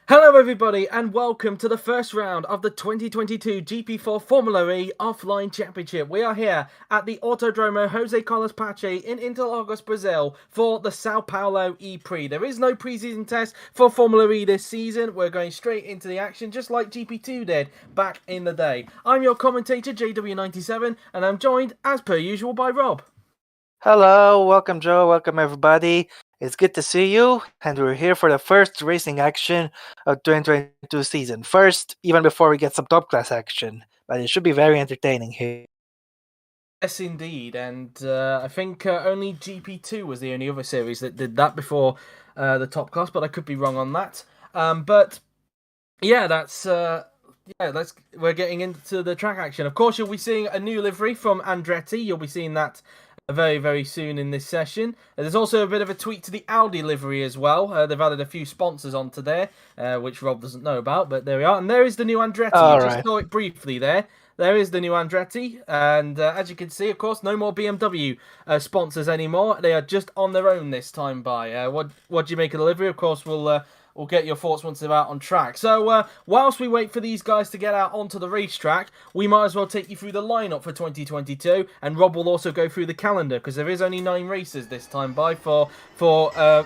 Hello everybody and welcome to the first round of the 2022 GP4 Formula E Offline Championship. We are here at the Autodromo Jose Carlos Pache in Interlagos, Brazil for the Sao Paulo ePrix. There is no pre-season test for Formula E this season. We're going straight into the action just like GP2 did back in the day. I'm your commentator JW97 and I'm joined as per usual by Rob. Hello, welcome Joe, welcome everybody. It's good to see you, and we're here for the first racing action of 2022 season. First, even before we get some top class action, but it should be very entertaining here. Yes, indeed, and I think only GP2 was the only other series that did that before the top class, but I could be wrong on that. But yeah, we're getting into the track action. Of course, you'll be seeing a new livery from Andretti. You'll be seeing that very, very soon in this session. There's also a bit of a tweak to the Audi livery as well. They've added a few sponsors onto there, which Rob doesn't know about, but there we are. And there is the new Andretti. You just saw it briefly there. There is the new Andretti, and as you can see, of course, no more BMW sponsors anymore. They are just on their own this time by. What do you make of the livery? Of course, we'll get your thoughts once they're out on track. So, whilst we wait for these guys to get out onto the racetrack, we might as well take you through the lineup for 2022, and Rob will also go through the calendar, because there is only 9 races this time by for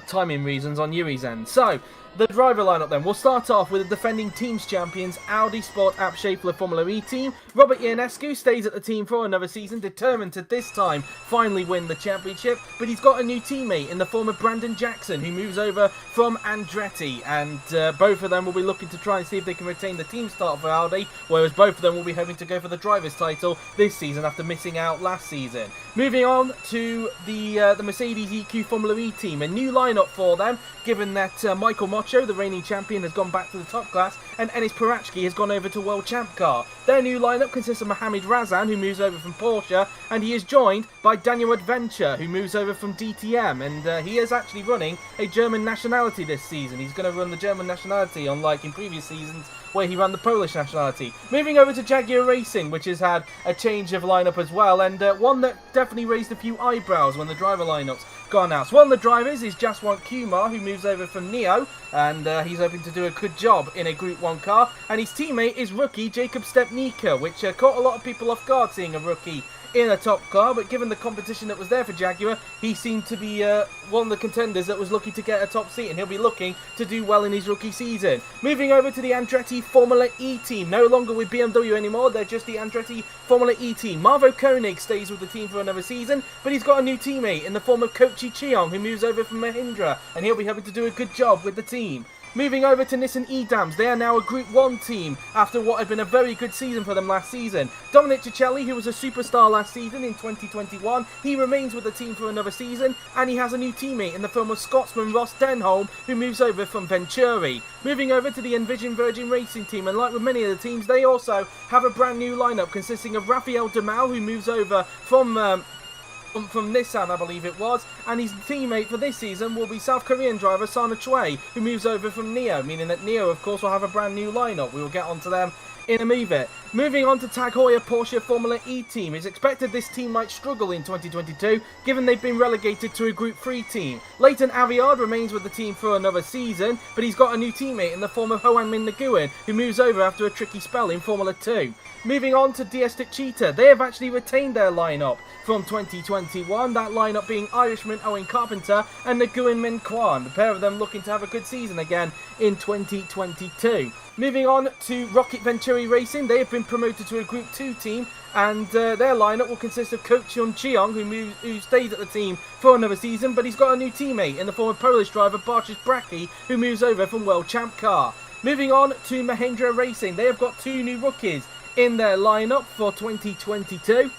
timing reasons on Yuri's end. So, the driver lineup then. We'll start off with the defending teams champions, Audi Sport App Schaeffler Formula E team. Robert Ionescu stays at the team for another season, determined to this time finally win the championship. But he's got a new teammate in the form of Brandon Jackson, who moves over from Andretti. And both of them will be looking to try and see if they can retain the team start for Audi, whereas both of them will be hoping to go for the driver's title this season after missing out last season. Moving on to the Mercedes EQ Formula E team. A new lineup for them, given that Michael Mocho, the reigning champion, has gone back to the top class, and Enis Parachki has gone over to World Champ Car. Their new lineup consists of Mohamed Razan, who moves over from Porsche, and he is joined by Daniel Adventure, who moves over from DTM, and he is actually running a German nationality this season. He's going to run the German nationality, unlike in previous seasons where he ran the Polish nationality. Moving over to Jaguar Racing, which has had a change of lineup as well, and one that definitely raised a few eyebrows when the driver lineups got announced. One of the drivers is Jaswant Kumar, who moves over from Neo, and he's hoping to do a good job in a Group 1 car, and his teammate is rookie Jacob Stepnika, which caught a lot of people off guard seeing a rookie in a top car, but given the competition that was there for Jaguar, he seemed to be one of the contenders that was looking to get a top seat, and he'll be looking to do well in his rookie season. Moving over to the Andretti Formula E team, no longer with BMW anymore, they're just the Andretti Formula E team. Marvo Koenig stays with the team for another season, but he's got a new teammate in the form of Koichi Chiong, who moves over from Mahindra, and he'll be having to do a good job with the team. Moving over to Nissan Edams, they are now a Group 1 team after what had been a very good season for them last season. Dominic Cicelli, who was a superstar last season in 2021, he remains with the team for another season, and he has a new teammate in the form of Scotsman Ross Denholm, who moves over from Venturi. Moving over to the Envision Virgin Racing team, and like with many of the teams, they also have a brand new lineup consisting of Rafael Demal, who moves over from Nissan, I believe it was, and his teammate for this season will be South Korean driver Sana Choi, who moves over from Neo, meaning that Neo, of course, will have a brand new lineup. We will get onto them in a minute. Moving on to Tag Heuer Porsche Formula E team. It's expected this team might struggle in 2022, given they've been relegated to a Group 3 team. Leighton Aviard remains with the team for another season, but he's got a new teammate in the form of Hoang Min Nguyen, who moves over after a tricky spell in Formula 2. Moving on to DS Cheetah, they have actually retained their lineup from 2021, that lineup being Irishman Owen Carpenter and Nguyen Min Kwan, the pair of them looking to have a good season again in 2022. Moving on to Rocket Venturi Racing, they have been promoted to a Group 2 team, and their lineup will consist of Coach Hyun Cheong, who stays at the team for another season, but he's got a new teammate in the form of Polish driver Bartosz Bracki, who moves over from World Champ Car. Moving on to Mahindra Racing, they have got 2 new rookies in their lineup for 2022,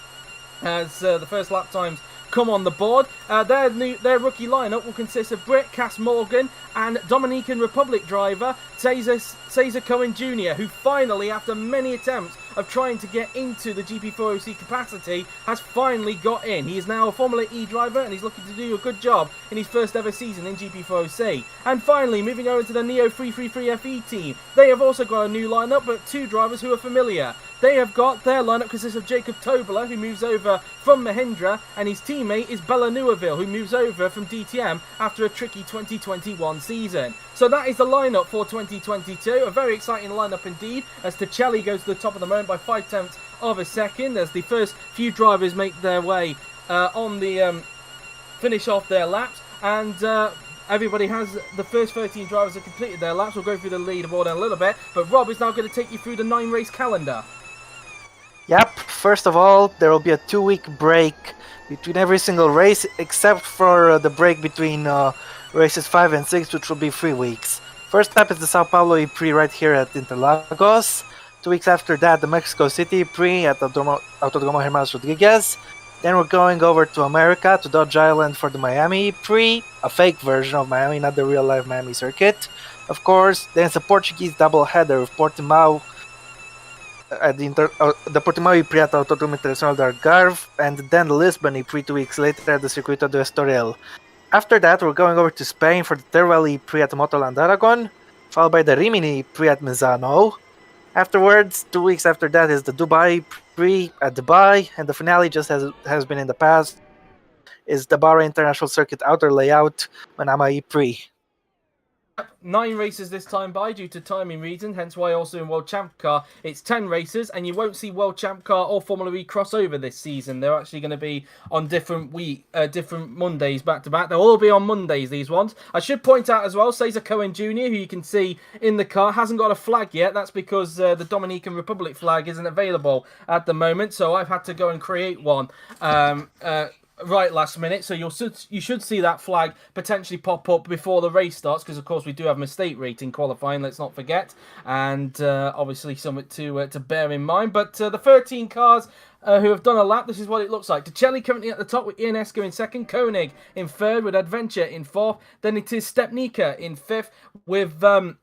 as the first lap times come on the board. Their rookie lineup will consist of Britt Cass Morgan and Dominican Republic driver Cesar Cohen Jr., who finally, after many attempts of trying to get into the GP4OC capacity, has finally got in. He is now a Formula E driver, and he's looking to do a good job in his first ever season in GP4OC. And finally, moving over to the Neo 333 FE team, they have also got a new lineup, but 2 drivers who are familiar. they have got their lineup consists of Jacob Tobler, who moves over from Mahindra, and his teammate is Bella Neuville, who moves over from DTM after a tricky 2021 season. So that is the lineup for 2022. A very exciting lineup indeed, as Ticelli goes to the top of the moment by 5/10 of a second, as the first few drivers make their way on the finish off their laps, and everybody has, the first 13 drivers have completed their laps. We'll go through the leaderboard in a little bit, but Rob is now going to take you through the 9-race calendar. Yep, first of all, there will be a 2-week break between every single race, except for the break between races 5 and 6, which will be 3 weeks. First up is the Sao Paulo ePrix right here at Interlagos. 2 weeks after that, the Mexico City ePrix at Autodromo Hermanos Rodriguez. Then we're going over to America, to Dodge Island for the Miami ePrix, a fake version of Miami, not the real-life Miami circuit. Of course, then it's a Portuguese double-header of Portimao at the Portimao ePrix at Autódromo Internacional do Algarve, and then the Lisbon ePrix 2 weeks later at the Circuito do Estoril. After that, we're going over to Spain for the Teruel ePrix at Motoland Aragon, followed by the Rimini ePrix at Misano. Afterwards, 2 weeks after that, is the Dubai ePrix at Dubai, and the finale, just as has been in the past, is the Bahrain International Circuit Outer Layout Manama ePrix. 9 races this time by due to timing reasons, hence why also in World Champ Car it's 10 races, and you won't see World Champ Car or Formula E crossover this season. They're actually going to be on different Mondays back to back. They'll all be on Mondays, these ones. I should point out as well, Cesar Cohen Jr., who you can see in the car, hasn't got a flag yet. That's because the Dominican Republic flag isn't available at the moment, so I've had to go and create one right last minute, so you should see that flag potentially pop up before the race starts, because of course we do have mistake rating qualifying, let's not forget, and obviously something to bear in mind. But the 13 cars who have done a lap, this is what it looks like. Ticelli currently at the top with Ian Esco in second, Koenig in third with Adventure in fourth, then it is Stepnica in fifth with Morgan.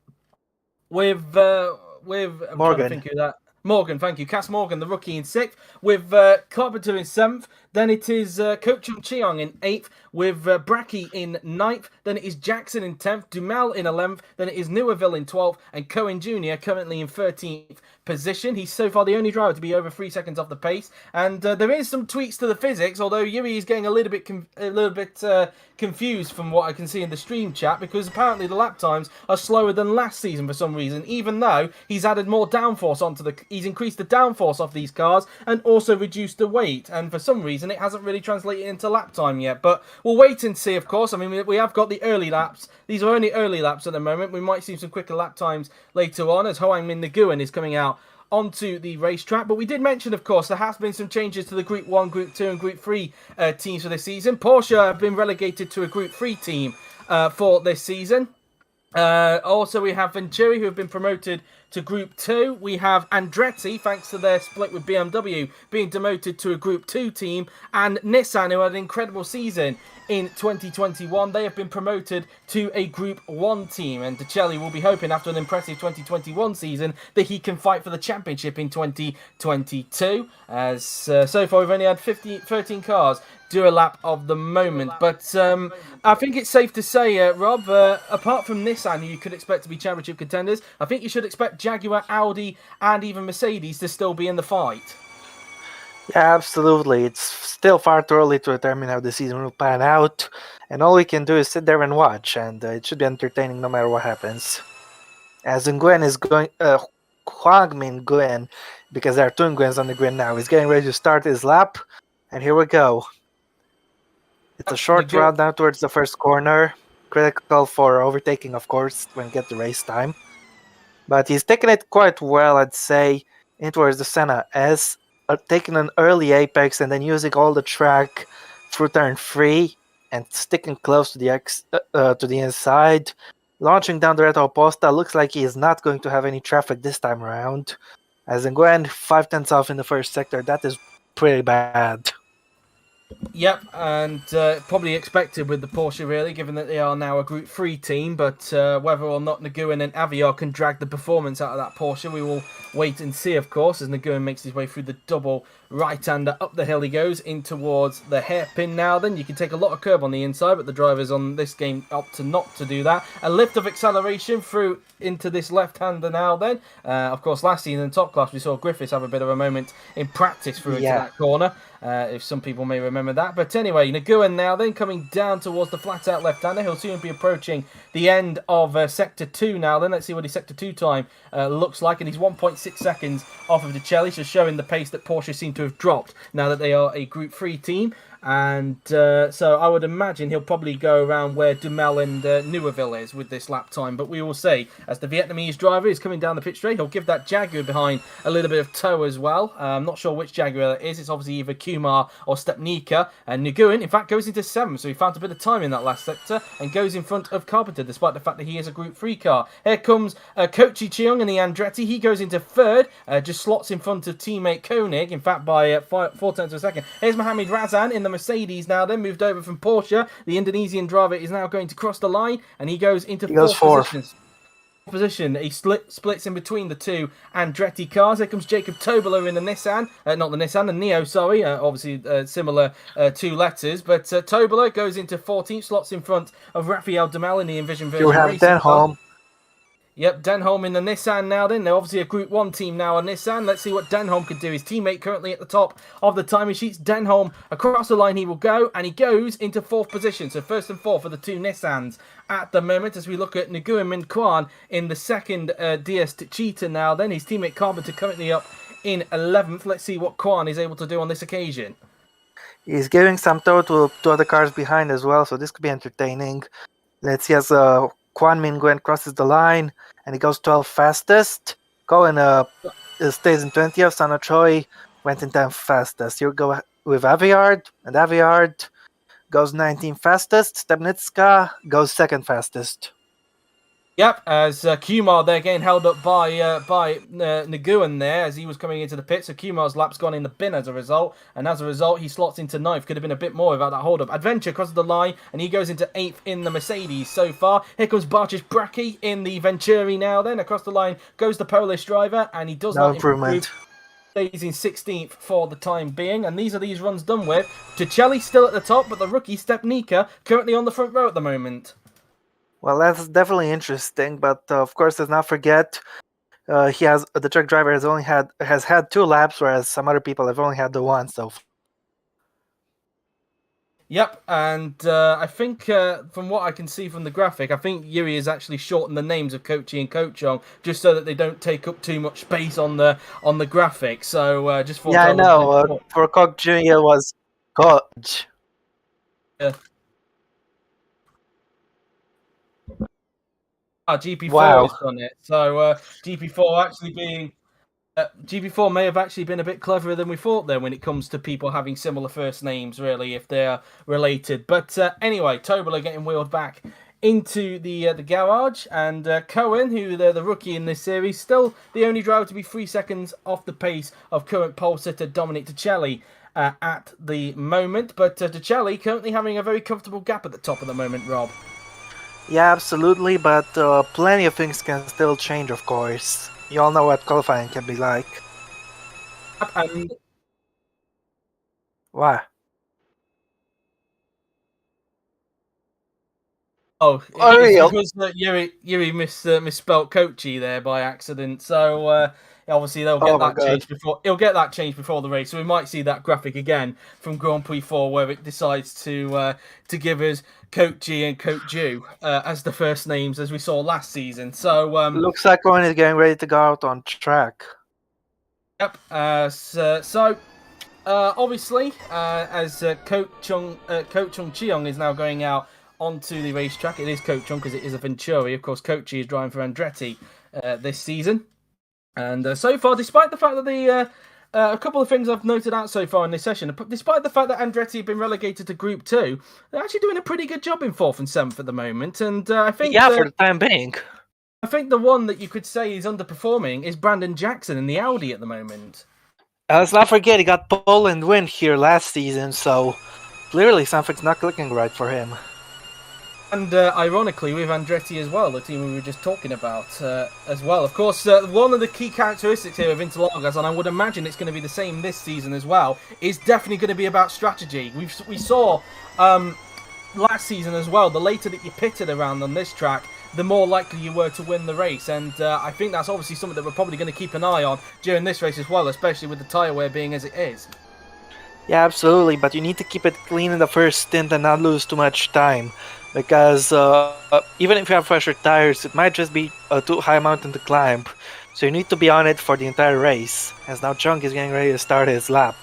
Morgan, thank you. Cass Morgan, the rookie, in sixth, with Carpenter in seventh. Then it is Ko Chung Cheong in eighth, with Bracky in ninth. Then it is Jackson in 10th, Dumel in 11th. Then it is Neuville in 12th, and Cohen Jr. currently in 13th position. He's so far the only driver to be over 3 seconds off the pace. And there is some tweaks to the physics, although Yuri is getting a little bit confused from what I can see in the stream chat, because apparently the lap times are slower than last season for some reason, even though he's added more downforce he's increased the downforce off these cars and also reduced the weight, and for some reason it hasn't really translated into lap time yet. But we'll wait and see, of course. I mean, we have got the early laps. These are only early laps at the moment. We might see some quicker lap times later on, as Hoang Min Nguyen is coming out onto the racetrack. But we did mention, of course, there has been some changes to the Group 1, Group 2 and Group 3 teams for this season. Porsche have been relegated to a Group 3 team for this season. Also, we have Venturi, who have been promoted to Group 2. We have Andretti, thanks to their split with BMW, being demoted to a Group 2 team. And Nissan, who had an incredible season in 2021, they have been promoted to a Group 1 team. And Ticelli will be hoping, after an impressive 2021 season, that he can fight for the championship in 2022. As so far, we've only had 13 cars do a lap of the moment. But I think it's safe to say, Rob, apart from Nissan, who you could expect to be championship contenders, I think you should expect Jaguar, Audi, and even Mercedes to still be in the fight. Yeah, absolutely. It's still far too early to determine how the season will pan out, and all we can do is sit there and watch, and it should be entertaining no matter what happens. As Nguyen is going, Hoang Min Nguyen, because there are two Nguyens on the grid now, he's getting ready to start his lap, and here we go. It's a short route down towards the first corner, critical for overtaking, of course, when you get the race time. But he's taking it quite well, I'd say, in towards the Senna S, taking an early apex and then using all the track through turn 3 and sticking close to the inside. Launching down the Reto Oposta, looks like he is not going to have any traffic this time around. As Nguyen 5/10 off in the first sector, that is pretty bad. Yep, and probably expected with the Porsche, really, given that they are now a Group 3 team. But whether or not Nguyen and Aviar can drag the performance out of that Porsche, we will wait and see, of course, as Nguyen makes his way through the double right-hander. Up the hill he goes in towards the hairpin now. Then you can take a lot of curb on the inside, but the drivers on this game opt to not to do that. A lift of acceleration through into this left-hander now then. Of course, last season in Top Class, we saw Griffiths have a bit of a moment in practice through into that corner. If some people may remember that. But anyway, Nguyen now then coming down towards the flat-out left-hander. He'll soon be approaching the end of Sector 2 now then. Let's see what his Sector 2 time looks like. And he's 1.6 seconds off of Decelli, so showing the pace that Porsche seem to have dropped now that they are a Group 3 team. And so I would imagine he'll probably go around where Duhamel and Nieuweville is with this lap time. But we will see, as the Vietnamese driver is coming down the pit straight, he'll give that Jaguar behind a little bit of tow as well. I'm not sure which Jaguar it is. It's obviously either Kumar or Stepnica. And Nguyen, in fact, goes into 7th, so he found a bit of time in that last sector and goes in front of Carpenter, despite the fact that he is a Group 3 car. Here comes Kochi Cheong and the Andretti. He goes into 3rd, just slots in front of teammate Koenig, in fact, by 4 tenths of a second. Here's Mohamed Razan in the Mercedes now then, moved over from Porsche. The Indonesian driver is now going to cross the line, and he goes into 4th position. He splits in between the two Andretti cars. Here comes Jacob Tobler in the Nissan, not the Nissan, the Neo, sorry, obviously similar 2 letters, but Tobler goes into 14th, slots in front of Rafael Duhamel in the Envision version. You have Denholm. Yep, Denholm in the Nissan now then. They're obviously a Group 1 team now on Nissan. Let's see what Denholm could do. His teammate currently at the top of the timing sheets. Denholm across the line he will go, and he goes into 4th position. So 1st and 4th for the 2 Nissans at the moment, as we look at Nguyen Minh Quan in the 2nd DS Cheetah now then. His teammate Carpenter currently up in 11th. Let's see what Quan is able to do on this occasion. He's giving some tow to other cars behind as well, so this could be entertaining. Let's see as Quan Minh Nguyen crosses the line, and he goes 12th fastest. Cohen stays in 20th. Sana Choi went in 10th fastest. Here we go with Aviard, and Aviard goes 19th fastest. Stepnitska goes 2nd fastest. Yep, as Kumar there getting held up by Nguyen there as he was coming into the pit. So Kumar's lap's gone in the bin as a result. And as a result, he slots into 9th. Could have been a bit more without that hold-up. Adventure crosses the line and he goes into 8th in the Mercedes so far. Here comes Bartosz Bracki in the Venturi now then. Across the line goes the Polish driver and he does not improve. Stays in 16th for the time being. And these are these runs done with. Decelli still at the top, but the rookie Stepnica currently on the front row at the moment. Well, that's definitely interesting, but of course, let's not forget the truck driver has had 2 laps, whereas some other people have only had the 1. So, yep, and I think from what I can see from the graphic, I think Yuri has actually shortened the names of Kochi and Kochong just so that they don't take up too much space on the graphic. So just for I know. For Koch Jr. was Koch. Yeah. GP4 wow. has done it. So GP4 actually being GP4 may have actually been a bit cleverer than we thought then when it comes to people having similar first names, really, if they're related. But anyway, Tobler getting wheeled back into the garage, and Cohen, who the rookie in this series, still the only driver to be 3 seconds off the pace of current pole sitter Dominic Decelli at the moment. But Decelli currently having a very comfortable gap at the top at the moment, Rob. Yeah, absolutely, but plenty of things can still change, of course. You all know what qualifying can be like. And Why? Oh, because Yuri misspelt Kochi there by accident. So obviously they'll get that changed before. He'll get that changed before the race. So we might see that graphic again from Grand Prix 4 where it decides to give us Kochi and Koju as the first names as we saw last season. So looks like Cohen is getting ready to go out on track. Yep. Obviously, as Ko Chung Cheong is now going out onto the racetrack. It is Kochung because it is a Venturi. Of course, Kochi is driving for Andretti this season. And so far, despite the fact that a couple of things I've noted out so far in this session, despite the fact that Andretti have been relegated to Group 2, they're actually doing a pretty good job in 4th and 7th at the moment. And I think... Yeah, for the time being. I think the one that you could say is underperforming is Brandon Jackson in the Audi at the moment. Let's not forget, he got pole and win here last season, so clearly something's not looking right for him. And ironically, with Andretti as well, the team we were just talking about as well. Of course, one of the key characteristics here of Interlagos, and I would imagine it's going to be the same this season as well, is definitely going to be about strategy. We saw last season as well, the later that you pitted around on this track, the more likely you were to win the race. And I think that's obviously something that we're probably going to keep an eye on during this race as well, especially with the tyre wear being as it is. Yeah, absolutely, but you need to keep it clean in the first stint and not lose too much time. Because even if you have fresher tires, it might just be a too high mountain to climb. So you need to be on it for the entire race, as now Chunk is getting ready to start his lap.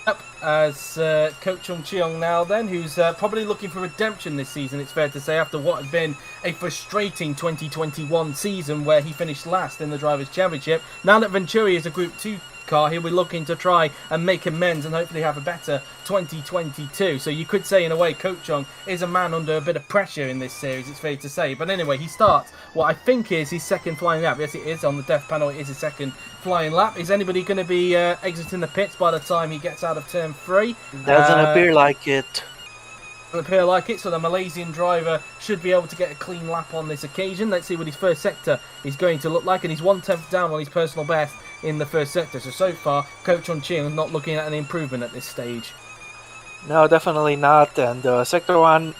Yep, as Coach Chung Cheong now then, who's probably looking for redemption this season, it's fair to say, after what had been a frustrating 2021 season where he finished last in the Drivers' Championship. Now that Venturi is a Group 2 car, he'll be looking to try and make amends and hopefully have a better 2022. So you could say, in a way, Coach Chung is a man under a bit of pressure in this series, it's fair to say. But anyway, he starts what I think is his second flying lap. Yes, it is. On the death panel, it is his second flying lap. Is anybody going to be exiting the pits by the time he gets out of turn 3? Doesn't appear like it. Doesn't appear like it, so the Malaysian driver should be able to get a clean lap on this occasion. Let's see what his first sector is going to look like, and he's 1/10 down on his personal best in the first sector. So far, Coach Chun Ching is not looking at an improvement at this stage. No, definitely not. And Sector 1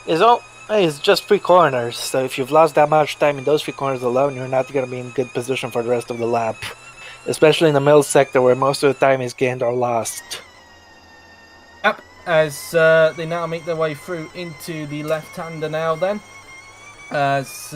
is just 3 corners. So if you've lost that much time in those 3 corners alone, you're not going to be in good position for the rest of the lap. Especially in the middle sector where most of the time is gained or lost. Yep, as they now make their way through into the left-hander now then. As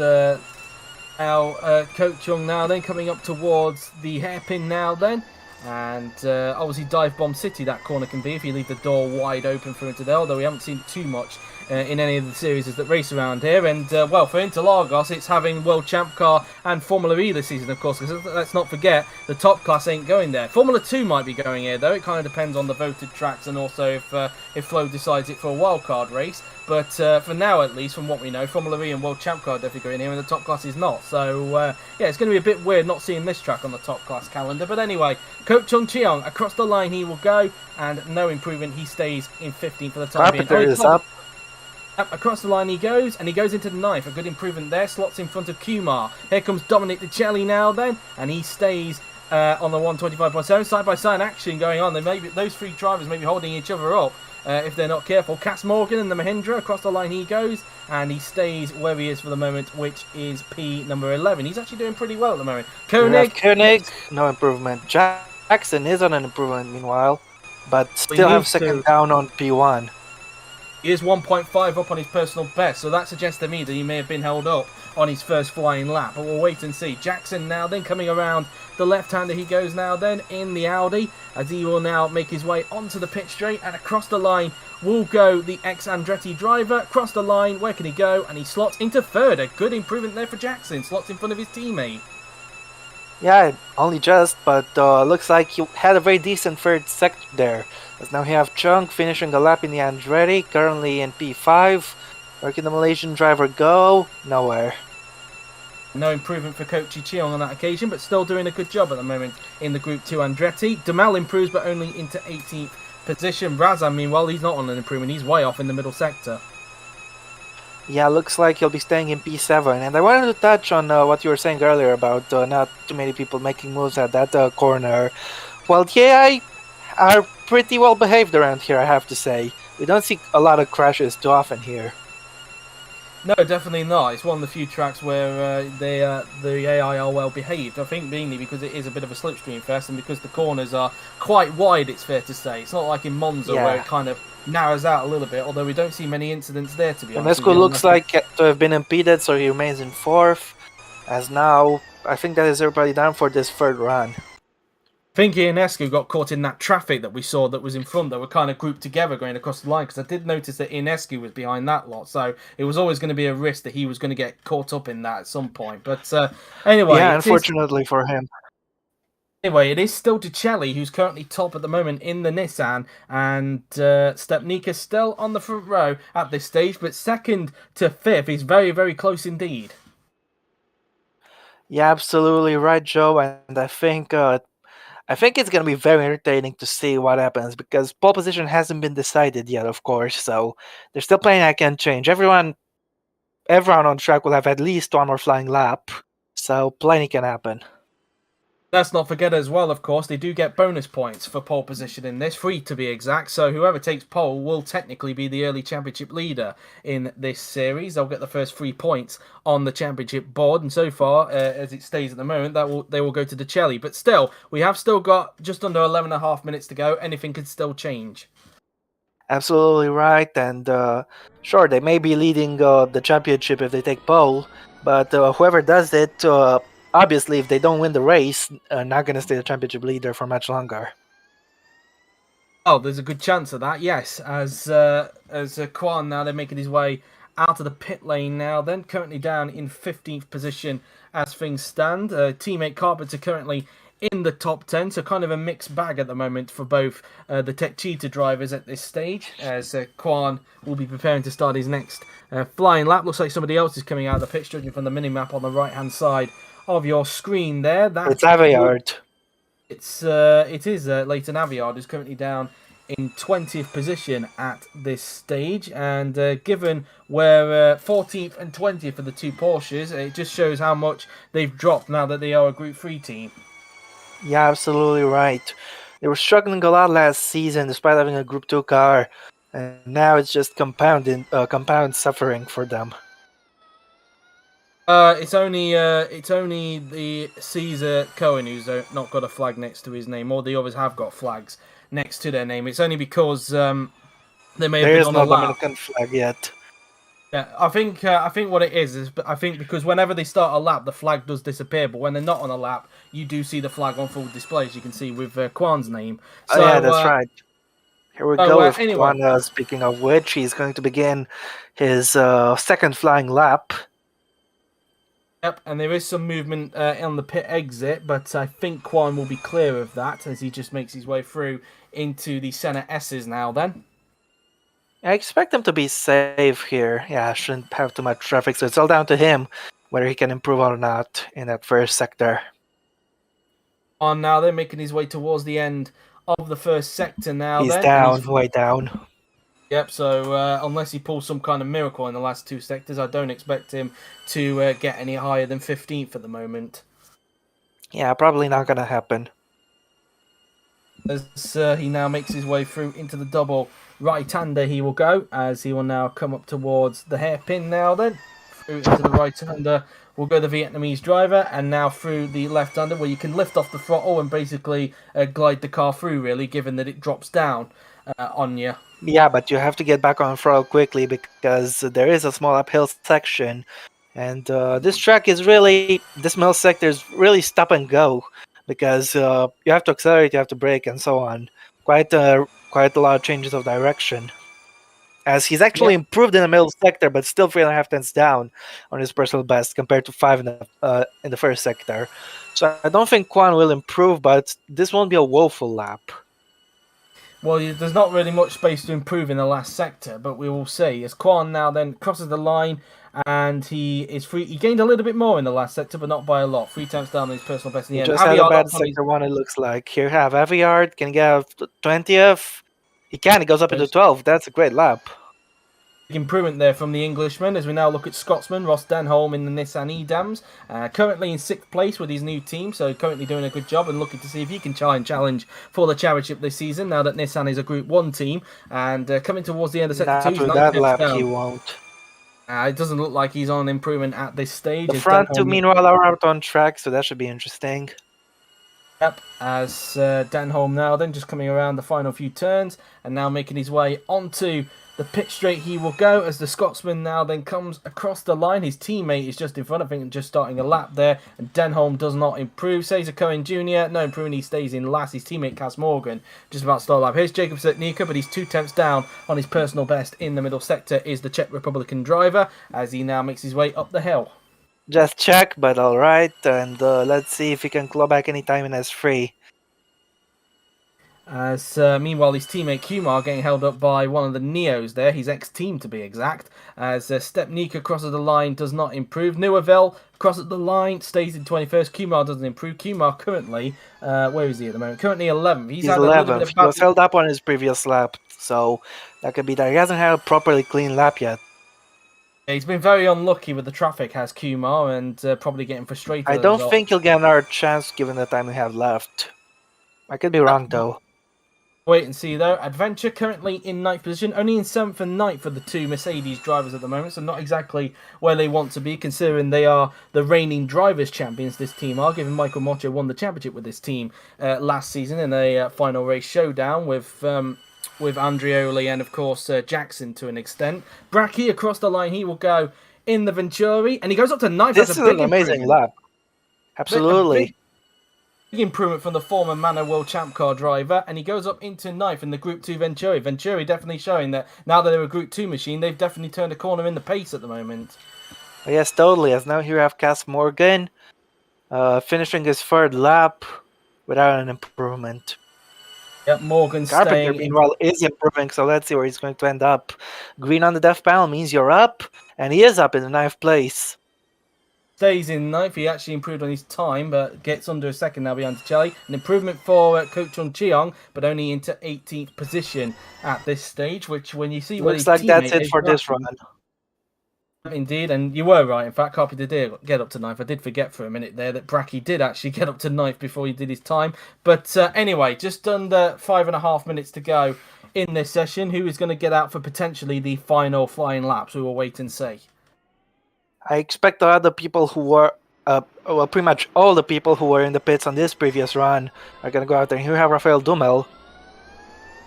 Coach Chung now then coming up towards the hairpin now then. And obviously Dive Bomb City that corner can be if you leave the door wide open for into there, although we haven't seen too much in any of the series that race around here. And well, for Interlagos, it's having World Champ Car and Formula E this season, of course, because let's not forget the top class ain't going there. Formula 2 might be going here though. It kind of depends on the voted tracks and also if Flo decides it for a wildcard race. But for now, at least, from what we know, Formula E and World Champ Car are definitely going here, and the top class is not. So, yeah, it's going to be a bit weird not seeing this track on the top class calendar. But anyway, Coach Chung Cheong, across the line he will go, and no improvement. He stays in 15th for the time being. Carpenter is up. Across the line he goes, and he goes into the 9th. A good improvement there, slots in front of Kumar. Here comes Dominic DeCelli now then, and he stays on the 125.7. Side-by-side action going on. Those 3 drivers may be holding each other up. If they're not careful. Cass Morgan and the Mahindra, across the line he goes, and he stays where he is for the moment, which is P number 11. He's actually doing pretty well at the moment. Koenig, no improvement. Jackson is on an improvement meanwhile, but still have second down on P1. He is 1.5 up on his personal best, so that suggests to me that he may have been held up on his first flying lap, but we'll wait and see. Jackson now then coming around the left-hander he goes now then in the Audi, as he will now make his way onto the pit straight, and across the line will go the ex-Andretti driver. Across the line, where can he go? And he slots into 3rd. A good improvement there for Jackson, slots in front of his teammate. Yeah, only just, but looks like he had a very decent 3rd sector there. As now we have Chunk finishing a lap in the Andretti, currently in P5. Where can the Malaysian driver go? Nowhere. No improvement for Coach Cheong on that occasion, but still doing a good job at the moment in the Group 2 Andretti. Demal improves, but only into 18th position. Razan, meanwhile, he's not on an improvement. He's way off in the middle sector. Yeah, looks like he'll be staying in P7. And I wanted to touch on what you were saying earlier about not too many people making moves at that corner. Well, the AI are pretty well behaved around here, I have to say. We don't see a lot of crashes too often here. No, definitely not. It's one of the few tracks where the AI are well behaved. I think mainly because it is a bit of a slipstream fest and because the corners are quite wide, it's fair to say. It's not like in Monza where it kind of narrows out a little bit, although we don't see many incidents there, to be honest. Mesco looks like to have been impeded, so he remains in 4th. As now, I think that is everybody down for this 3rd run. I think Ionescu got caught in that traffic that we saw that was in front, that were kind of grouped together going across the line, because I did notice that Ionescu was behind that lot, so it was always going to be a risk that he was going to get caught up in that at some point. But anyway... Yeah, unfortunately for him. Anyway, it is still DeCelli, who's currently top at the moment in the Nissan, and Stepnika's still on the front row at this stage, but 2nd to 5th is very, very close indeed. Yeah, absolutely right, Joe, and I think I think it's going to be very entertaining to see what happens because pole position hasn't been decided yet, of course. So there's still plenty that can change. Everyone on track will have at least one more flying lap, so plenty can happen. Let's not forget as well, of course, they do get bonus points for pole position in this, 3 to be exact. So whoever takes pole will technically be the early championship leader in this series. They'll get the first 3 points on the championship board, and so far, as it stays at the moment, they will go to De Celli. But still, we have still got just under 11.5 minutes to go. Anything could still change. Absolutely right, and sure, they may be leading the championship if they take pole, but whoever does it, obviously, if they don't win the race, not going to stay the championship leader for much longer. Oh, there's a good chance of that, yes. As Kwan now, they're making his way out of the pit lane now, then currently down in 15th position as things stand. Teammate Carpenter currently in the top 10, so kind of a mixed bag at the moment for both the Tech Cheetah drivers at this stage, as Kwan will be preparing to start his next flying lap. Looks like somebody else is coming out of the pit, judging from the mini-map on the right-hand side of your screen there. It's Aveyard. It is Leighton Aviard, who's currently down in 20th position at this stage, and given where 14th and 20th are the two Porsches, it just shows how much they've dropped now that they are a Group 3 team. Yeah, absolutely right. They were struggling a lot last season despite having a Group 2 car, and now it's just compound suffering for them. It's only the Caesar Cohen who's not got a flag next to his name. All the others have got flags next to their name. It's only because they may have been on a lap. There is no Dominican flag yet. Yeah, I think what it is I think because whenever they start a lap, the flag does disappear. But when they're not on a lap, you do see the flag on full display, as you can see with Kwan's name. So, yeah, that's right. Here we go with anyway. Kwan. Speaking of which, he's going to begin his second flying lap. Yep, and there is some movement on the pit exit, but I think Kwan will be clear of that as he just makes his way through into the Senna S's now then. I expect him to be safe here. Yeah, shouldn't have too much traffic, so it's all down to him whether he can improve or not in that first sector. On now, they're making his way towards the end of the first sector now. He's down, way down. Yep, so unless he pulls some kind of miracle in the last two sectors, I don't expect him to get any higher than 15th at the moment. Yeah, probably not going to happen. As he now makes his way through into the double right-hander, he will go, as he will now come up towards the hairpin now then. Through into the right-hander will go the Vietnamese driver, and now through the left-hander, where you can lift off the throttle and basically glide the car through, really, given that it drops down on you. Yeah, but you have to get back on throttle quickly because there is a small uphill section, and this track is really, this middle sector is really stop and go because you have to accelerate, you have to brake, and so on. Quite a lot of changes of direction. As he's actually improved in the middle sector, but still 3.5 tenths down on his personal best compared to 5 in the first sector. So I don't think Kwan will improve, but this won't be a woeful lap. Well, there's not really much space to improve in the last sector, but we will see. As Kwan now then crosses the line, and he is free. He gained a little bit more in the last sector, but not by a lot. 3 tenths down on his personal best in the end. Just had a bad sector one, it looks like. Here have Aveyard, can get 20th. He can, he goes up into 12th. That's a great lap. Improvement there from the Englishman as we now look at Scotsman Ross Denholm in the Nissan Edams, currently in 6th place with his new team, so currently doing a good job and looking to see if he can try and challenge for the championship this season now that Nissan is a Group 1 team, and coming towards the end of sector 2. After that lap he won't. It doesn't look like he's on improvement at this stage. The front two meanwhile are out on track, so that should be interesting. Yep, as Denholm now then just coming around the final few turns and now making his way onto the pit straight he will go as the Scotsman now then comes across the line. His teammate is just in front of him and just starting a lap there. And Denholm does not improve. Cesar Cohen Jr., no improvement. He stays in last. His teammate Cas Morgan just about to start a lap. Here's Jacob Setnika, but he's 2 tenths down on his personal best in the middle sector is the Czech Republican driver as he now makes his way up the hill. Just check, but alright. And let's see if he can claw back any time in S3. As meanwhile, his teammate Kumar getting held up by one of the Neos there, his ex-team to be exact. As Stepnika crosses the line, does not improve. Nuavel crosses the line, stays in 21st. Kumar doesn't improve. Kumar currently, where is he at the moment? Currently 11th. He's He's had a little bit 11th. of He bad was held up on his previous lap, so that could be that. He hasn't had a properly clean lap yet. He's been very unlucky with the traffic, has Kumar, and probably getting frustrated I as a don't result. think he'll get another chance given the time we have left. I could be wrong though. Wait and see though. Adventure currently in 9th position, only in 7th and 9th for the two Mercedes drivers at the moment, so not exactly where they want to be, considering they are the reigning drivers' champions. This team are, given Michael Mocho won the championship with this team last season in a final race showdown with Andreoli and of course Jackson to an extent. Bracky across the line, he will go in the Venturi, and he goes up to 9th. This That's is a big an amazing improvement. lap. A Absolutely. big improvement from the former Manor World Champ Car driver, and he goes up into 9th in the Group 2 Venturi. Venturi definitely showing that now that they're a Group 2 machine, they've definitely turned a corner in the pace at the moment. Yes, totally. As now here we have Cass Morgan finishing his third lap without an improvement. Yep, Morgan Carpenter, staying in. meanwhile, is improving, so let's see where he's going to end up. Green on the death panel means you're up, and he is up in the 9th place. Stays in 9th. He actually improved on his time, but gets under a second now behind Chelly. An improvement for Coach Chun Cheong, but only into 18th position at this stage, which when you see where Looks his like that's teammate it is for this running- run. Indeed, and you were right. In fact, Carpenter did get up to 9th. I did forget for a minute there that Bracky did actually get up to 9th before he did his time. But anyway, just under 5.5 minutes to go in this session. Who is going to get out for potentially the final flying laps? We will wait and see. I expect a lot of the people who were, well, pretty much all the people who were in the pits on this previous run are going to go out there. Here we have Rafael Dummel.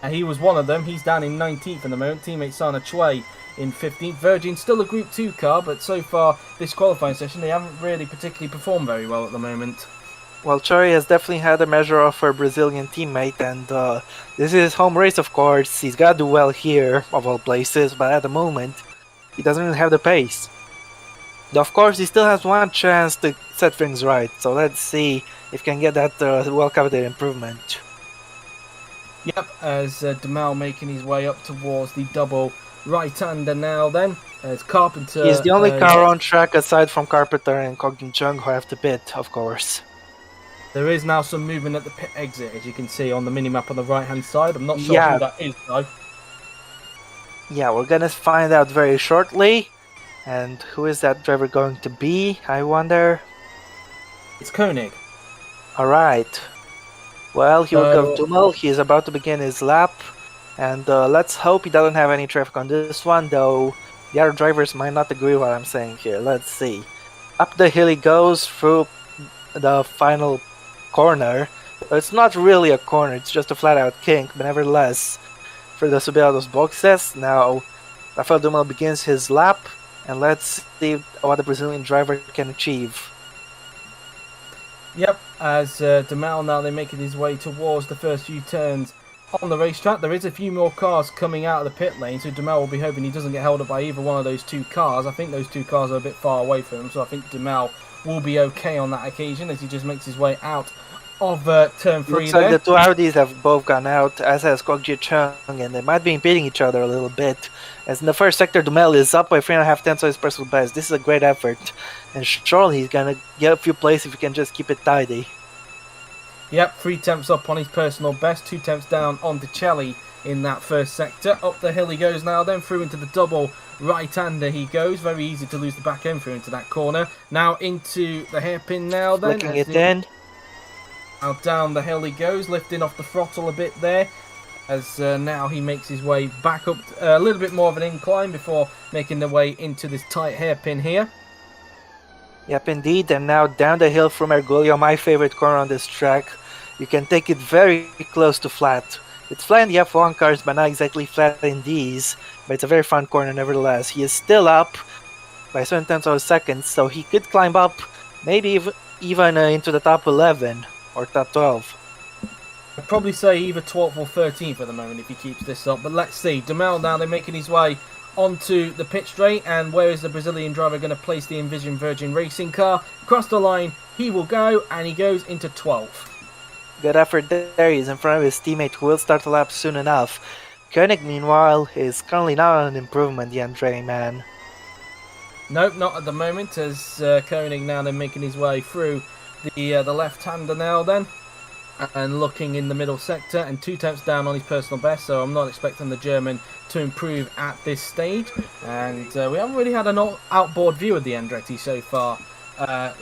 And he was one of them. He's down in 19th at the moment. Teammate Sana Chue in 15th. Virgin still a Group 2 car, but so far this qualifying session they haven't really particularly performed very well at the moment. Well, Choi has definitely had a measure of her Brazilian teammate, and this is his home race, of course. He's got to do well here, of all places, but at the moment, he doesn't really have the pace. Of course, he still has one chance to set things right, so let's see if he can get that well-coveted improvement. Yep, as Demal making his way up towards the double right-hander now then, as Carpenter... He's the only car on track aside from Carpenter and Kogin Chung who have to pit, of course. There is now some movement at the pit exit, as you can see on the minimap on the right-hand side. I'm not sure Yeah. who that is, though. Yeah, we're gonna find out very shortly. And who is that driver going to be, I wonder? It's Koenig. Alright. Well, here we go Dummel. He is about to begin his lap. And let's hope he doesn't have any traffic on this one, though the other drivers might not agree with what I'm saying here. Let's see. Up the hill he goes through the final corner. It's not really a corner, it's just a flat-out kink, but nevertheless, for the Subiados boxes. Now, Rafael Dummel begins his lap. And let's see what the Brazilian driver can achieve. Yep, as Demal now they're making his way towards the first few turns on the racetrack. There is a few more cars coming out of the pit lane, so Demal will be hoping he doesn't get held up by either one of those two cars. I think those two cars are a bit far away from him, so I think Demal will be okay on that occasion as he just makes his way out of turn 3 Looks there. like the two Audis have both gone out, as has Kogji Chung, and they might be impeding each other a little bit. As in the first sector, Dummel is up by 3.5 tenths of his personal best. This is a great effort, and surely he's gonna get a few places if he can just keep it tidy. Yep, 3 tenths up on his personal best, 2 tenths down on Chelly in that first sector. Up the hill he goes now, then through into the double right-hander he goes. Very easy to lose the back end through into that corner. Now into the hairpin now then. Flicking it in. Now down the hill he goes, lifting off the throttle a bit there. As now he makes his way back up a little bit more of an incline before making the way into this tight hairpin here. Yep, indeed. And now down the hill from Ergulio, my favorite corner on this track. You can take it very close to flat. It's flat in the F1 cars, but not exactly flat in these. But it's a very fun corner nevertheless. He is still up by 7 tenths of a second, so he could climb up maybe even into the top 11 or top 12. I'd probably say either 12th or 13th at the moment if he keeps this up. But let's see. Demal now, they're making his way onto the pit straight. And where is the Brazilian driver going to place the Envision Virgin Racing car? Across the line, he will go. And he goes into 12th. Good effort there. He's in front of his teammate who will start the lap soon enough. Koenig, meanwhile, is currently not on an improvement, the Andre man. Nope, not at the moment, as Koenig now then making his way through the left-hander now then. And looking in the middle sector, and 2 tenths down on his personal best, so I'm not expecting the German to improve at this stage. And we haven't really had an outboard view of the Andretti so far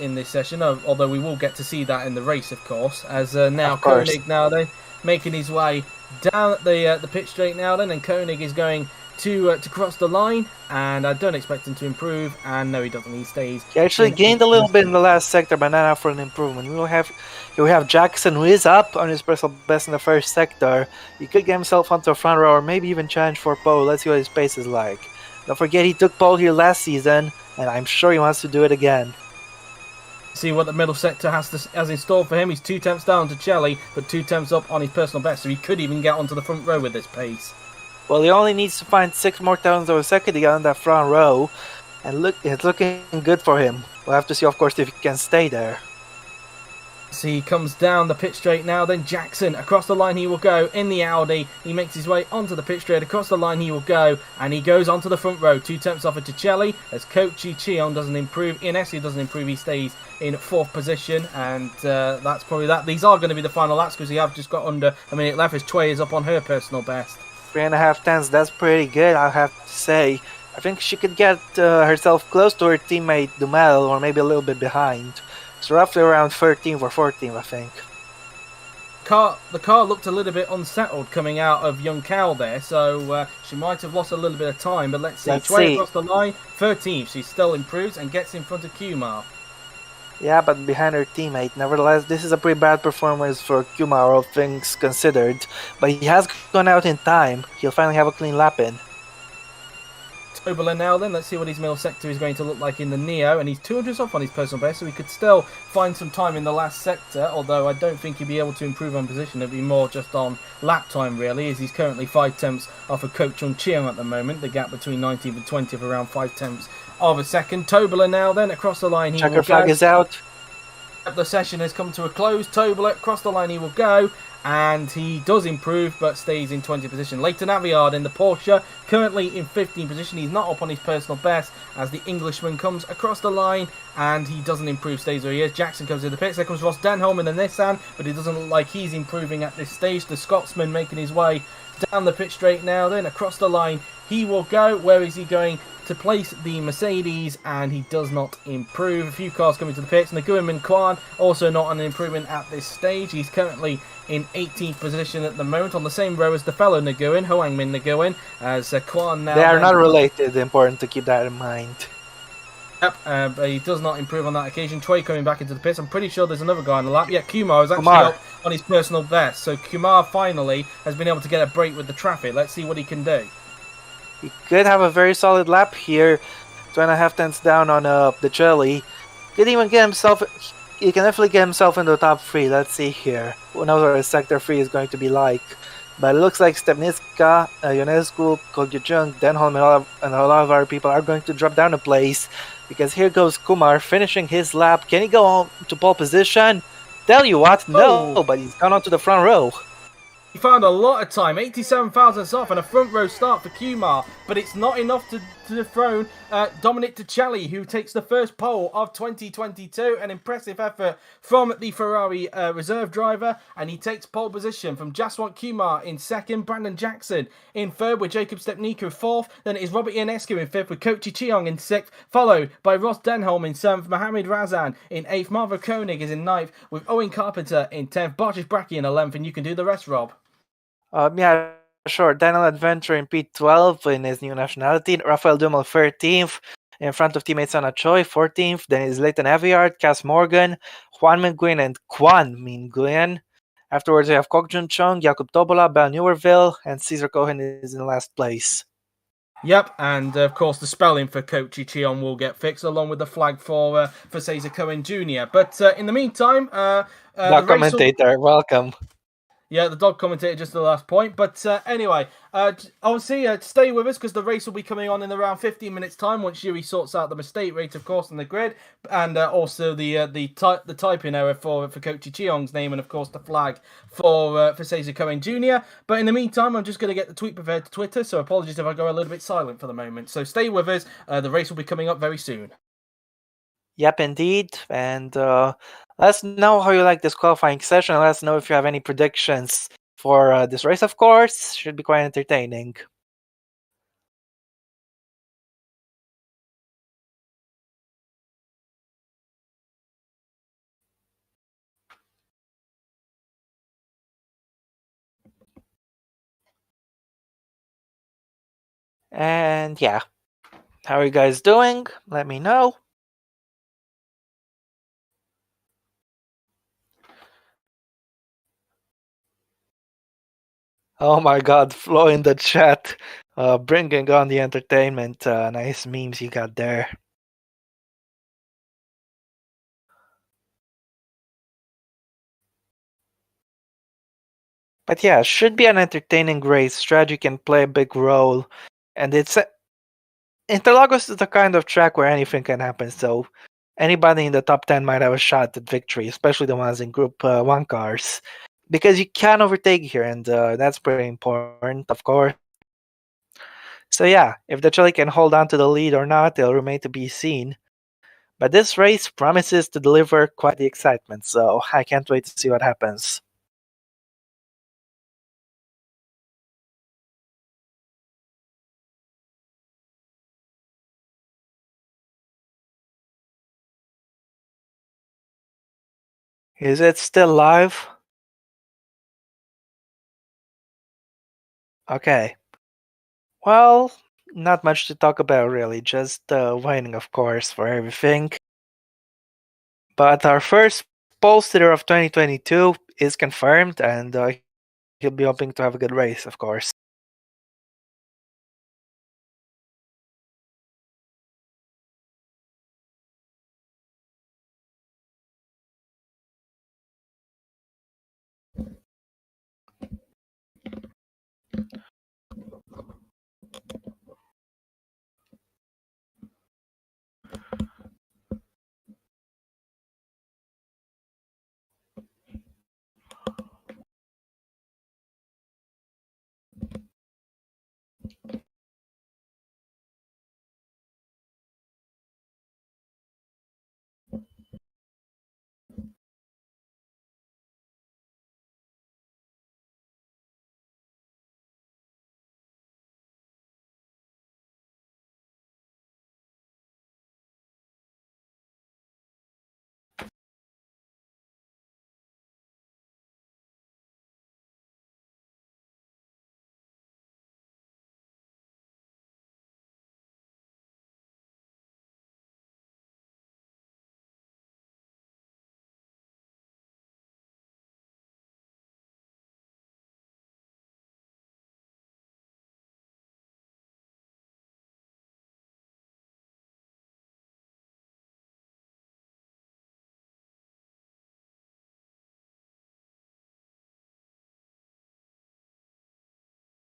in this session, although we will get to see that in the race, of course. As now Koenig now then making his way down the pit straight now then, and Koenig is going to cross the line, and I don't expect him to improve, and no, he doesn't. He stays. He actually gained a little bit in the last sector, but not for an improvement. You have Jackson, who is up on his personal best in the first sector. He could get himself onto the front row, or maybe even challenge for pole. Let's see what his pace is like. Don't forget, he took pole here last season, and I'm sure he wants to do it again. See what the middle sector has in store for him. He's 2 tenths down to Chelly, but 2 tenths up on his personal best, so he could even get onto the front row with this pace. Well, he only needs to find 6 more thousandths of a second to get on that front row, and look, it's looking good for him. We'll have to see, of course, if he can stay there. So he comes down the pit straight now, then Jackson, across the line he will go in the Audi. He makes his way onto the pit straight, across the line he will go, and he goes onto the front row. 2 tenths off it to Chelly, as Kochi Cheon doesn't improve. Inessi doesn't improve, he stays in 4th position, and that's probably that. These are going to be the final laps, because we have just got under a minute left, as Choi is up on her personal best. 3.5 tenths, that's pretty good, I'll have to say. I think she could get herself close to her teammate Dumel, or maybe a little bit behind. It's roughly around 13th or 14th, I think. The car looked a little bit unsettled coming out of Young Cal there, so she might have lost a little bit of time, but let's see. Choi across the line, 13th, she still improves and gets in front of Kumar. Yeah, but behind her teammate. Nevertheless, this is a pretty bad performance for Kumar, all things considered. But he has gone out in time. He'll finally have a clean lap in. Tobler now then, let's see what his middle sector is going to look like in the Neo, and he's 200 off on his personal best, so he could still find some time in the last sector, although I don't think he'd be able to improve on position. It'd be more just on lap time really, as he's currently 5 tenths off of Coach Chun Cheong at the moment. The gap between 19th and 20th around 5 tenths of a second. Tobler now then, across the line he will go. Checker flag is out. The session has come to a close. Tobler across the line he will go, and he does improve but stays in 20th position. Leighton Aviard in the Porsche, currently in 15th position. He's not up on his personal best as the Englishman comes across the line, and he doesn't improve, stays where he is. Jackson comes to the pits. There comes Ross Denholm in the Nissan, but it doesn't look like he's improving at this stage. The Scotsman making his way down the pit straight now, then across the line he will go. Where is he going? To place the Mercedes, and he does not improve. A few cars coming to the pits. Nguyen Minh Quan also not an improvement at this stage. He's currently in 18th position at the moment, on the same row as the fellow Nguyen, Hoang Minh Nguyen, as Quan now... They are not related, important to keep that in mind. Yep, but he does not improve on that occasion. Choi coming back into the pits. I'm pretty sure there's another guy on the lap. Yeah, Kumar is actually up on his personal best. So Kumar finally has been able to get a break with the traffic. Let's see what he can do. He could have a very solid lap here. 2.5 tenths down on the Chelly. Could even get himself... He can definitely get himself into the top 3. Let's see here. Who knows what Sector 3 is going to be like. But it looks like Stepniska, Ionescu, Kogyuchung, Denholm, and a lot of other people are going to drop down a place. Because here goes Kumar finishing his lap. Can he go on to pole position? Tell you what, no, but he's gone on to the front row. He found a lot of time, 87 thousandths off, and a front row start for Kumar, but it's not enough to dethrone Dominic Tichelli, who takes the first pole of 2022. An impressive effort from the Ferrari reserve driver, and he takes pole position from Jaswant Kumar in second, Brandon Jackson in third with Jacob Stepnico fourth, then it is Robert Ionescu in fifth with Kochi Cheong in sixth, followed by Ross Denholm in seventh, Mohamed Razan in eighth, Marvo Koenig is in ninth with Owen Carpenter in 10th, Bartosz Bracki in 11th, and you can do the rest, Rob. Yeah, sure. Daniel Adventure in P12 in his new nationality. Rafael Dummel 13th in front of teammate Sana Choi 14th. Then is Leighton Aviard, Cass Morgan, Juan Nguyen, and Quan Minh Nguyen. Afterwards, we have Kok Jun Chung, Jakub Tobola, Bel Newerville, and Cesar Cohen is in last place. Yep, and of course the spelling for Kochi Cheon will get fixed, along with the flag for Cesar Cohen Jr. But in the meantime, the commentator, welcome. Yeah, the dog commentator just the last point. But anyway, obviously, stay with us because the race will be coming on in around 15 minutes' time once Yuri sorts out the mistake rate, of course, on the grid, and also the typing error for Kochi Cheong's name, and of course the flag for Cesar Cohen Jr. But in the meantime, I'm just going to get the tweet prepared to Twitter, so apologies if I go a little bit silent for the moment. So stay with us. The race will be coming up very soon. Yep, indeed. And let us know how you like this qualifying session. Let us know if you have any predictions for this race, of course. Should be quite entertaining. And yeah, how are you guys doing? Let me know. Oh my god, Flo in the chat, bringing on the entertainment. Nice memes you got there. But yeah, should be an entertaining race. Strategy can play a big role, and Interlagos is the kind of track where anything can happen. So anybody in the top 10 might have a shot at victory, especially the ones in Group 1 cars, because you can overtake here, and that's pretty important, of course. So yeah, if the Chile can hold on to the lead or not, it'll remain to be seen. But this race promises to deliver quite the excitement, so I can't wait to see what happens. Is it still live? Okay. Well, not much to talk about really, just waiting, of course, for everything. But our first pole sitter of 2022 is confirmed, and he'll be hoping to have a good race, of course.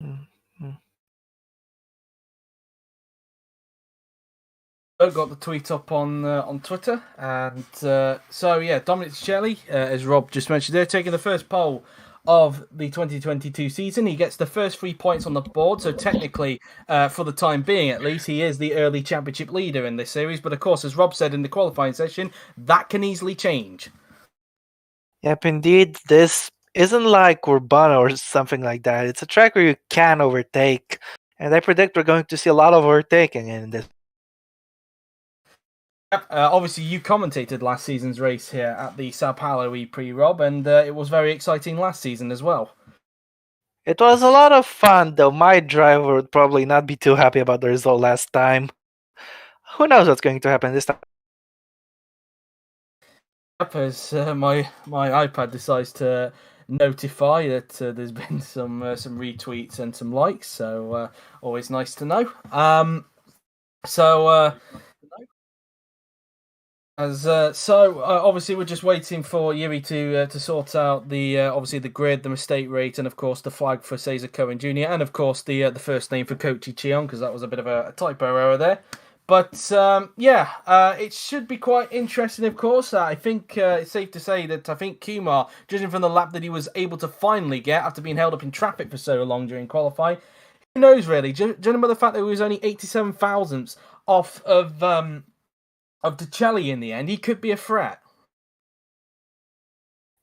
Mhm. Got the tweet up on Twitter, and so yeah, Dominic Shelley, as Rob just mentioned, they're taking the first pole of the 2022 season. He gets the first 3 points on the board, so technically, for the time being at least, he is the early championship leader in this series. But of course, as Rob said in the qualifying session, that can easily change. Yep, indeed. This isn't like Urbana or something like that. It's a track where you can overtake, and I predict we're going to see a lot of overtaking in this. Obviously, you commentated last season's race here at the Sao Paulo ePrix, Rob, and it was very exciting last season as well. It was a lot of fun, though my driver would probably not be too happy about the result last time. Who knows what's going to happen this time? As my iPad decides to notify that there's been some retweets and some likes, so always nice to know. So Obviously we're just waiting for Yuri to sort out the obviously the grid, the mistake rate, and of course the flag for Cesar Cohen Jr. and of course the first name for Kochi Cheon, because that was a bit of a typo error there. But it should be quite interesting. Of course, I think it's safe to say that I think Kumar, judging from the lap that he was able to finally get after being held up in traffic for so long during qualifying, who knows really? Judging by the fact that he was only 87 thousandths off of Decelli in the end, he could be a threat.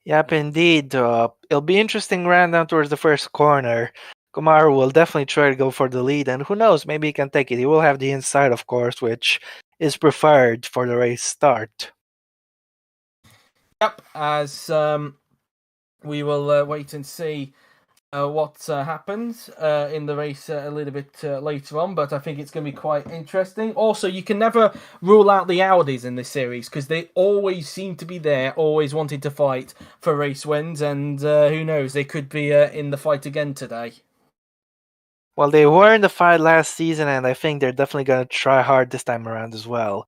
Yep, indeed. It'll be interesting round down towards the first corner. Kumar will definitely try to go for the lead, and who knows, maybe he can take it. He will have the inside, of course, which is preferred for the race start. Yep, as we will wait and see what happens in the race a little bit later on, but I think it's going to be quite interesting. Also, you can never rule out the Audis in this series because they always seem to be there, always wanting to fight for race wins, and who knows, they could be in the fight again today. Well, they were in the fight last season, and I think they're definitely going to try hard this time around as well.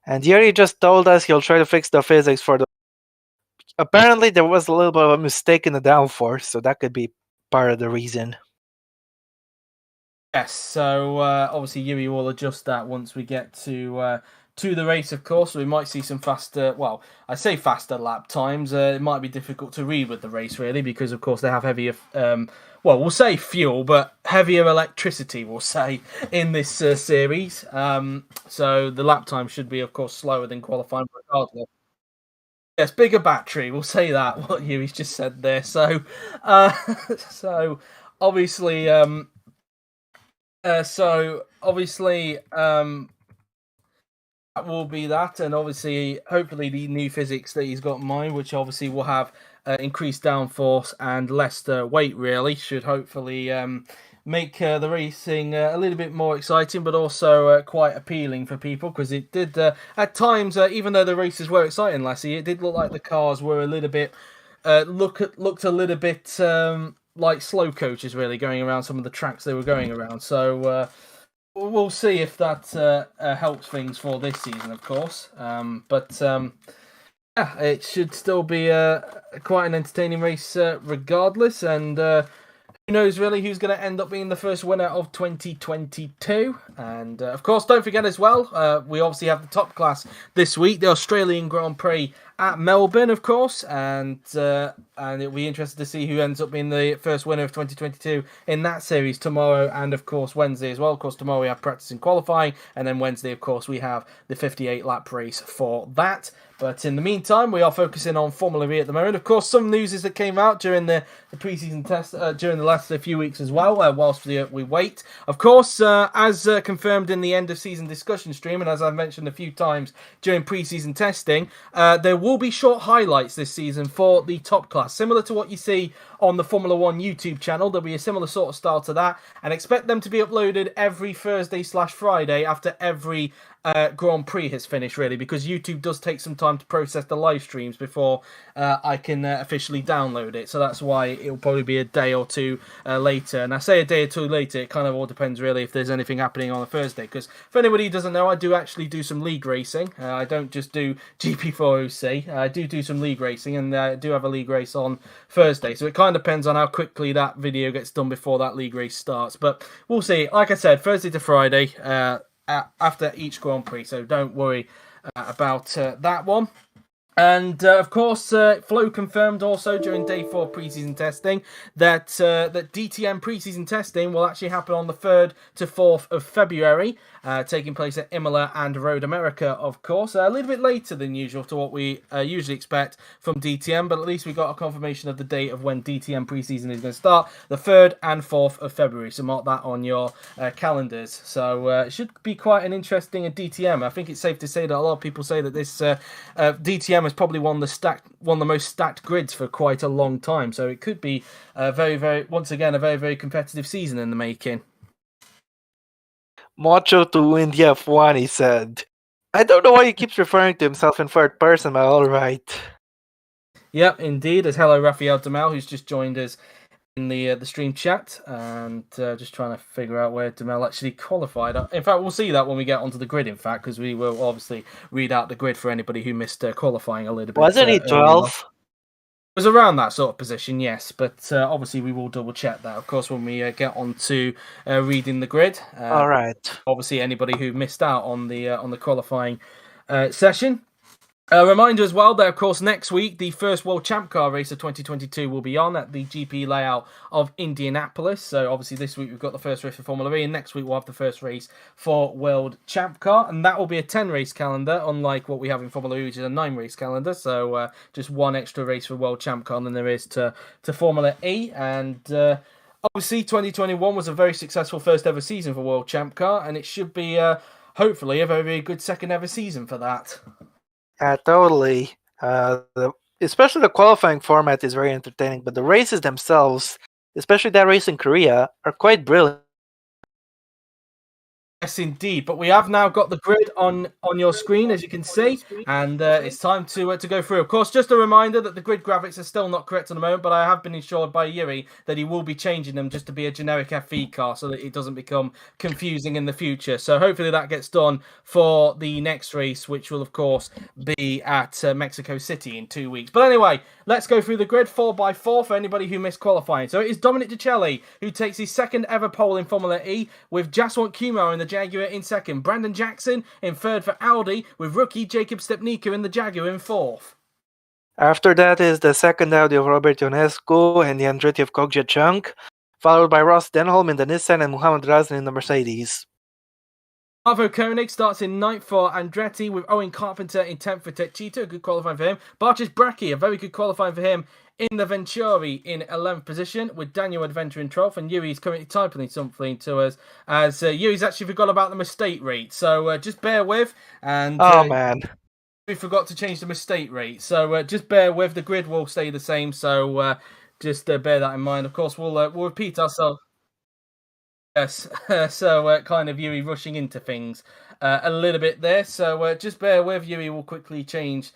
And Yuri just told us he'll try to fix the physics for the... Apparently, there was a little bit of a mistake in the downforce, so that could be part of the reason. Yes, so obviously Yuri will adjust that once we get to the race, of course. So we might see some faster, well, I say faster lap times. It might be difficult to read with the race, really, because, of course, they have heavier, we'll say fuel, but heavier electricity, we'll say, in this series. So the lap time should be, of course, slower than qualifying regardless. Yes, bigger battery, we'll say that, what Yuri's just said there. So, so obviously... that will be that, and obviously, hopefully, the new physics that he's got in mind, which obviously will have increased downforce and less weight, really, should hopefully make the racing a little bit more exciting, but also quite appealing for people, because it did, at times, even though the races were exciting last year, it did look like the cars were a little bit, looked a little bit like slow coaches, really, going around some of the tracks they were going around. So we'll see if that helps things for this season, of course. Yeah, it should still be quite an entertaining race regardless. And who knows really who's going to end up being the first winner of 2022. And of course, don't forget as well, we obviously have the top class this week, the Australian Grand Prix at Melbourne, of course, and it'll be interesting to see who ends up being the first winner of 2022 in that series tomorrow, and of course Wednesday as well. Of course, tomorrow we have practice and qualifying, and then Wednesday, of course, we have the 58 lap race for that. But in the meantime, we are focusing on Formula E at the moment. Of course, some news that came out during the pre-season test during the last few weeks as well, whilst we wait. Of course, as confirmed in the end of season discussion stream, and as I've mentioned a few times during pre-season testing, there will be short highlights this season for the top class, similar to what you see on the Formula 1 YouTube channel. There'll be a similar sort of style to that, and expect them to be uploaded every Thursday/Friday after every Grand Prix has finished, really, because YouTube does take some time to process the live streams before I can officially download it. So that's why it'll probably be a day or two later. And I say a day or two later, it kind of all depends really if there's anything happening on a Thursday. Because for anybody who doesn't know, I do actually do some league racing. I don't just do GP4 OC. I do some league racing, and I do have a league race on Thursday. So it kind of depends on how quickly that video gets done before that league race starts. But we'll see. Like I said, Thursday to Friday after each Grand Prix, so don't worry about that one. And of course, Flo confirmed also during day 4 preseason testing that DTM preseason testing will actually happen on the 3rd to 4th of February, taking place at Imola and Road America, of course. A little bit later than usual to what we usually expect from DTM, but at least we got a confirmation of the date of when DTM preseason is going to start, the 3rd and 4th of February. So mark that on your calendars. So it should be quite an interesting DTM. I think it's safe to say that a lot of people say that this DTM has probably won the most stacked grids for quite a long time. So it could be once again a very competitive season in the making. Macho to win the F1, he said. I don't know why he keeps referring to himself in third person, but alright. Yep, indeed. As hello, Rafael Damal, who's just joined us in the stream chat, and just trying to figure out where Demel actually qualified. In fact, we'll see that when we get onto the grid. In fact, because we will obviously read out the grid for anybody who missed qualifying a little bit. Wasn't he 12? It was around that sort of position, yes, but obviously we will double check that, of course, when we get on to reading the grid. All right. Obviously, anybody who missed out on the qualifying session. A reminder as well that, of course, next week, the first World Champ Car race of 2022 will be on at the GP layout of Indianapolis. So, obviously, this week we've got the first race for Formula E, and next week we'll have the first race for World Champ Car. And that will be a 10-race calendar, unlike what we have in Formula E, which is a 9-race calendar. So, just one extra race for World Champ Car than there is to Formula E. And obviously, 2021 was a very successful first ever season for World Champ Car, and it should be, hopefully, a very, very good second ever season for that. Totally. Especially the qualifying format is very entertaining, but the races themselves, especially that race in Korea, are quite brilliant. Yes, indeed. But we have now got the grid on your screen, as you can see, and it's time to go through. Of course, just a reminder that the grid graphics are still not correct at the moment, but I have been assured by Yuri that he will be changing them just to be a generic FE car so that it doesn't become confusing in the future. So hopefully that gets done for the next race, which will, of course, be at Mexico City in 2 weeks. But anyway, let's go through the grid 4x4 for anybody who missed qualifying. So it is Dominic Dicelli who takes his second ever pole in Formula E, with Jaswant Kumar in the Jaguar in second. Brandon Jackson in third for Audi, with rookie Jacob Stepnica in the Jaguar in fourth. After that is the second Audi of Robert Ionescu and the Andretti of Kogja Chunk, followed by Ross Denholm in the Nissan and Muhammad Razin in the Mercedes. Arvo Koenig starts in 9th for Andretti, with Owen Carpenter in 10th for Techita, a good qualifying for him. Barches Bracchi, a very good qualifying for him in the Venturi in 11th position, with Daniel Adventure in 12th, and Yuri's currently typing something to us, as Yuri's actually forgot about the mistake rate, so just bear with. And oh, man. We forgot to change the mistake rate, so just bear with. The grid will stay the same, so just bear that in mind. Of course, we'll repeat ourselves. Yes, so kind of Yuri rushing into things a little bit there. So just bear with. Yuri will quickly change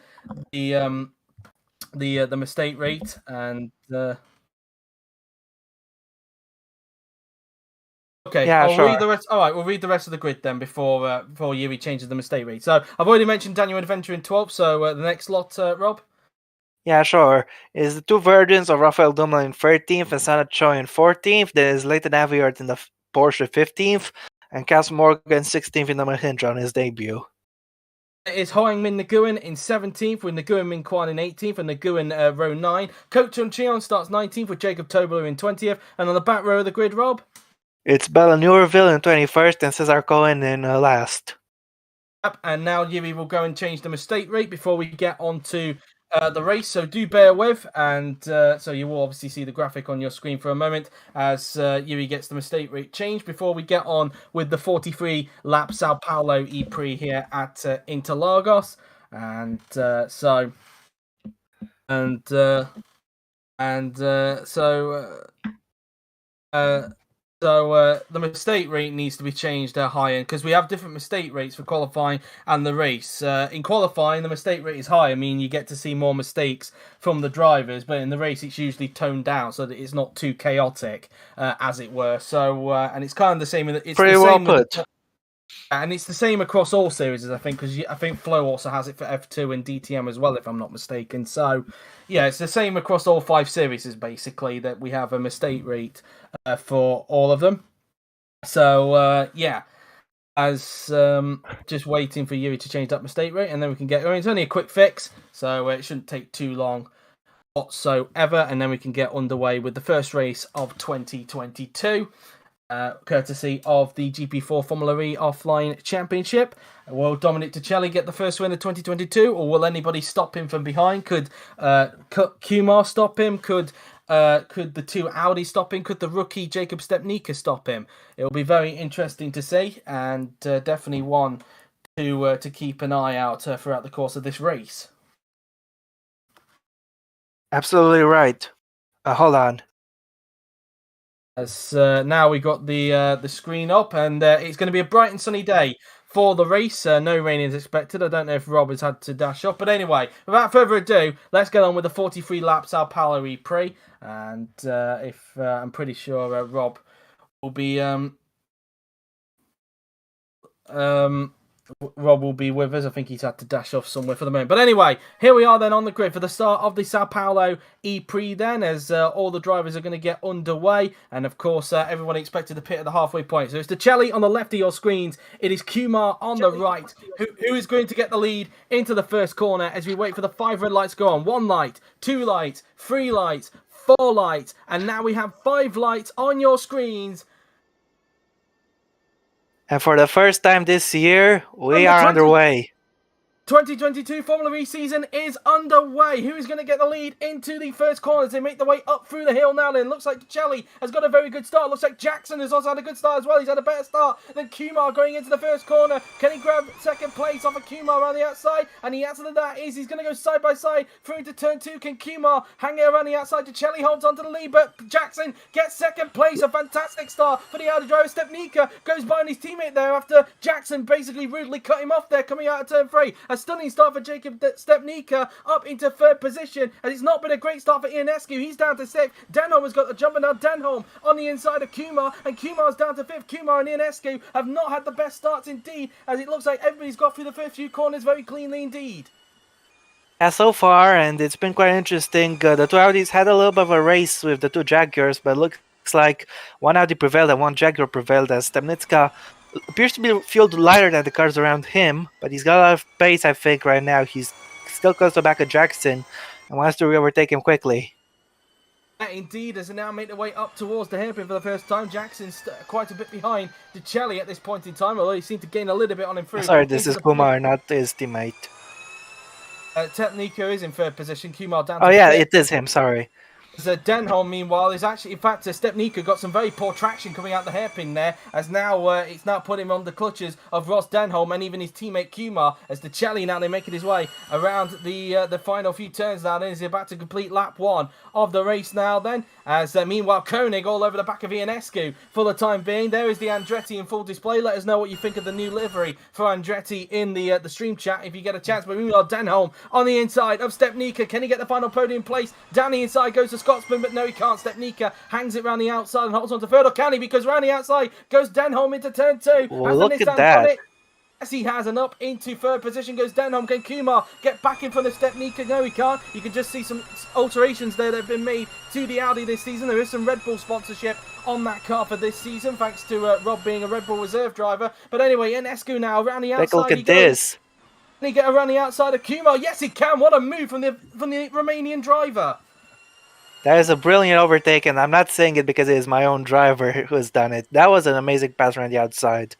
the mistake rate, and okay, yeah, I'll sure. read the rest. All right, we'll read the rest of the grid then before Yuri changes the mistake rate. So I've already mentioned Daniel Adventure in 12th. So the next lot, Rob. Yeah, sure. Is the two versions of Rafael Dumoulin in 13th and Sanat Choi in 14th. There is Leighton Aviard in the Porsche 15th and Cas Morgan 16th in the Mahindra on his debut. It is Hoang Min Nguyen in 17th, with Nguyen Min Kwan in 18th, and Nguyen row 9. Ko Chun Cheon starts 19th, with Jacob Tobler in 20th. And on the back row of the grid, Rob? It's Bella Newerville in 21st and Cesar Cohen in last. Yep, and now Yuri will go and change the mistake rate before we get on to the race, so do bear with, and so you will obviously see the graphic on your screen for a moment as Yuri gets the mistake rate changed before we get on with the 43 lap Sao Paulo ePrix here at Interlagos, and so the mistake rate needs to be changed higher, because we have different mistake rates for qualifying and the race. In qualifying, the mistake rate is high. I mean, you get to see more mistakes from the drivers, but in the race, it's usually toned down so that it's not too chaotic, as it were. So, and it's kind of the same. It's pretty the well same put. And it's the same across all series, I think, because I think Flow also has it for F2 and DTM as well, if I'm not mistaken. So, yeah, it's the same across all 5 series, basically, that we have a mistake rate for all of them. So, yeah, as just waiting for Yuri to change that mistake rate, and then we can get going. It's only a quick fix, so it shouldn't take too long whatsoever, and then we can get underway with the first race of 2022. Courtesy of the GP4 Formula E Offline Championship. Will Dominic Dicelli get the first win of 2022, or will anybody stop him from behind? Could Kumar stop him? Could the two Audi stop him? Could the rookie Jacob Stepnica stop him? It'll be very interesting to see, and definitely one to keep an eye out throughout the course of this race. Absolutely right. Hold on. As now we got the screen up, and it's going to be a bright and sunny day for the race. No rain is expected. I don't know if Rob has had to dash off. But anyway, without further ado, let's get on with the 43 lap Sao Paulo ePrix. And I'm pretty sure Rob will be Rob will be with us. I think he's had to dash off somewhere for the moment. But anyway, here we are then on the grid for the start of the Sao Paulo ePrix then, as all the drivers are going to get underway. And of course, everyone expected to pit at the halfway point. So it's Decelli on the left of your screens. It is Kumar on the right, who is going to get the lead into the first corner as we wait for the 5 red lights to go on. 1 light, 2 lights, 3 lights, 4 lights. And now we have 5 lights on your screens. And for the first time this year, we are underway. 2022 Formula E season is underway. Who is going to get the lead into the first corner as they make their way up through the hill now then? Looks like Decelli has got a very good start. Looks like Jackson has also had a good start as well. He's had a better start than Kumar going into the first corner. Can he grab second place off of Kumar around the outside? And the answer to that is he's going to go side by side through into turn 2. Can Kumar hang it around the outside? Decelli holds onto the lead, but Jackson gets second place. A fantastic start for the Audi driver. Stepnica goes behind his teammate there after Jackson basically rudely cut him off there coming out of turn 3. A stunning start for Jacob Stepnica up into 3rd position, and it's not been a great start for Ionescu. He's down to 6th. Denholm has got the jump, and now Denholm on the inside of Kumar, and Kumar's down to 5th. Kumar and Ionescu have not had the best starts indeed, as it looks like everybody's got through the first few corners very cleanly indeed. Yeah, so far, and it's been quite interesting. The two Audis had a little bit of a race with the two Jaguars, but it looks like one Audi prevailed and one Jaguar prevailed, as Stepnica appears to be feel lighter than the cars around him, but he's got a lot of pace, I think, right now. He's still close to the back of Jackson and wants to overtake him quickly. Yeah, indeed, as they now make their way up towards the hairpin for the first time. Jackson's quite a bit behind Decelli at this point in time, although he seemed to gain a little bit on him through. Sorry, this is Kumar, not his teammate. Stepnica is in 3rd position. Kumar down to Oh yeah, 5th. it is him, sorry. Denholm, meanwhile, is actually, in fact, Stepnica got some very poor traction coming out the hairpin there, as now it's now put him on the clutches of Ross Denholm and even his teammate Kumar, as Decelli now they're making his way around the final few turns now. Then he's about to complete lap 1 of the race now then, as meanwhile Koenig all over the back of Ionescu for the time being. There is the Andretti in full display. Let us know what you think of the new livery for Andretti in the stream chat if you get a chance. But meanwhile, Denholm on the inside of Stepnica. Can he get the final podium place? Down the inside goes to Scotsman, but no, he can't. Stepnica hangs it round the outside and holds on to 3rd. Or can he? Because round the outside goes Denholm into turn 2. Well, look at that. Yes, he has, and up into 3rd position goes Denholm. Can Kumar get back in front of Stepnica? No, he can't. You can just see some alterations there that have been made to the Audi this season. There is some Red Bull sponsorship on that car for this season, thanks to Rob being a Red Bull reserve driver. But anyway, Ionescu now around the outside. Look at this. Can he get around the outside of Kumar? Yes, he can. What a move from the Romanian driver. That is a brilliant overtake, and I'm not saying it because it is my own driver who has done it. That was an amazing pass around the outside.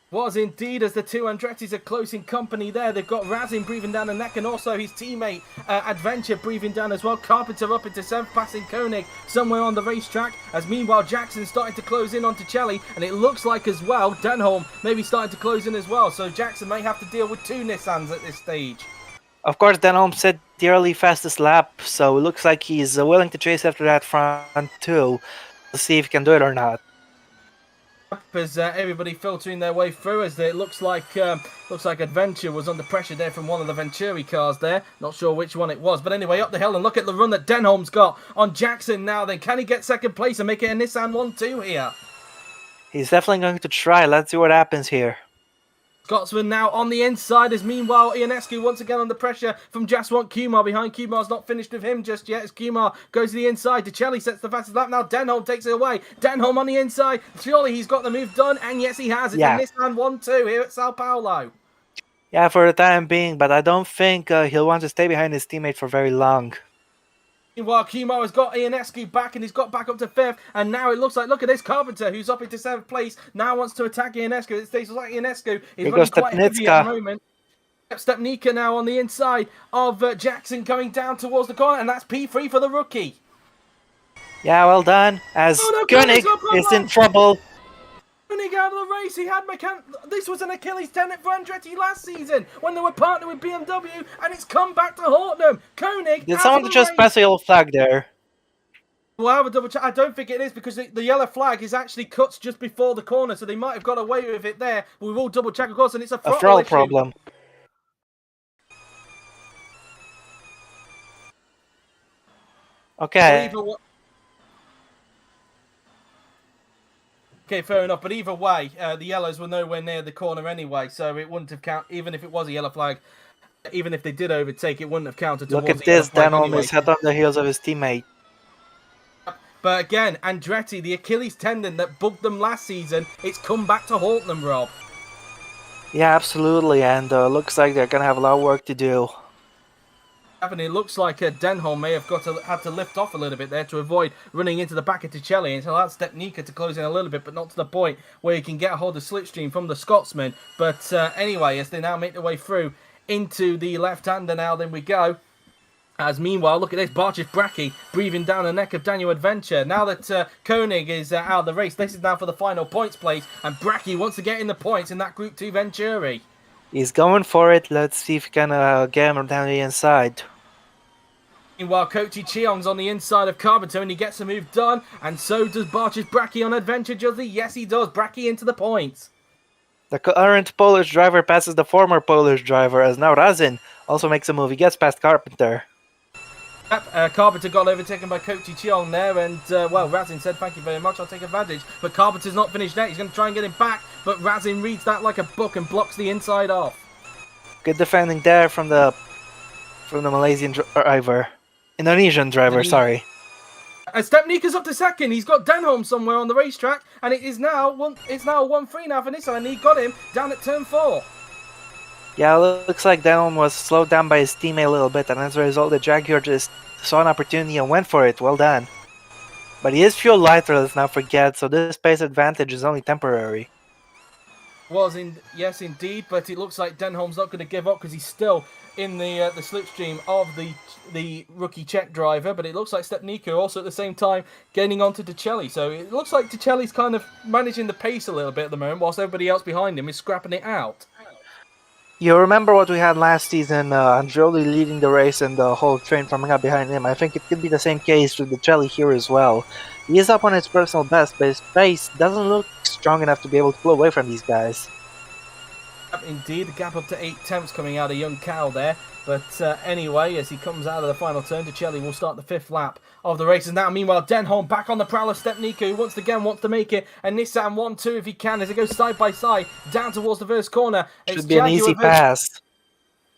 Was indeed, as the two Andrettis are close in company there. They've got Razin breathing down the neck, and also his teammate Adventure breathing down as well. Carpenter up into 7th, passing Koenig somewhere on the racetrack, as meanwhile Jackson's starting to close in on Decelli, and it looks like as well Denholm maybe starting to close in as well, so Jackson may have to deal with 2 Nissans at this stage. Of course, Denholm set the early fastest lap, so it looks like he's willing to chase after that front too, to see if he can do it or not. As everybody filtering their way through, as it looks like Adventure was under pressure there from one of the Venturi cars there. Not sure which one it was, but anyway, up the hill, and look at the run that Denholm's got on Jackson now. Then can he get second place and make it a Nissan 1-2 here? He's definitely going to try. Let's see what happens here. Scotsman now on the inside, as meanwhile Ionescu once again under pressure from Jaswant Kumar behind. Kumar's not finished with him just yet, as Kumar goes to the inside. Decelli sets the fastest lap. Now Denholm takes it away. Denholm on the inside. Surely he's got the move done, and yes he has. It's a Nissan 1-2 here at Sao Paulo. Yeah, for the time being, but I don't think he'll want to stay behind his teammate for very long. Meanwhile, Kumar has got Ionescu back, and he's got back up to 5th, and now it looks like, look at this, Carpenter, who's up into 7th place, now wants to attack Ionescu. It stays like Ionescu is running quite heavy at the moment. Stepnica now on the inside of Jackson coming down towards the corner, and that's P3 for the rookie. Yeah, well done, as Koenig is in trouble. Koenig out of the race. He had this was an Achilles tendon for Andretti last season when they were partnered with BMW, and it's come back to haunt them. Koenig. Did someone just pass a yellow flag there? We'll have a double check. I don't think it is because the yellow flag is actually cut just before the corner, so they might have got away with it there. We will double check, of course, and it's a throttle issue. problem. Okay. Okay, fair enough. But either way, the yellows were nowhere near the corner anyway, so it wouldn't have counted. Even if it was a yellow flag, even if they did overtake, it wouldn't have counted. Look at this. Denholm is head on the heels of his teammate. But again, Andretti, the Achilles tendon that bugged them last season, it's come back to haunt them, Rob. Yeah, absolutely. And looks like they're going to have a lot of work to do. And it looks like Denholm may have had to lift off a little bit there to avoid running into the back of Ticelli, and so that's Stepnica to close in a little bit, but not to the point where he can get a hold of slipstream from the Scotsman. But anyway, as they now make their way through into the left-hander now, then we go. As meanwhile, look at this, Barcic Bracchi breathing down the neck of Daniel Adventure. Now that Koenig is out of the race, this is now for the final points place, and Bracchi wants to get in the points in that Group 2 Venturi. He's going for it. Let's see if he can get him down the inside. Meanwhile, Kochi Cheong's on the inside of Carpenter and he gets the move done, and so does Barcic Bracchi on Adventure Juzzy. Yes, he does. Bracchi into the points. The current Polish driver passes the former Polish driver, as now Razin also makes a move. He gets past Carpenter. Yep, Carpenter got overtaken by Kochi Cheong there, and, well, Razin said, thank you very much, I'll take advantage. But Carpenter's not finished yet. He's going to try and get him back, but Razin reads that like a book and blocks the inside off. Good defending there from the Malaysian driver. Indonesian driver, sorry. Stepnika's up to second. He's got Denholm somewhere on the racetrack, and it's now a 1-3 now for Nissan, and he got him down at turn 4. Yeah, looks like Denholm was slowed down by his teammate a little bit, and as a result, the Jaguar just saw an opportunity and went for it. Well done. But he is fuel lighter, let's not forget, so this pace advantage is only temporary. Yes, indeed, but it looks like Denholm's not going to give up because he's still in the slipstream of the rookie Czech driver, but it looks like Stepnica also at the same time gaining onto Ticelli. So it looks like Ticelli's kind of managing the pace a little bit at the moment, whilst everybody else behind him is scrapping it out. You remember what we had last season, Andreoli leading the race and the whole train coming up behind him. I think it could be the same case with Ticelli here as well. He is up on his personal best, but his pace doesn't look strong enough to be able to pull away from these guys. Indeed, the gap up to 8/10 coming out of young Cal there. But anyway, as he comes out of the final turn, Ticelli will start the 5th lap of the race. And now, meanwhile, Denholm back on the prowl of Stepnica, who once again wants to make it. And Nissan 1-2 if he can, as it goes side by side down towards the first corner. Should be an easy pass.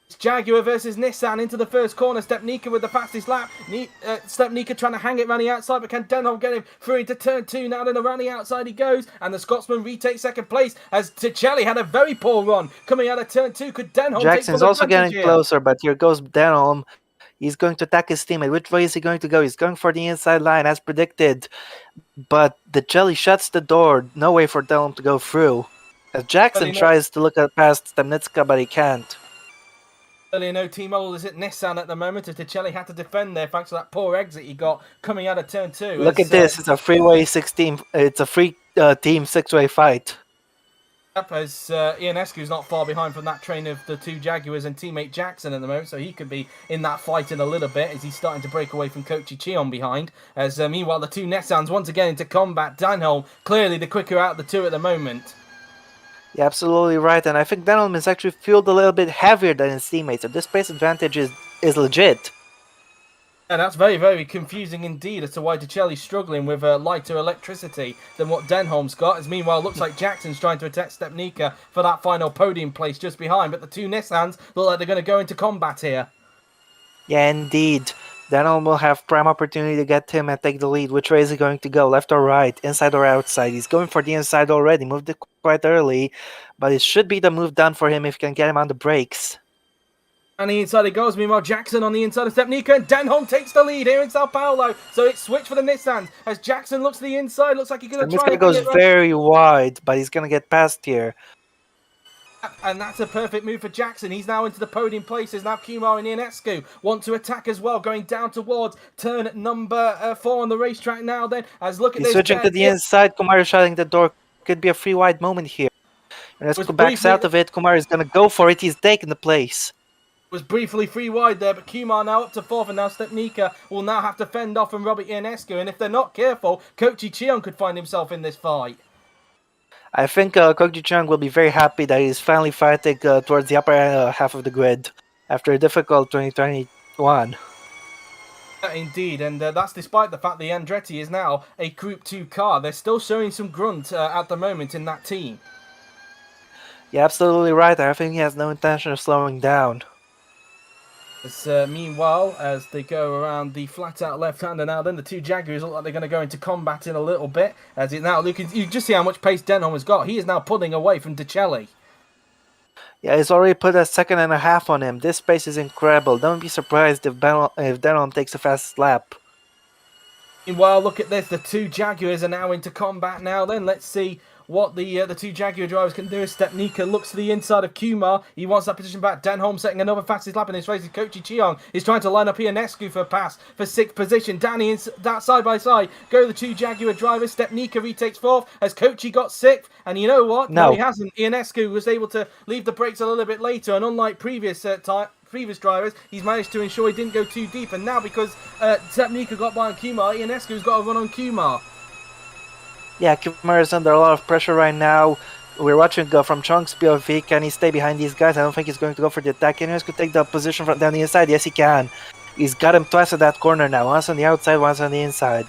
It's Jaguar versus Nissan into the first corner. Stepnica with the fastest lap. Stepnica trying to hang it around the outside, but can Denholm get him through into turn 2? Now then around the outside he goes, and the Scotsman retakes second place as Ticelli had a very poor run coming out of turn 2. Could Denholm Jackson's take also getting here? closer, but here goes Denholm. He's going to attack his teammate. Which way is he going to go? He's going for the inside line as predicted, but Ticelli shuts the door. No way for Denholm to go through. As Jackson tries to look past Stepnica, but he can't. Earlier, no team model is at Nissan at the moment, as Ticelli had to defend there thanks to that poor exit he got coming out of turn 2. Look at this, it's a freeway 16. It's a free team 6-way fight. Yep, as Ionescu's not far behind from that train of the 2 Jaguars and teammate Jackson at the moment, so he could be in that fight in a little bit as he's starting to break away from Kochi Cheon behind. As meanwhile, the 2 Nissans once again into combat. Denholm clearly the quicker out of the 2 at the moment. Yeah, absolutely right, and I think Denholm is actually fueled a little bit heavier than his teammates, so this pace advantage is legit. And that's very, very confusing indeed as to why Ticelli's struggling with lighter electricity than what Denholm's got. As meanwhile, it looks like Jackson's trying to attack Stepnica for that final podium place just behind, but the 2 Nissans look like they're going to go into combat here. Yeah, indeed. Denholm will have prime opportunity to get him and take the lead. Which way is he going to go? Left or right? Inside or outside? He's going for the inside already. Moved it quite early, but it should be the move done for him if he can get him on the brakes. And the inside it goes. Meanwhile, Jackson on the inside of Stepnica, and Denholm takes the lead here in Sao Paulo. So it's switched for the Nissans as Jackson looks to the inside. Looks like he's going to try. This guy goes very wide, but he's going to get past here. And that's a perfect move for Jackson. He's now into the podium places. Now Kumar and Ionescu want to attack as well, going down towards turn number 4 on the racetrack now then. As look at He's this. Switching to the inside. Kumar is shutting the door. Could be a free wide moment here. Ionescu backs out of it. Kumar is going to go for it. He's taking the place. Was briefly free wide there, but Kumar now up to fourth, and now Stepnica will now have to fend off from Robert Ionescu, and if they're not careful, Kochi Cheon could find himself in this fight. I think Kogi Chung will be very happy that he's finally fighting towards the upper half of the grid after a difficult 2021. Indeed, and that's despite the fact that Andretti is now a Group 2 car. They're still showing some grunt at the moment in that team. You're absolutely right. I think he has no intention of slowing down. Meanwhile, as they go around the flat-out left-hander now, then the two Jaguars look like they're going to go into combat in a little bit. As it now, look, you just see how much pace Denholm has got. He is now pulling away from Decelli. Yeah, he's already put a second and a half on him. This pace is incredible. Don't be surprised if Denholm takes the fastest lap. Meanwhile, look at this. The two Jaguars are now into combat now. Then let's see what the two Jaguar drivers can do. Stepnica looks to the inside of Kumar. He wants that position back. Denholm setting another fastest lap in this race. Kochi Cheong is trying to line up Ionescu for a pass for sixth position. Danny is that side by side. Go the two Jaguar drivers. Stepnica retakes fourth as Kochi got sixth. And you know what? No, he hasn't. Ionescu was able to leave the brakes a little bit later. And unlike previous drivers, he's managed to ensure he didn't go too deep. And now because Stepnica got by on Kumar, Ionescu's got to run on Kumar. Yeah, Kumar is under a lot of pressure right now. We're watching from Chung's POV. Can he stay behind these guys? I don't think he's going to go for the attack. Ionescu could take the position from down the inside. Yes, he can. He's got him twice at that corner now. Once on the outside, once on the inside.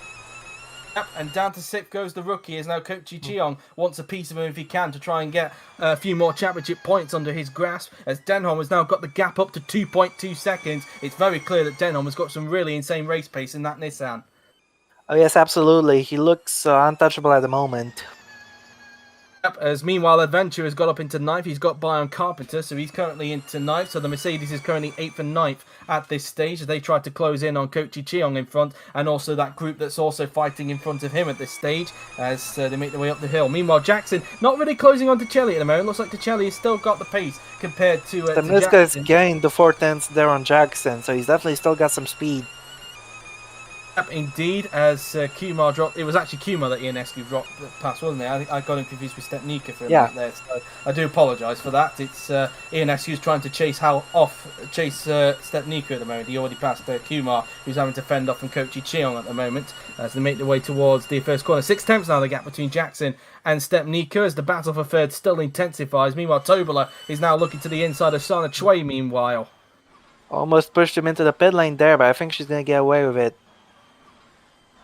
Yep, and down to sixth goes the rookie, as now Kochi Cheong wants a piece of him if he can to try and get a few more championship points under his grasp, as Denholm has now got the gap up to 2.2 seconds. It's very clear that Denholm has got some really insane race pace in that Nissan. Oh yes, absolutely. He looks untouchable at the moment. Yep, as meanwhile Adventure has got up into ninth. He's got by on Carpenter, so he's currently into ninth. So the Mercedes is currently 8th and 9th at this stage as they try to close in on Kochi Cheong in front, and also that group that's also fighting in front of him at this stage as they make their way up the hill. Meanwhile, Jackson not really closing on Decelli at the moment. Looks like Decelli has still got the pace compared to Stepnica has gained the 4/10 there on Jackson, so he's definitely still got some speed. Yep, indeed, as Kumar dropped. It was actually Kumar that Ionescu dropped past, wasn't it? I got him confused with Stepnica for a minute there, so I do apologise for that. It's Ionescu's trying to chase Stepnica at the moment. He already passed Kumar, who's having to fend off from Kochi Cheong at the moment as they make their way towards the first corner. 6 tenths now the gap between Jackson and Stepnica as the battle for third still intensifies. Meanwhile, Tobola is now looking to the inside of Sana Choi. Meanwhile, almost pushed him into the pit lane there, but I think she's going to get away with it.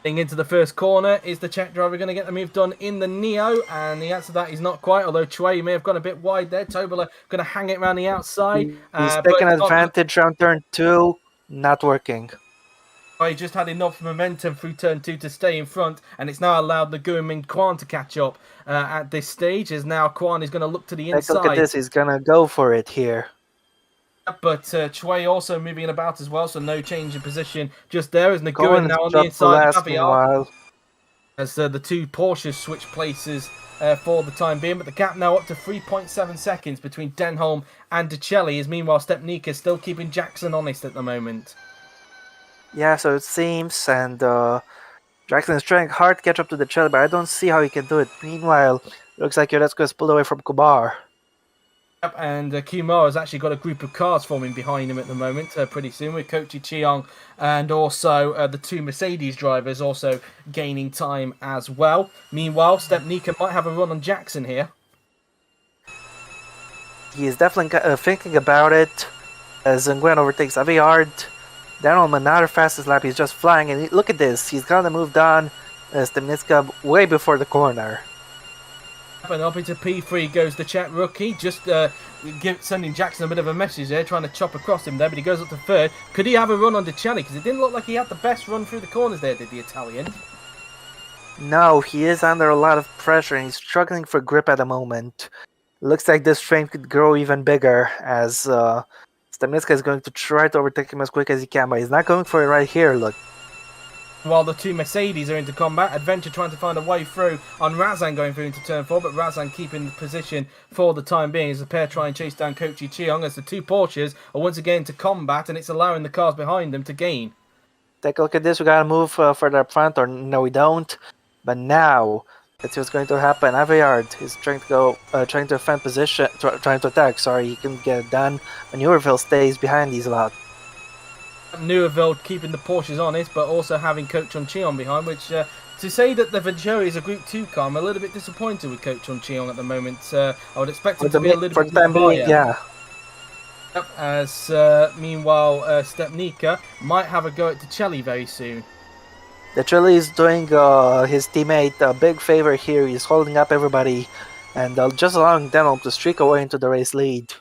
Into the first corner, is the Czech driver going to get the move done in the Neo? And the answer to that is not quite, although Chue may have gone a bit wide there. Tobola going to hang it around the outside. He's taking advantage around turn 2, not working. He just had enough momentum through turn 2 to stay in front, and it's now allowed the Guimin Kwan to catch up at this stage, as now Kwan is going to look to the inside. Look at this, he's going to go for it here. But Chue also moving about as well, so no change in position just there as Nguyen now on the inside of Javier. As the two Porsches switch places for the time being, but the gap now up to 3.7 seconds between Denholm and Decelli, as meanwhile Stepnica is still keeping Jackson honest at the moment. Yeah, so it seems, and Jackson is trying hard to catch up to Decelli, but I don't see how he can do it. Meanwhile, it looks like Ionescu has pulled away from Kubar. Yep, and Kumar has actually got a group of cars forming behind him at the moment pretty soon, with Kochi Cheong and also the two Mercedes drivers also gaining time as well. Meanwhile, Stepnica might have a run on Jackson here. He is definitely thinking about it as Nguyen overtakes Aviard. Denholm, another fastest lap, he's just flying, and look at this, he's gonna move down Stepnica way before the corner. And up into P3 goes the Czech rookie, just sending Jackson a bit of a message there, trying to chop across him there, but he goes up to third. Could he have a run on Decelli? Because it didn't look like he had the best run through the corners there, did the Italian? No, he is under a lot of pressure, and he's struggling for grip at the moment. Looks like this frame could grow even bigger, as Stepnica is going to try to overtake him as quick as he can, but he's not going for it right here, look. While the two Mercedes are into combat, Adventure trying to find a way through on Razan going through into turn 4, but Razan keeping the position for the time being as the pair try and chase down Kochi Cheong, as the two Porsches are once again into combat, and it's allowing the cars behind them to gain. Take a look at this, we gotta move further up front, or no we don't. But now, Let's see what's going to happen. Aveyard is trying to defend position, trying to attack. Sorry, he couldn't get it done. Maneuverville stays behind these lot. Newerville keeping the Porsches honest, but also having Coach on Cheon behind, which to say that the Venturi is a Group 2 car, I'm a little bit disappointed with Coach on Cheon at the moment. I would expect him to be a little bit more higher. Yeah. Yep, as meanwhile, Stepnica might have a go at Decelli very soon. Decelli is doing his teammate a big favor here. He's holding up everybody and just allowing Denholm to streak away into the race lead.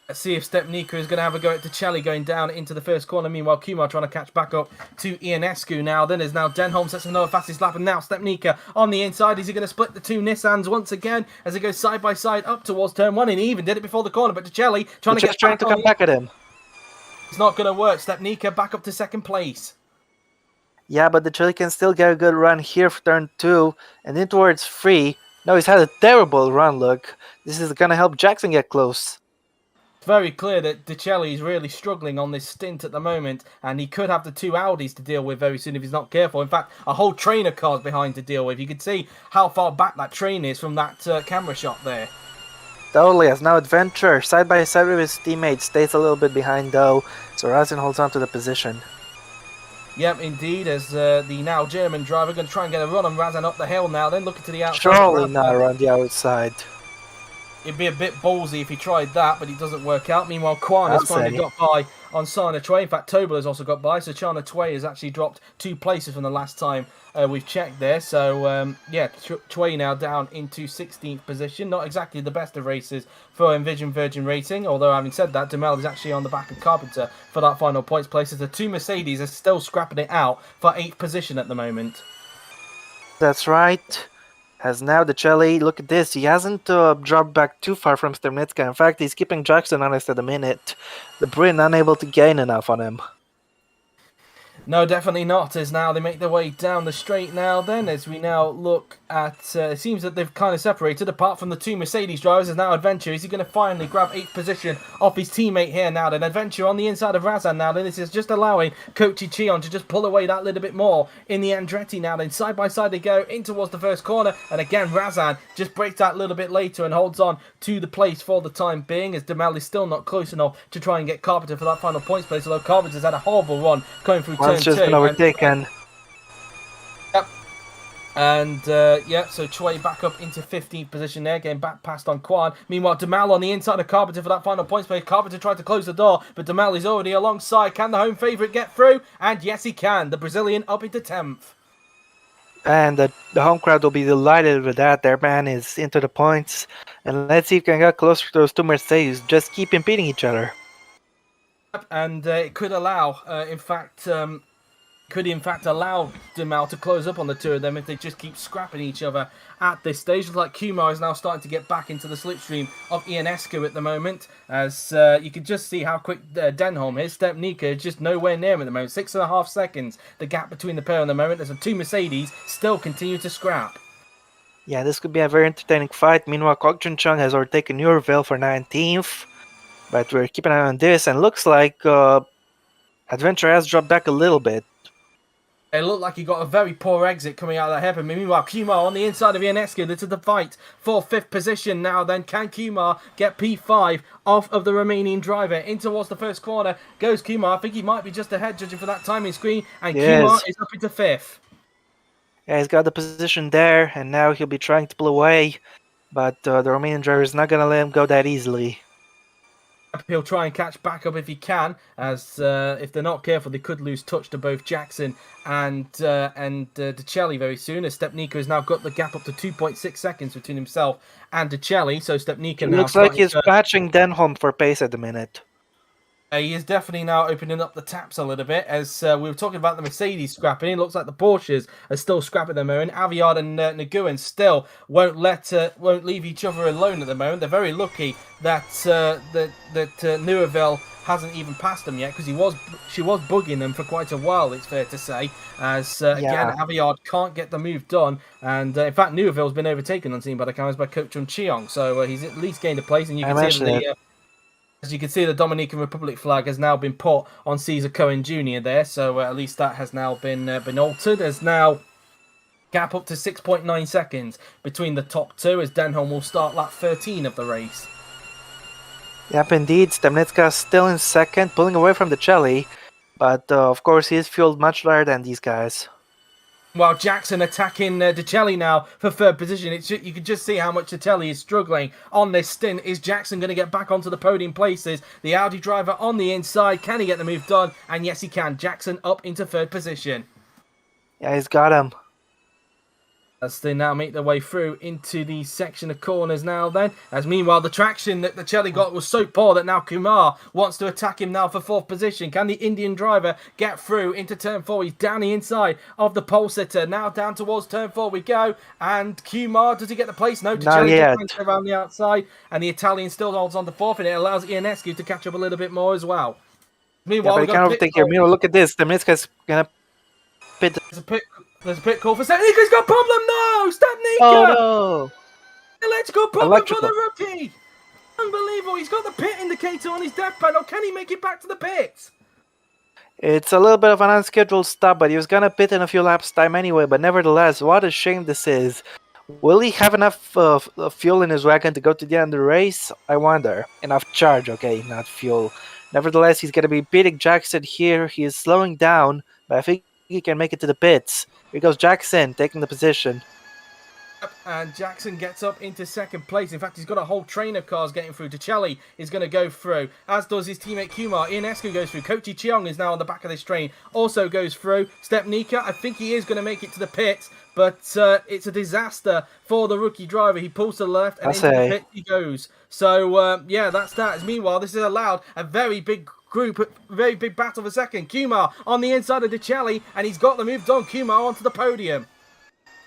Let's see if Stepnica is going to have a go at Decelli going down into the first corner. Meanwhile, Kumar trying to catch back up to Ionescu now. Then there's now Denholm sets another fastest lap. And now Stepnica on the inside. Is he going to split the two Nissans once again as it goes side by side up towards turn one? And he even did it before the corner. But Decelli trying to come back at him. It's not going to work. Stepnica back up to second place. Yeah, but Decelli can still get a good run here for turn 2. And then towards 3. No, he's had a terrible run, look. This is going to help Jackson get close. Very clear that Decelli is really struggling on this stint at the moment, and he could have the two Audis to deal with very soon if he's not careful. In fact, a whole train of cars behind to deal with. You can see how far back that train is from that camera shot there. Totally, as now Adventure, side by side with his teammate, stays a little bit behind though, so Razin holds on to the position. Yep, indeed, as the now German driver going to try and get a run on Razan up the hill now, then looking to the outside. Surely not around the outside. It'd be a bit ballsy if he tried that, but it doesn't work out. Meanwhile, Kwan has finally got by on Sana Tway. In fact, Tobel has also got by, so Chana Tway has actually dropped 2 places from the last time we've checked there. So, yeah, Tway now down into 16th position. Not exactly the best of races for Envision Virgin Racing, although having said that, Demel is actually on the back of Carpenter for that final points place, as the 2 Mercedes are still scrapping it out for 8th position at the moment. That's right. As now Decelli, look at this, he hasn't dropped back too far from Sternitska. In fact, he's keeping Jackson honest at the minute. The Brin unable to gain enough on him. No, definitely not, as now they make their way down the straight now then, as we now look at, it seems that they've kind of separated, apart from the 2 Mercedes drivers, as now Adventure, is he going to finally grab 8th position off his teammate here now then? Adventure on the inside of Razan now then, this is just allowing Kochi Cheon to just pull away that little bit more in the Andretti now then. Side by side they go in towards the first corner, and again Razan just breaks out a little bit later and holds on to the place for the time being, as Demel is still not close enough to try and get Carpenter for that final points place, although Carpenter's had a horrible run going through turn 2. Just been overtaken. Yep. And, yeah, so Choi back up into 15th position there, getting back past on Kwan. Meanwhile, Demal on the inside of Carpenter for that final points play. Carpenter tried to close the door, but Demal is already alongside. Can the home favourite get through? And yes, he can. The Brazilian up into 10th. And the home crowd will be delighted with that. Their man is into the points. And let's see if we can get closer to those 2 Mercedes. Just keep impeding each other. And it could allow, could in fact allow Demal to close up on the 2 of them if they just keep scrapping each other at this stage. Looks like Kumar is now starting to get back into the slipstream of Ionescu at the moment, as you can just see how quick Denholm is. Stepnica is just nowhere near him at the moment. 6.5 seconds, the gap between the pair at the moment, as the 2 Mercedes still continue to scrap. Yeah, this could be a very entertaining fight. Meanwhile, Kokjun Chung has overtaken Urville for 19th, but we're keeping an eye on this, and looks like Adventure has dropped back a little bit. It looked like he got a very poor exit coming out of that hairpin. Meanwhile, Kumar on the inside of Ionescu. This is the fight for 5th position now then. Can Kumar get P5 off of the Romanian driver? In towards the first corner goes Kumar. I think he might be just ahead judging for that timing screen. And Kumar is up into 5th. Yeah, he's got the position there, and now he'll be trying to pull away. But the Romanian driver is not going to let him go that easily. He'll try and catch back up if he can, as if they're not careful, they could lose touch to both Jackson and Decelli very soon, as Stepnica has now got the gap up to 2.6 seconds between himself and Decelli, so Stepnica now... Looks like he's patching Denholm for pace at the minute. He is definitely now opening up the taps a little bit, as we were talking about the Mercedes scrapping. It looks like the Porsches are still scrapping at the moment. Aviard and Nguyen still won't leave each other alone at the moment. They're very lucky that Newerville hasn't even passed them yet, because she was bugging them for quite a while, it's fair to say, as again Aviard can't get the move done, and in fact Newerville's been overtaken unseen by the cameras by Coach Chun Cheong, so he's at least gained a place, and you can see as you can see, the Dominican Republic flag has now been put on Caesar Cohen Jr. there, so at least that has now been altered. As now Gap up to 6.9 seconds between the top two as Denholm will start lap 13 of the race. Yep, indeed. Stemnitska still in second, pulling away from Decelli. But of course, he is fueled much lower than these guys. While Jackson attacking Decelli now for third position. You can just see how much Decelli is struggling on this stint. Is Jackson going to get back onto the podium places? The Audi driver on the inside. Can he get the move done? And yes, he can. Jackson up into third position. Yeah, he's got him. As they now make their way through into the section of corners now then. As meanwhile, the traction that Decelli got was so poor that now Kumar wants to attack him now for fourth position. Can the Indian driver get through into turn 4? He's down the inside of the pole sitter. Now down towards turn 4 we go. And Kumar, does he get the place? No, Decelli gets around the outside. And the Italian still holds on to fourth. And it allows Ionescu to catch up a little bit more as well. Meanwhile, yeah, but he can't overtake here. Meanwhile, look at this. Stemnitska's going to pit. There's a pit call for Stepnika's got a problem! No! Stepnika! Oh no! Electrical problem for the rookie! Unbelievable! He's got the pit indicator on his death panel. Can he make it back to the pits? It's a little bit of an unscheduled stop, but he was going to pit in a few laps time anyway. But nevertheless, what a shame this is. Will he have enough fuel in his wagon to go to the end of the race? I wonder. Enough charge, okay, not fuel. Nevertheless, he's going to be beating Jackson here. He is slowing down, but I think he can make it to the pits. Here goes Jackson, taking the position. And Jackson gets up into second place. In fact, he's got a whole train of cars getting through. Decelli is going to go through, as does his teammate Kumar. Ionescu goes through. Kochi Cheong is now on the back of this train, also goes through. Stepnika, I think he is going to make it to the pits, but it's a disaster for the rookie driver. He pulls to the left, and into the pit he goes. So, yeah, that's that. Meanwhile, this has allowed a very big group, very big battle for second. Kumar on the inside of Decelli, and he's got the move done. Kumar onto the podium.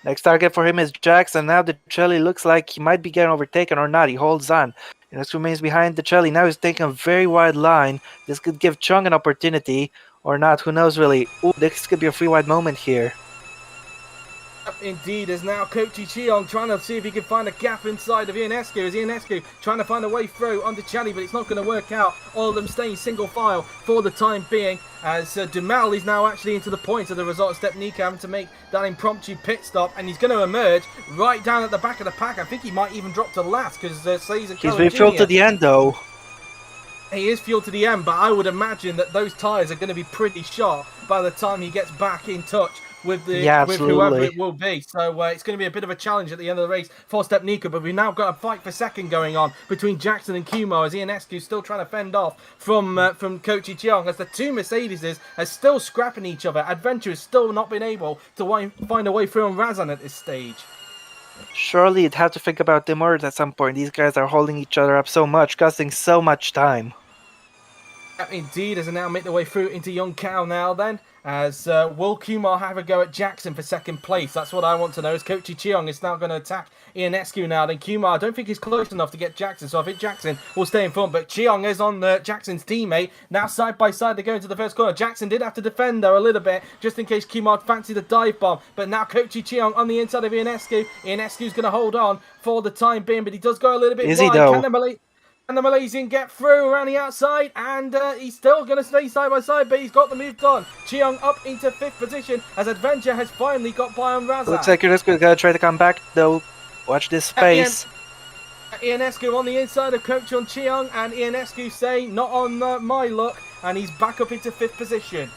Next target for him is Jackson. Now Decelli looks like he might be getting overtaken or not. He holds on. Ionescu remains behind Decelli. Now he's taking a very wide line. This could give Chung an opportunity or not. Who knows really. Ooh, this could be a free wide moment here. Indeed, is now Kochi Cheong trying to see if he can find a gap inside of Ionescu. Is Ionescu trying to find a way through on Decelli, but it's not going to work out. All of them staying single file for the time being, as Dumal is now actually into the points as a result of Stepnika having to make that impromptu pit stop, and he's going to emerge right down at the back of the pack. I think he might even drop to last because Caesar he's refueled to the end though. He is fueled to the end, but I would imagine that those tyres are going to be pretty shot by the time he gets back in touch with whoever it will be. So it's going to be a bit of a challenge at the end of the race for Stepnika, but we've now got a fight for second going on between Jackson and Kumar, as Ionescu is still trying to fend off from Kochi Cheong, as the two Mercedeses are still scrapping each other. Adventure has still not been able to find a way through on Razan at this stage. Surely you'd have to think about demurrage at some point. These guys are holding each other up so much, costing so much time. Indeed, as they now make their way through into Young Cow now then, as will Kumar have a go at Jackson for second place? That's what I want to know, as Kochi Cheong is now going to attack Ionescu now. Then Kumar, I don't think he's close enough to get Jackson, so I think Jackson will stay in front, but Cheong is on Jackson's teammate. Now side by side they go into the first corner. Jackson did have to defend though a little bit, just in case Kumar fancied a dive bomb, but now Kochi Cheong on the inside of Ionescu. Ionescu's going to hold on for the time being, but he does go a little bit wide. Is he though? Can the Malaysian get through around the outside? And he's still going to stay side by side, but he's got the move done. Cheong up into fifth position as Adventure has finally got by on Razak. Looks like Ionescu is going to try to come back, though. Watch this space. Ionescu on the inside of Coach on Cheong, and Ionescu say, not on my luck, and he's back up into fifth position.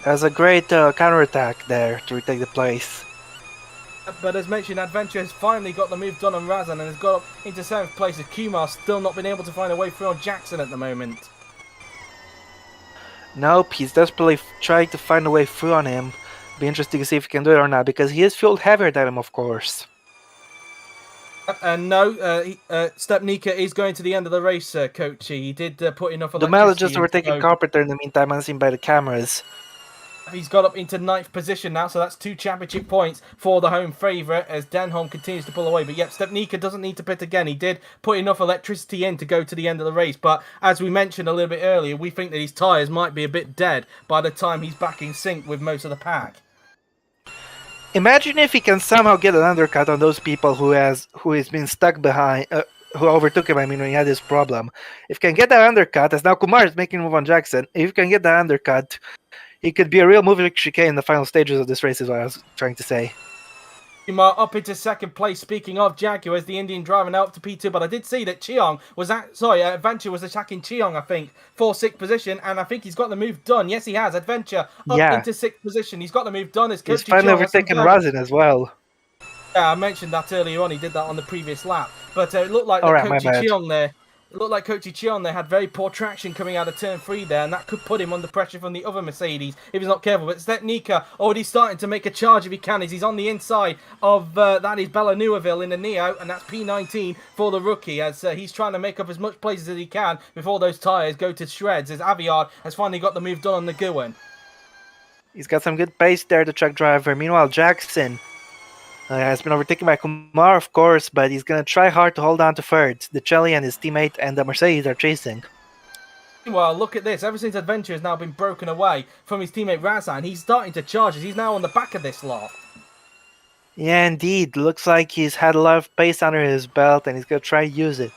There's a great counterattack there to retake the place. But as mentioned, Adventure has finally got the move done on Razan and has got up into 7th place, as Kumar's still not been able to find a way through on Jackson at the moment. Nope, he's desperately trying to find a way through on him. Be interesting to see if he can do it or not, because he is fueled heavier than him, of course. And no, Stepnika is going to the end of the race, Coach. He did put enough of Dumal is just overtaking Carpenter in the meantime, unseen by the cameras. He's got up into 9th position now, so that's 2 championship points for the home favourite as Denholm continues to pull away. But yep, Stepnika doesn't need to pit again. He did put enough electricity in to go to the end of the race. But as we mentioned a little bit earlier, we think that his tyres might be a bit dead by the time he's back in sync with most of the pack. Imagine if he can somehow get an undercut on those people who has been stuck behind, who overtook him, I mean, when he had this problem. If he can get that undercut, as now Kumar is making a move on Jackson, if he can get that undercut, he could be a real moving chicane in the final stages of this race, is what I was trying to say. Kumar up into second place. Speaking of Jaguars, the Indian driver now up to P2. But I did see that Adventure was attacking Cheong, I think, for sixth position, and I think he's got the move done. Yes, he has. Adventure up into sixth position. He's got the move done. He's finally overtaken Razin as well. Yeah, I mentioned that earlier on. He did that on the previous lap. But it looked like Kochi Cheong there. It looked like Kochi Cheong there had very poor traction coming out of turn 3 there, and that could put him under pressure from the other Mercedes if he's not careful. But Stepnika already starting to make a charge if he can, as he's on the inside of that is Bellanueville in the Neo, and that's P19 for the rookie, as he's trying to make up as much places as he can before those tyres go to shreds, as Aviard has finally got the move done on the Guan. He's got some good pace there, the truck driver. Meanwhile, Jackson has been overtaken by Kumar, of course, but he's going to try hard to hold on to third. The Chelly and his teammate and the Mercedes are chasing. Meanwhile, look at this. Ever since Adventure has now been broken away from his teammate Razan, he's starting to charge as he's now on the back of this lot. Yeah, indeed. Looks like he's had a lot of pace under his belt, and he's going to try to use it.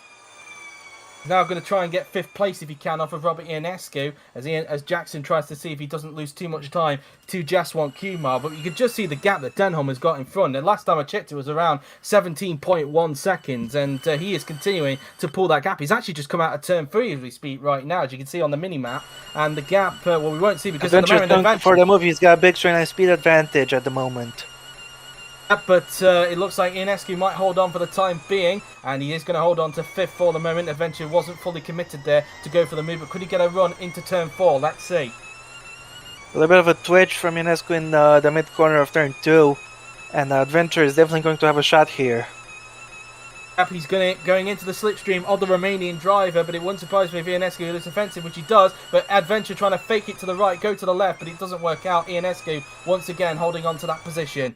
He's now going to try and get fifth place if he can off of Robert Ionescu, as Jackson tries to see if he doesn't lose too much time to Jaswant Kumar. But you can just see the gap that Denholm has got in front. And last time I checked, it was around 17.1 seconds. And he is continuing to pull that gap. He's actually just come out of turn 3 as we speak right now, as you can see on the mini-map. And the gap, well, we won't see because of the moment for the move, he's got a big straight line speed advantage at the moment. But it looks like Ionescu might hold on for the time being, and he is going to hold on to fifth for the moment. Adventure wasn't fully committed there to go for the move, but could he get a run into turn 4? Let's see. A little bit of a twitch from Ionescu in the mid-corner of turn 2, and Adventure is definitely going to have a shot here. He's going into the slipstream of the Romanian driver, but it wouldn't surprise me if Ionescu is offensive, which he does, but Adventure trying to fake it to the right, go to the left, but it doesn't work out. Ionescu once again holding on to that position.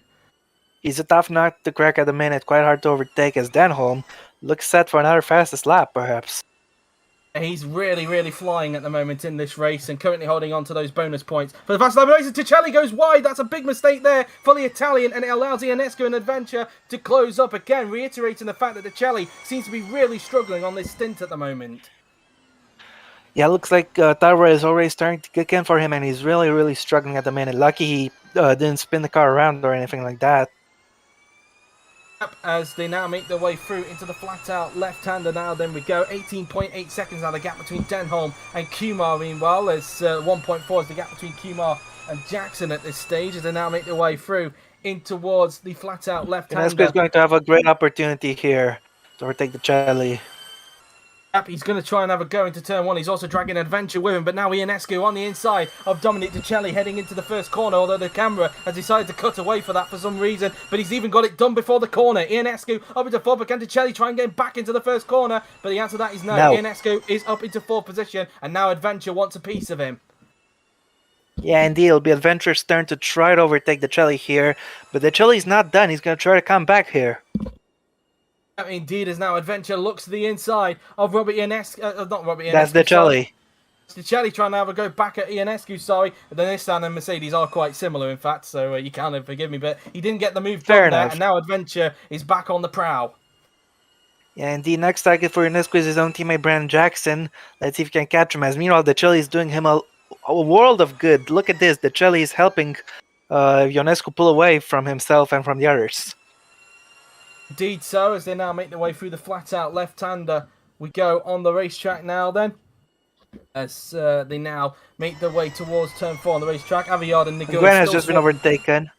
He's a tough nut to crack at the minute, quite hard to overtake, as Denholm looks set for another fastest lap, perhaps. He's really, really flying at the moment in this race and currently holding on to those bonus points. For the fast lap race, Ticelli goes wide. That's a big mistake there for the Italian, and it allows Ionescu and Adventure to close up again, reiterating the fact that Ticelli seems to be really struggling on this stint at the moment. Yeah, looks like Tarver is already starting to kick in for him, and he's really, really struggling at the minute. Lucky he didn't spin the car around or anything like that. As they now make their way through into the flat-out left-hander now, then we go 18.8 seconds now, the gap between Denholm and Kumar. Meanwhile, there's 1.4 is the gap between Kumar and Jackson at this stage, as they now make their way through in towards the flat-out left-hander. Ionescu is going to have a great opportunity here to overtake the Chelly. He's going to try and have a go into turn 1. He's also dragging Adventure with him, but now Ionescu on the inside of Dominic Ticelli heading into the first corner, although the camera has decided to cut away for that for some reason, but he's even got it done before the corner. Ionescu up into 4th, but can Ticelli try and get him back into the first corner? But the answer to that is no. Ionescu is up into 4th position, and now Adventure wants a piece of him. Yeah, indeed, it'll be Adventure's turn to try to overtake the Chelly here, but the Chelly's not done. He's going to try to come back here. Indeed, as now Adventure looks to the inside of Robert Ionescu. Not Robert Ionescu. That's the Chelly. The Chelly trying to have a go back at Ionescu, sorry. The Nissan and Mercedes are quite similar, in fact, so you can't forgive me, but he didn't get the move done there, and now Adventure is back on the prow. Yeah, indeed, next target for Ionescu is his own teammate Brandon Jackson. Let's see if he can catch him, as meanwhile the Chelly is doing him a world of good. Look at this, the Chelly is helping Ionescu pull away from himself and from the others. Indeed so, as they now make their way through the flat-out left-hander. We go on the racetrack now then, as they now make their way towards turn 4 on the racetrack. Aviard and Nigel Gwen has just been overtaken.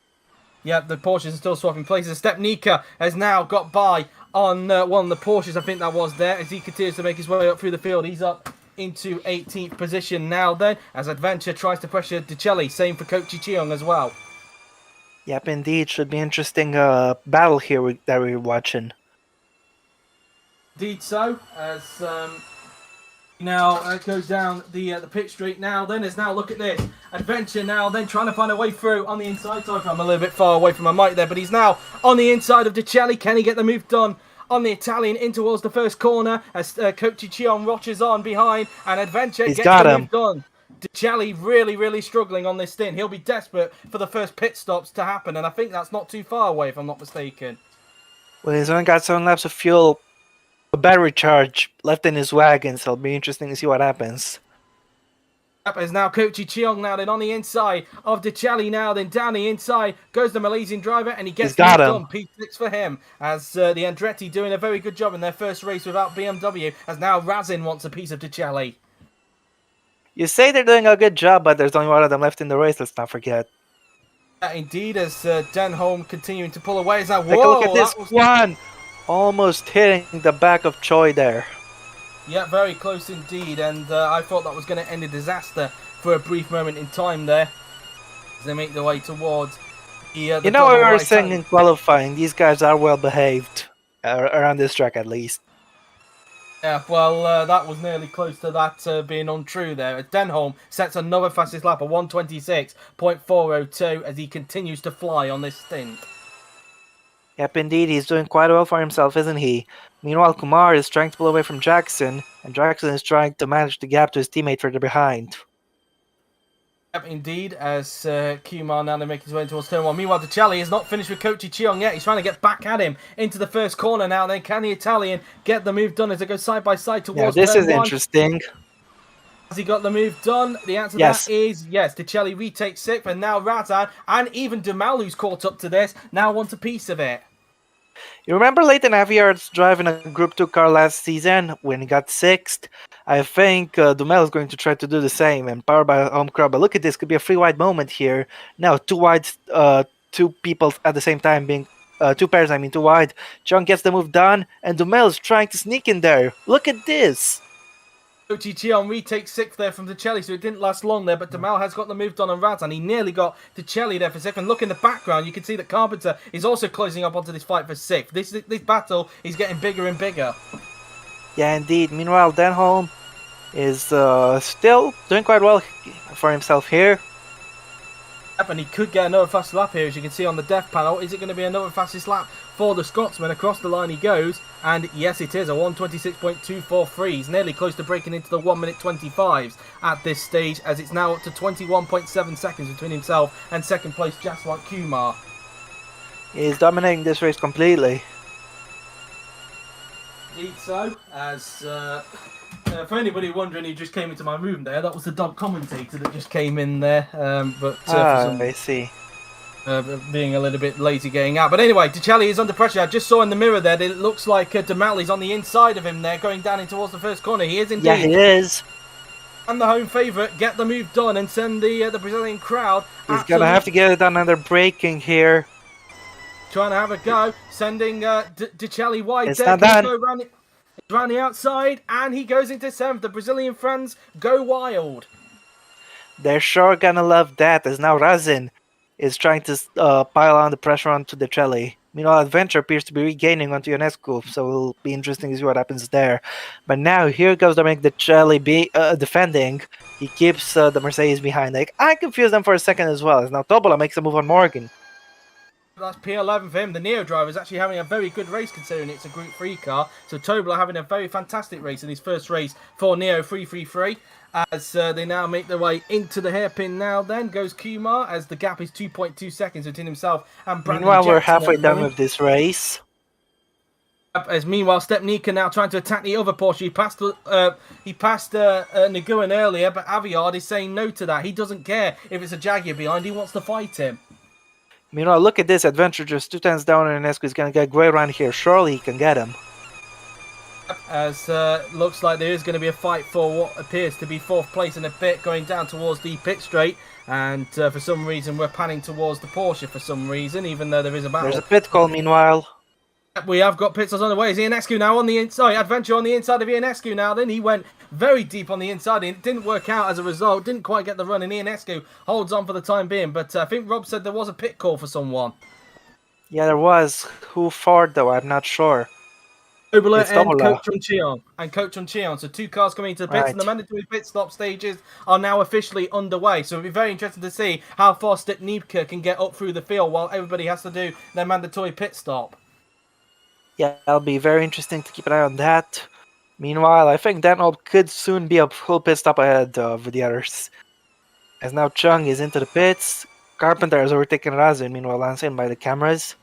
Yeah, the Porsches are still swapping places. Stepnika has now got by on one of the Porsches, I think that was there, as he continues to make his way up through the field. He's up into 18th position now then, as Adventure tries to pressure Ticelli. Same for Kochi Cheong as well. Yep, indeed. Should be interesting battle here that we're watching. Indeed so, as now goes down the pit straight now. Then is now, look at this. Adventure now then trying to find a way through on the inside. Sorry if I'm a little bit far away from my mic there, but he's now on the inside of Ticelli. Can he get the move done on the Italian in towards the first corner as Kochi Cheong watches on behind, and Adventure gets the move done. Ticelli really, really struggling on this stint. He'll be desperate for the first pit stops to happen, and I think that's not too far away, if I'm not mistaken. Well, he's only got 7 laps of fuel, a battery charge left in his wagon, so it'll be interesting to see what happens. Up is now Kochi Cheong now then on the inside of Dicelli now then down the inside goes the Malaysian driver and he gets He's got moved him. on. P6 for him as the Andretti doing a very good job in their first race without BMW as now Razin wants a piece of Dicelli. You say they're doing a good job, but there's only one of them left in the race, let's not forget. Indeed, as Denholm continuing to pull away. Is that, Take a look at this that was... one! Almost hitting the back of Choi there. Yeah, very close indeed, and I thought that was going to end a disaster for a brief moment in time there as they make their way towards the you know what we were saying in qualifying, these guys are well behaved, around this track at least. Yeah, well, that was nearly close to that being untrue there. Denholm sets another fastest lap of 126.402 as he continues to fly on this stint. Yep, indeed, he's doing quite well for himself, isn't he? Meanwhile, Kumar is trying to pull away from Jackson, and Jackson is trying to manage the gap to his teammate further behind. Yep, indeed, as Kumar now making his way towards turn 1. Meanwhile, Dicelli is not finished with Kochi Cheong yet. He's trying to get back at him into the first corner now. Then can the Italian get the move done as they go side by side towards this turn is 1? interesting. Has he got the move done? The answer to Yes. that is yes. Dicelli retakes 6th, and now Razan and even Dumal, who's caught up to this, now want a piece of it. You remember Leighton Aviard's driving a Group 2 car last season when he got 6th? I think Duhamel is going to try to do the same and powered by a home crowd. But look at this, could be a free wide moment here. Now, two wide, two people at the same time being, two pairs, I mean, two wide. John gets the move done, and Duhamel is trying to sneak in there. Look at this. Kochi Cheong retakes 6th there from Dicelli, so it didn't last long there, but Duhamel has got the move done on Razan. He nearly got Dicelli there for 6th, and look in the background, you can see that Carpenter is also closing up onto this fight for 6th. This battle is getting bigger and bigger. Yeah, indeed. Meanwhile, Denholm is still doing quite well for himself here. Yep, and he could get another fast lap here, as you can see on the death panel. Is it going to be another fastest lap for the Scotsman? Across the line he goes, and yes, it is a 126.243. He's nearly close to breaking into the 1 minute 25s at this stage, as it's now up to 21.7 seconds between himself and second place Jaswant Kumar. He's dominating this race completely. Indeed so, as for anybody wondering who just came into my room there, that was the dog commentator that just came in there, but for some, I see. being a little bit lazy getting out. But anyway, Dicelli is under pressure. I just saw in the mirror there that it looks like Duhamel on the inside of him there, going down in towards the first corner. He is indeed. Yeah, he is. And the home favourite get the move done and send the Brazilian crowd. He's gonna have to get it done under braking here. Trying to have a go, sending Dicelli wide. It's not done. Around the outside, and he goes into 7th. The Brazilian fans go wild. They're sure gonna love that, as now Razin is trying to pile on the pressure onto Dicelli. Meanwhile, Adventure appears to be regaining onto Ionescu, so it'll be interesting to see what happens there. But now, here goes Dominic Dicelli defending. He keeps the Mercedes behind. Like, I confused them for a second as well, as now Tobola makes a move on Morgan. That's P11 for him. The Neo driver is actually having a very good race considering it's a Group 3 car. So Tobola having a very fantastic race in his first race for Neo 333. As they now make their way into the hairpin now, then goes Kumar as the gap is 2.2 seconds between himself and Brandon Meanwhile, we're Jackson halfway done with this race. As meanwhile, Stepnica now trying to attack the other Porsche. He passed Nguyen earlier, but Aviard is saying no to that. He doesn't care if it's a Jaguar behind. He wants to fight him. Meanwhile, look at this. Adventure just 2 times down, and Ionescu is going to get a great run here. Surely he can get him. As looks like there is going to be a fight for what appears to be 4th place in a bit, going down towards the pit straight. And for some reason, we're panning towards the Porsche for some reason, even though there is a battle. There's a pit call, meanwhile. We have got pits on the way. Is Ionescu now on the inside? Adventure on the inside of Ionescu now. Then he went very deep on the inside. It didn't work out as a result. Didn't quite get the run. And Ionescu holds on for the time being. But I think Rob said there was a pit call for someone. Yeah, there was. Who for, though? I'm not sure. Tobola It's and Tobola. Coach Cheon. So 2 cars coming into the pits, Right. and the mandatory pit stop stages are now officially underway. So it'll be very interesting to see how far Stepnica can get up through the field while everybody has to do their mandatory pit stop. Yeah, that'll be very interesting to keep an eye on that. Meanwhile, I think Denholm could soon be a full pit stop ahead of the others. As now Chung is into the pits. Carpenter has overtaken Razin, meanwhile unseen by the cameras.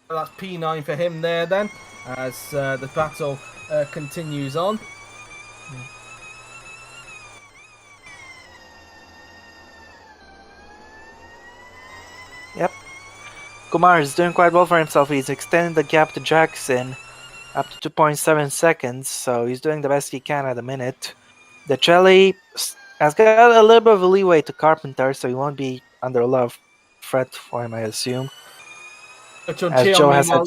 So that's P9 for him there then, as the battle continues on. Kumar is doing quite well for himself. He's extending the gap to Jackson up to 2.7 seconds, so he's doing the best he can at the minute. Decelli has got a little bit of a leeway to Carpenter, so he won't be under a lot of threat for him, I assume. Coach on As Cheon, Joe has said,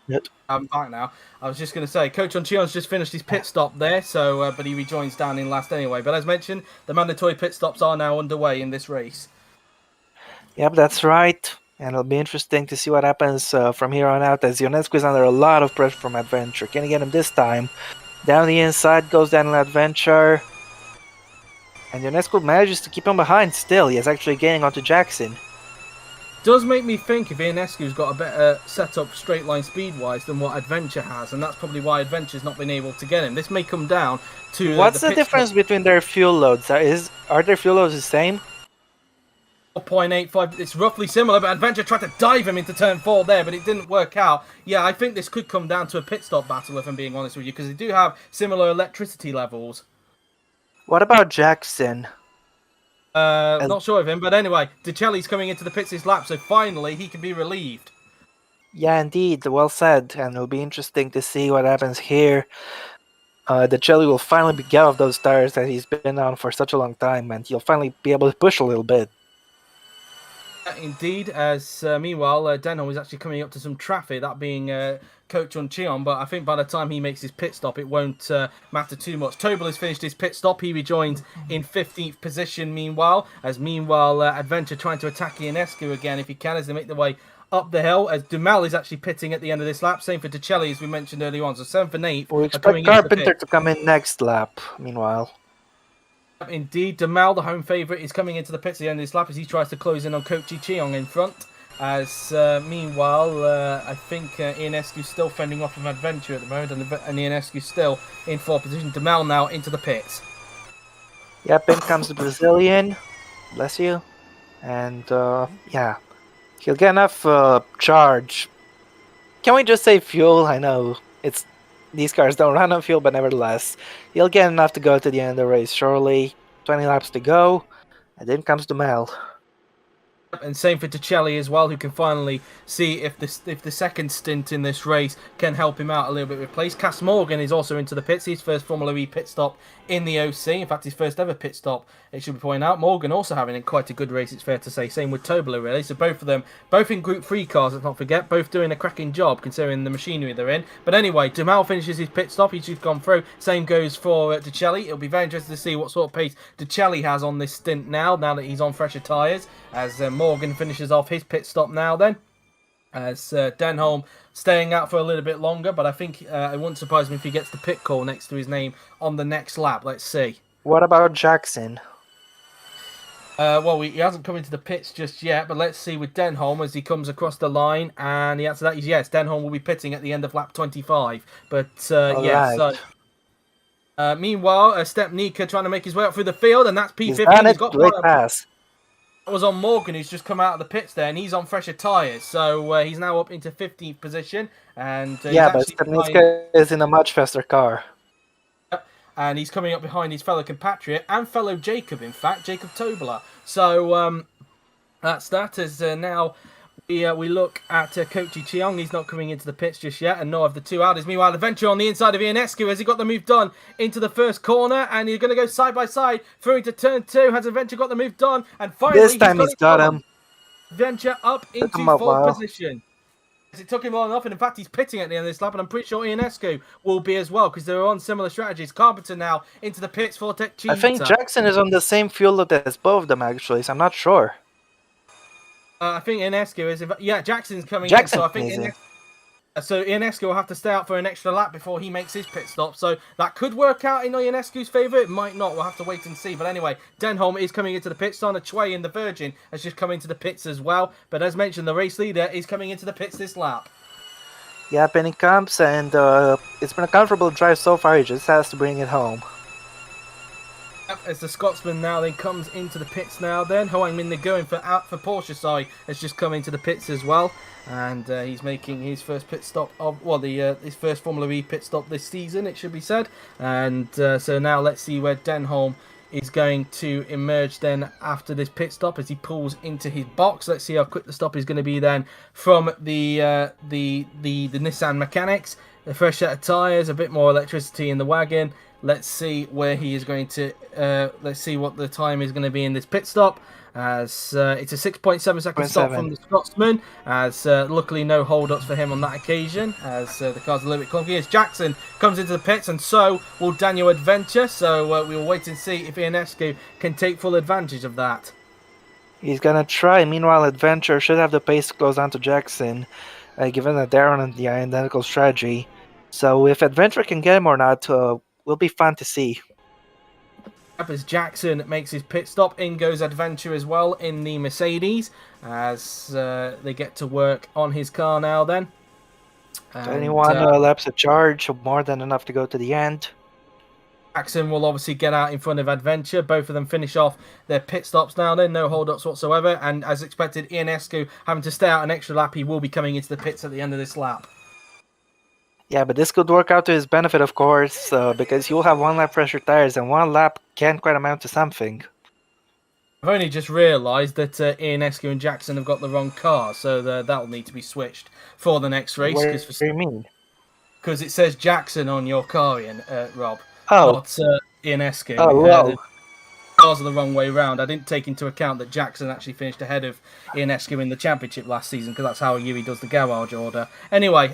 meanwhile, I'm back now. I was just going to say, Coach on Cheon's just finished his pit stop there, so but he rejoins down in last anyway. But as mentioned, the mandatory pit stops are now underway in this race. Yep, that's right. And it'll be interesting to see what happens from here on out, as Ionescu is under a lot of pressure from Adventure. Can he get him this time? Down the inside goes Daniel Adventure. And Ionescu manages to keep him behind still. He is actually gaining onto Jackson. Does make me think if Ionescu's got a better setup straight line speed wise than what Adventure has, and that's probably why Adventure's not been able to get him. This may come down to What's the difference between their fuel loads? Are their fuel loads the same? 4.85. It's roughly similar, but Adventure tried to dive him into turn 4 there, but it didn't work out. Yeah, I think this could come down to a pit stop battle, if I'm being honest with you, because they do have similar electricity levels. What about Jackson? Not sure of him, but anyway, Decelli's coming into the pits this lap, so finally he can be relieved. Yeah, indeed. Well said. And it'll be interesting to see what happens here. Decelli will finally get off those tires that he's been on for such a long time, and he'll finally be able to push a little bit. Indeed, as meanwhile, Denholm is actually coming up to some traffic, that being Coach on Cheon, but I think by the time he makes his pit stop, it won't matter too much. Tobel has finished his pit stop. He rejoins in 15th position meanwhile, Adventure trying to attack Ionescu again if he can as they make their way up the hill, as Dumal is actually pitting at the end of this lap. Same for Decelli, as we mentioned earlier on. So 7th and 8th We expect Carpenter to come in next lap, meanwhile. Indeed, Dumal, the home favourite, is coming into the pits at the end of this lap as he tries to close in on Kochi Cheong in front. As meanwhile, I think Ionescu's still fending off from Adventure at the moment, and Ionescu's still in 4th position. Dumal now into the pits. Yep, in comes the Brazilian. Bless you. And yeah, he'll get enough charge. Can we just say fuel? I know these cars don't run on fuel, but nevertheless, he'll get enough to go to the end of the race. Surely, 20 laps to go, and then comes Dumal. And same for Decelli as well, who can finally see if the second stint in this race can help him out a little bit with place. Cass Morgan is also into the pits. His first Formula E pit stop in the OC. In fact, his first ever pit stop, it should be pointed out. Morgan also having quite a good race, it's fair to say. Same with Tobler, really. So both of them, both in Group 3 cars, let's not forget, both doing a cracking job considering the machinery they're in. But anyway, Dumal finishes his pit stop. He's just gone through. Same goes for Decelli. It'll be very interesting to see what sort of pace Decelli has on this stint now that he's on fresher tyres. As Morgan finishes off his pit stop now then. As Denholm staying out for a little bit longer, but I think it wouldn't surprise me if he gets the pit call next to his name on the next lap. Let's see. What about Jackson? Well, he hasn't come into the pits just yet, but let's see with Denholm as he comes across the line. And the answer to that is yes, Denholm will be pitting at the end of lap 25. But yeah, right. so meanwhile, Stepnika trying to make his way up through the field, and that's P15. He's got great pass. That was on Morgan, who's just come out of the pits there, and he's on fresher tyres. So he's now up into 15th position. And yeah, but Stepnika is in a much faster car. And he's coming up behind his fellow compatriot and fellow Jacob, in fact, Jacob Tobler. So that's that. As now we look at Kochi Cheong. He's not coming into the pits just yet, and nor of the two Audis. Meanwhile, Adventure on the inside of Ionescu as he got the move done into the first corner, and he's going to go side by side through into turn 2. Has Adventure got the move done? And finally, this time he's got him. Adventure up into 4th position. It took him long enough, and in fact, he's pitting at the end of this lap, and I'm pretty sure Ionescu will be as well, because they're on similar strategies. Carpenter now into the pits for Tech Cheetah. I think Jackson is on the same fuel load as both of them, actually, so I'm not sure. I think Ionescu is. Yeah, Jackson's coming in, so I think Ionescu will have to stay out for an extra lap before he makes his pit stop. So that could work out in Ionescu's favour. It might not. We'll have to wait and see. But anyway, Denholm is coming into the pits. Sana Chue in the Virgin has just come into the pits as well. But as mentioned, the race leader is coming into the pits this lap. Yep, and he comes, and it's been a comfortable drive so far. He just has to bring it home. As the Scotsman now then comes into the pits now then. Hoang Min going for Porsche side has just come into the pits as well. And he's making his first pit stop of, well, his first Formula E pit stop this season, it should be said. And so now let's see where Denholm is going to emerge then after this pit stop as he pulls into his box. Let's see how quick the stop is going to be then from the Nissan mechanics. A fresh set of tyres, a bit more electricity in the wagon. Let's see where he is going to. Let's see what the time is going to be in this pit stop. As it's a 6.7 second stop from the Scotsman. As luckily no hold-ups for him on that occasion. As the car's a little bit clunky. As Jackson comes into the pits, and so will Daniel Adventure. So we will wait and see if Ionescu can take full advantage of that. He's gonna try. Meanwhile, Adventure should have the pace to close down to Jackson, given that they're on the identical strategy. So if Adventure can get him or not, will be fun to see. As Jackson makes his pit stop, in goes Adventure as well in the Mercedes as they get to work on his car now then. 21 laps of charge, more than enough to go to the end. Jackson will obviously get out in front of Adventure. Both of them finish off their pit stops now then, no hold-ups whatsoever. And as expected, Ionescu having to stay out an extra lap, he will be coming into the pits at the end of this lap. Yeah, but this could work out to his benefit, of course, because you'll have 1 lap fresher tires, and 1 lap can quite amount to something. I've only just realised that Ionescu and Jackson have got the wrong car, so that will need to be switched for the next race. What do you mean? Because it says Jackson on your car, Rob, not Ionescu. Oh, well. Cars are the wrong way round. I didn't take into account that Jackson actually finished ahead of Ionescu in the championship last season, because that's how Yui does the garage order. Anyway,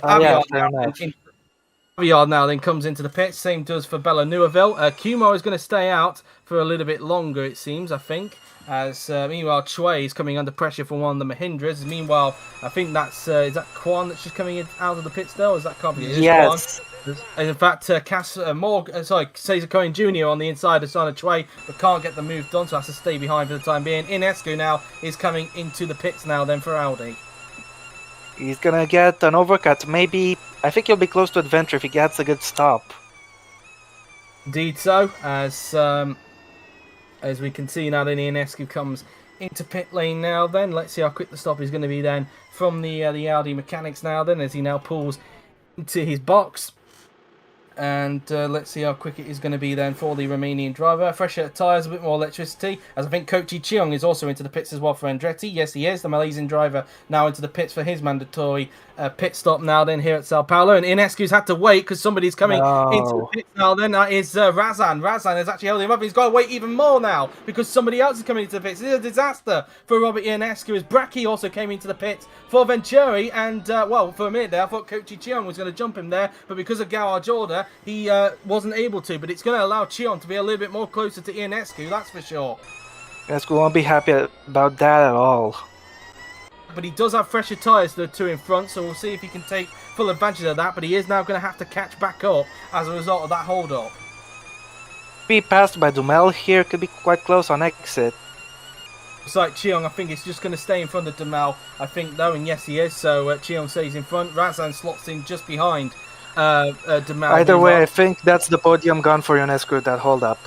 Aviard now then comes into the pits. Same does for Bella Neuville. Kumar is going to stay out for a little bit longer, it seems, I think. As meanwhile, Chue is coming under pressure from one of the Mahindras. Meanwhile, I think that's is that Kwan that's just coming out of the pits there, or is that Cobbie? Yes. And in fact, Cesar Cohen Jr. on the inside of Sana Chue, but can't get the move done, so has to stay behind for the time being. Ionescu now is coming into the pits now then for Audi. He's gonna get an overcut. Maybe, I think he'll be close to Adventure if he gets a good stop. Indeed so, as we can see now then Ionescu comes into pit lane now then. Let's see how quick the stop is going to be then from the Audi mechanics now then, as he now pulls into his box. And let's see how quick it is going to be then for the Romanian driver. Fresh set of tyres, a bit more electricity. As I think Kochi Cheong is also into the pits as well for Andretti. Yes, he is. The Malaysian driver now into the pits for his mandatory pit stop now then here at Sao Paulo. And Ionescu's had to wait because somebody's coming into the pits now then. That is Razan. Razan has actually held him up. He's got to wait even more now because somebody else is coming into the pits. This is a disaster for Robert Ionescu as Bracchi also came into the pits for Venturi. And, well, for a minute there, I thought Kochi Cheong was going to jump him there. But because of garage order, he wasn't able to, but it's going to allow Cheon to be a little bit more closer to Ionescu, that's for sure. Ionescu won't be happy about that at all. But he does have fresher tyres to the two in front, so we'll see if he can take full advantage of that, but he is now going to have to catch back up as a result of that hold-up. Be passed by Dumel here, could be quite close on exit. Looks like Cheong, I think, is just going to stay in front of Dumel, I think, though, and yes, he is, so Cheong stays in front. Razan slots in just behind Dumel. Either way, I think that's the podium gone for Ionescu, that hold-up.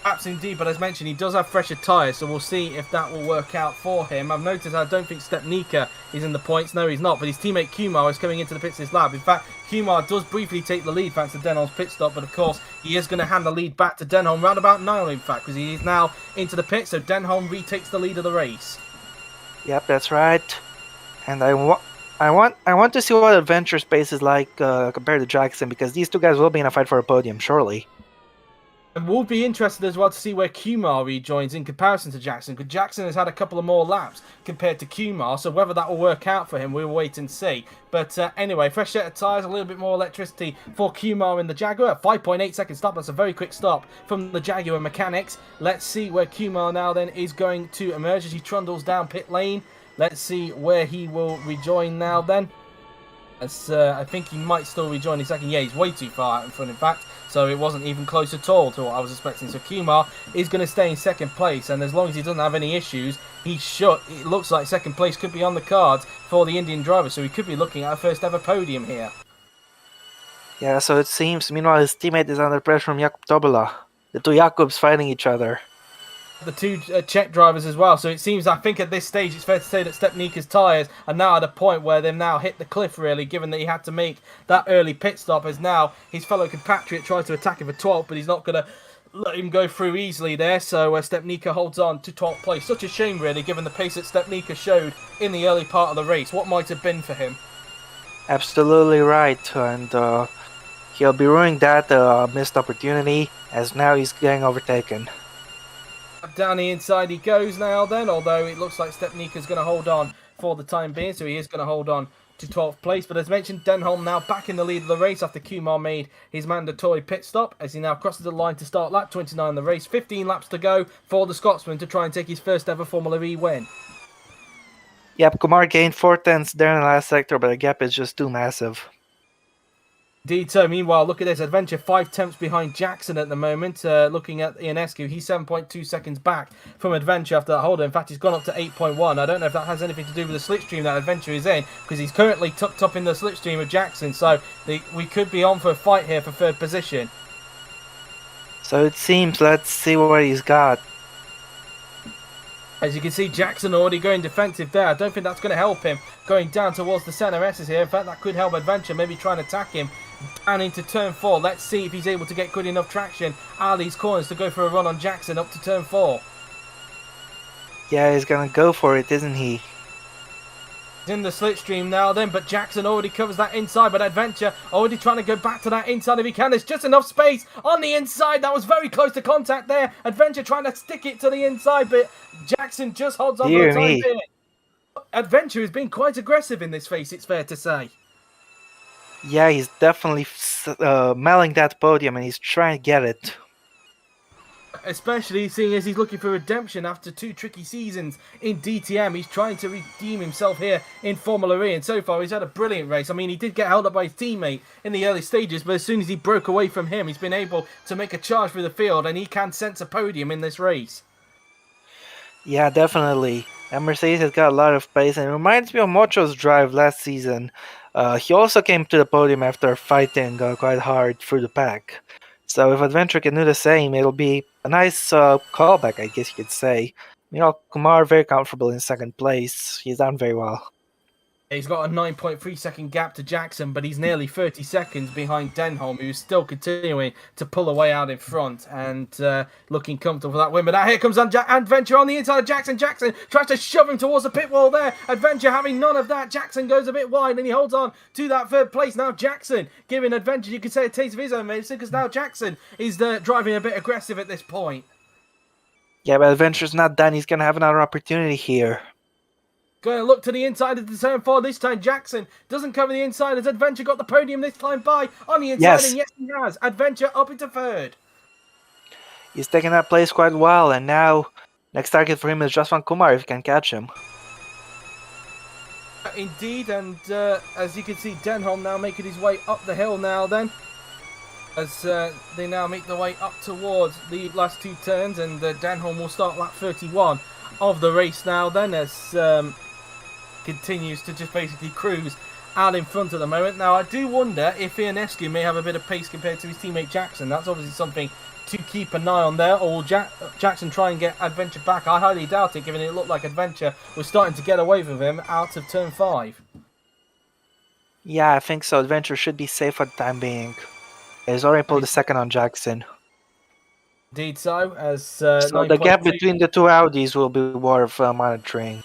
Perhaps indeed, but as mentioned, he does have fresher tyres, so we'll see if that will work out for him. I've noticed I don't think Stepnika is in the points. No, he's not, but his teammate Kumar is coming into the pits this lap. In fact, Kumar does briefly take the lead thanks to Denholm's pit stop, but of course, he is going to hand the lead back to Denholm round about now, in fact, because he is now into the pit, so Denholm retakes the lead of the race. Yep, that's right. And I want to see what Adventure Space is like compared to Jackson, because these two guys will be in a fight for a podium, surely. And we'll be interested as well to see where Kumar rejoins in comparison to Jackson, because Jackson has had a couple of more laps compared to Kumar, so whether that will work out for him, we'll wait and see. But anyway, fresh set of tyres, a little bit more electricity for Kumar in the Jaguar. 5.8 second stop, that's a very quick stop from the Jaguar mechanics. Let's see where Kumar now then is going to emerge as he trundles down pit lane. Let's see where he will rejoin now then. As I think he might still rejoin in second. Yeah, he's way too far out in front, in fact. So it wasn't even close at all to what I was expecting. So Kumar is going to stay in second place. And as long as he doesn't have any issues, he should. It looks like second place could be on the cards for the Indian driver. So he could be looking at a first ever podium here. Yeah, so it seems. Meanwhile, his teammate is under pressure from Jakub Tobola. The two Jakubs fighting each other. The two Czech drivers as well. So it seems, I think at this stage, it's fair to say that Stepnika's tyres are now at a point where they've now hit the cliff, really, given that he had to make that early pit stop, as now his fellow compatriot tries to attack him for 12th, but he's not going to let him go through easily there, so Stepnica holds on to 12th place. Such a shame, really, given the pace that Stepnica showed in the early part of the race. What might have been for him? Absolutely right, and he'll be ruining that missed opportunity, as now he's getting overtaken. Down the inside he goes now then, although it looks like Stepnica's going to hold on for the time being, so he is going to hold on to 12th place. But as mentioned, Denholm now back in the lead of the race after Kumar made his mandatory pit stop, as he now crosses the line to start lap 29 of the race. 15 laps to go for the Scotsman to try and take his first ever Formula E win. Yep, Kumar gained 4 tenths there in the last sector, but the gap is just too massive. Indeed, so meanwhile, look at this. Adventure 5 tenths behind Jackson at the moment. Looking at Ionescu, he's 7.2 seconds back from Adventure after that holder. In fact, he's gone up to 8.1. I don't know if that has anything to do with the slipstream that Adventure is in, because he's currently tucked up in the slipstream of Jackson. So we could be on for a fight here for third position. So it seems, let's see what he's got. As you can see, Jackson already going defensive there. I don't think that's going to help him going down towards the centre S's here. In fact, that could help Adventure, maybe try and attack him down into turn 4. Let's see if he's able to get good enough traction out of these corners to go for a run on Jackson up to turn 4. Yeah, he's gonna go for it, isn't he? He's in the slipstream now then, but Jackson already covers that inside, but Adventure already trying to go back to that inside if he can. There's just enough space on the inside. That was very close to contact there. Adventure trying to stick it to the inside, but Jackson just holds on for the time being. Adventure has been quite aggressive in this race, it's fair to say. Yeah, he's definitely mailing that podium and he's trying to get it. Especially seeing as he's looking for redemption after 2 tricky seasons in DTM. He's trying to redeem himself here in Formula E, and so far he's had a brilliant race. I mean, he did get held up by his teammate in the early stages, but as soon as he broke away from him, he's been able to make a charge through the field, and he can sense a podium in this race. Yeah, definitely. And Mercedes has got a lot of pace, and it reminds me of Mocho's drive last season. He also came to the podium after fighting quite hard through the pack. So if Adventure can do the same, it'll be a nice callback, I guess you could say. You know, Kumar very comfortable in second place. He's done very well. He's got a 9.3 second gap to Jackson, but he's nearly 30 seconds behind Denholm, who's still continuing to pull away out in front and looking comfortable for that win. But now here comes Adventure on the inside of Jackson. Jackson tries to shove him towards the pit wall there. Adventure having none of that. Jackson goes a bit wide and he holds on to that third place. Now Jackson giving Adventure, you could say, a taste of his own medicine, because now Jackson is driving a bit aggressive at this point. Yeah, but Adventure's not done. He's going to have another opportunity here. Going to look to the inside of the turn 4 this time. Jackson doesn't cover the inside as Adventure got the podium this time by on the inside. Yes. And yes, he has. Adventure up into third. He's taking that place quite well, and now next target for him is Jaswan Kumar if he can catch him. Indeed, and as you can see, Denholm now making his way up the hill now then. As they now make their way up towards the last 2 turns, and Denholm will start lap 31 of the race now then, as continues to just basically cruise out in front at the moment. Now, I do wonder if Ionescu may have a bit of pace compared to his teammate Jackson. That's obviously something to keep an eye on there. Or will Jackson try and get Adventure back? I highly doubt it, given it looked like Adventure was starting to get away with him out of turn 5. Yeah, I think so. Adventure should be safe for the time being. He's already pulled a second on Jackson. Indeed so, as so the gap between the 2 Audis will be worth monitoring.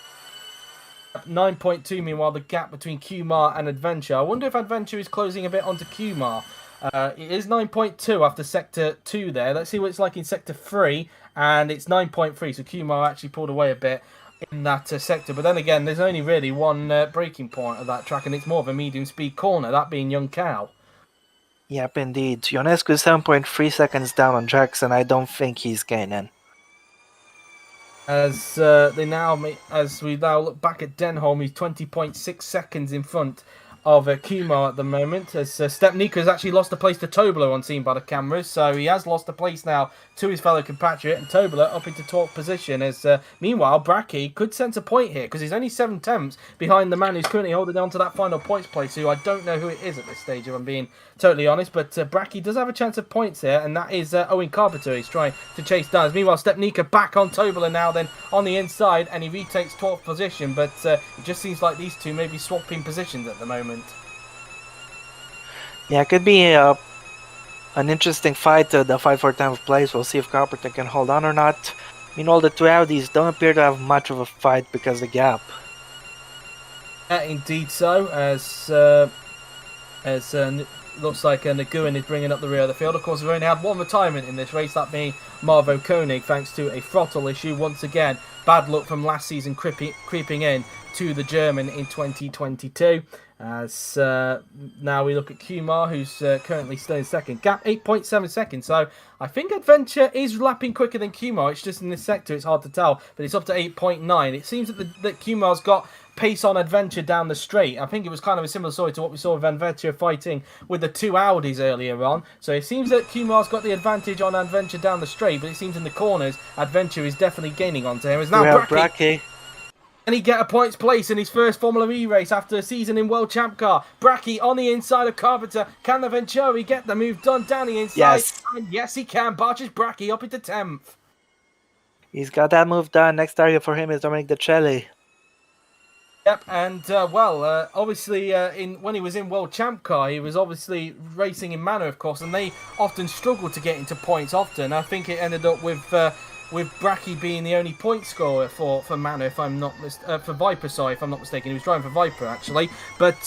9.2, meanwhile, the gap between Kumar and Adventure. I wonder if Adventure is closing a bit onto Kumar. It is 9.2 after Sector 2 there. Let's see what it's like in Sector 3, and it's 9.3, so Kumar actually pulled away a bit in that sector. But then again, there's only really one braking point of that track, and it's more of a medium-speed corner, that being Young Cow. Yep, indeed. Ionescu is 7.3 seconds down on Jackson. I don't think he's gaining. As we now look back at Denholm, he's 20.6 seconds in front of Kumar at the moment, as Stepnica has actually lost a place to Tobler on seen by the cameras, so he has lost a place now to his fellow compatriot, and Tobler up into 12th position, as meanwhile Brackie could sense a point here, because he's only 7 tenths behind the man who's currently holding on to that final points place, who I don't know who it is at this stage, if I'm being totally honest, but Brackie does have a chance of points here, and that is Owen Carpenter. He's trying to chase down. Meanwhile, Stepnica back on Tobler now then on the inside, and he retakes 12th position, but it just seems like these two may be swapping positions at the moment. Yeah, it could be An interesting fight, the fight for 10th place. We'll see if Carpenter can hold on or not. Meanwhile, the two Audis don't appear to have much of a fight because of the gap. Indeed so, as looks like Nguyen is bringing up the rear of the field. Of course, we've only had one retirement in this race, that being Marvo Koenig, thanks to a throttle issue. Once again, bad luck from last season creeping in to the German in 2022. As now we look at Kumar, who's currently still in second. Gap 8.7 seconds. So I think Adventure is lapping quicker than Kumar. It's just in this sector, it's hard to tell. But it's up to 8.9. It seems that Kumar's got pace on Adventure down the straight. I think it was kind of a similar story to what we saw with Adventure fighting with the two Audis earlier on. So it seems that Kumar's got the advantage on Adventure down the straight, but it seems in the corners, Adventure is definitely gaining onto him. It's now Bracky. Can he get a points place in his first Formula E race after a season in World Champ Car? Bracky on the inside of Carpenter. Can the Venturi get the move done down the inside? Yes. And yes, he can. Barges Bracky up into 10th. He's got that move done. Next target for him is Dominic DeCelli. Yep, and obviously, when he was in World Champ Car, he was obviously racing in Manor, of course, and they often struggled to get into points. Often, I think it ended up with Bracky being the only point scorer for Manor, if I'm not for Viper. Sorry, if I'm not mistaken, he was driving for Viper actually. But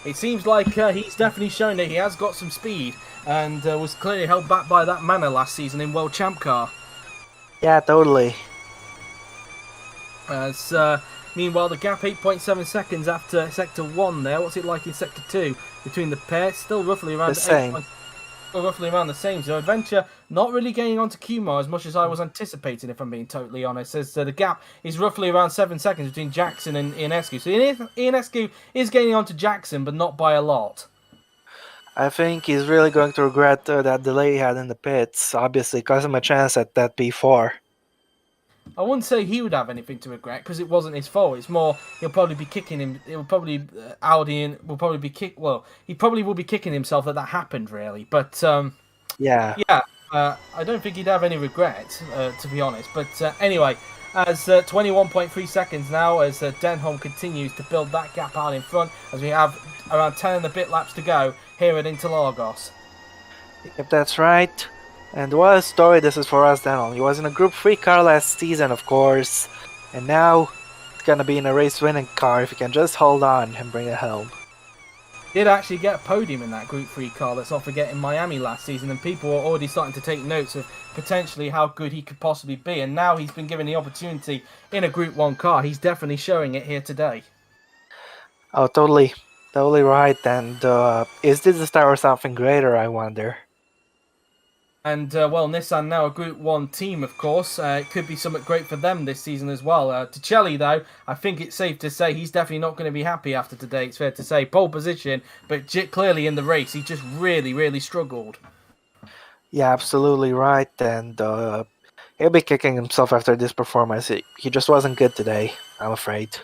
it seems like he's definitely shown that he has got some speed, and was clearly held back by that Manor last season in World Champ Car. Yeah, totally. As meanwhile, the gap 8.7 seconds after Sector 1 there. What's it like in Sector 2 between the pair? Still roughly around the same. Roughly around the same. So Adventure not really getting onto Kumar as much as I was anticipating, if I'm being totally honest. As the gap is roughly around 7 seconds between Jackson and Ionescu. So Ionescu is gaining onto Jackson, but not by a lot. I think he's really going to regret that delay he had in the pits. Obviously, cost him a chance at that P4. I wouldn't say he would have anything to regret because it wasn't his fault. It's more he'll probably be kicking him. It will probably Audi will probably be kick. Well, he probably will be kicking himself that happened really. But yeah. I don't think he'd have any regret to be honest. But anyway, as 21.3 seconds now as Denholm continues to build that gap out in front as we have around 10 and a bit laps to go here at Interlagos. If that's right. And what a story this is for us, Denholm. He was in a Group 3 car last season, of course. And now it's going to be in a race-winning car if he can just hold on and bring it home. Did actually get a podium in that Group 3 car, let's not forget, in Miami last season. And people are already starting to take notes of potentially how good he could possibly be. And now he's been given the opportunity in a Group 1 car. He's definitely showing it here today. Oh, totally. Totally right. And is this the start of something greater, I wonder? And, well, Nissan now a Group 1 team, of course. It could be something great for them this season as well. Ticelli, though, I think it's safe to say he's definitely not going to be happy after today. It's fair to say. Pole position, but clearly in the race, he just really, really struggled. Yeah, absolutely right. And he'll be kicking himself after this performance. He just wasn't good today, I'm afraid.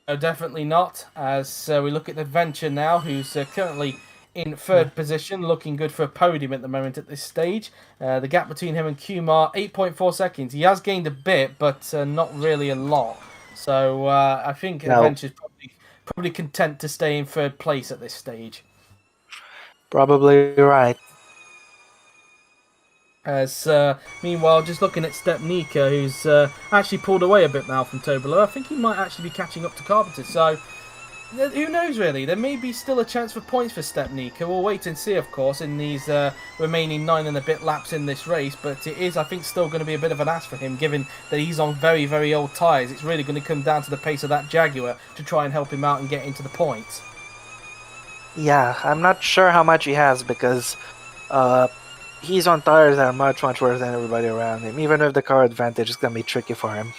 No, definitely not. As we look at Adventure now, who's currently in third position, looking good for a podium at the moment at this stage. The gap between him and Kumar, 8.4 seconds. He has gained a bit, but not really a lot. So I think Adventure's probably content to stay in third place at this stage. Probably right. As meanwhile, just looking at Stepnika, who's actually pulled away a bit now from Tobolo. I think he might actually be catching up to Carpenter. So who knows, really? There may be still a chance for points for Stepnika. We'll wait and see, of course, in these remaining 9 and a bit laps in this race. But it is, I think, still going to be a bit of an ask for him, given that he's on very, very old tyres. It's really going to come down to the pace of that Jaguar to try and help him out and get into the points. Yeah, I'm not sure how much he has because he's on tires that are much, much worse than everybody around him. Even with the car advantage, it's going to be tricky for him.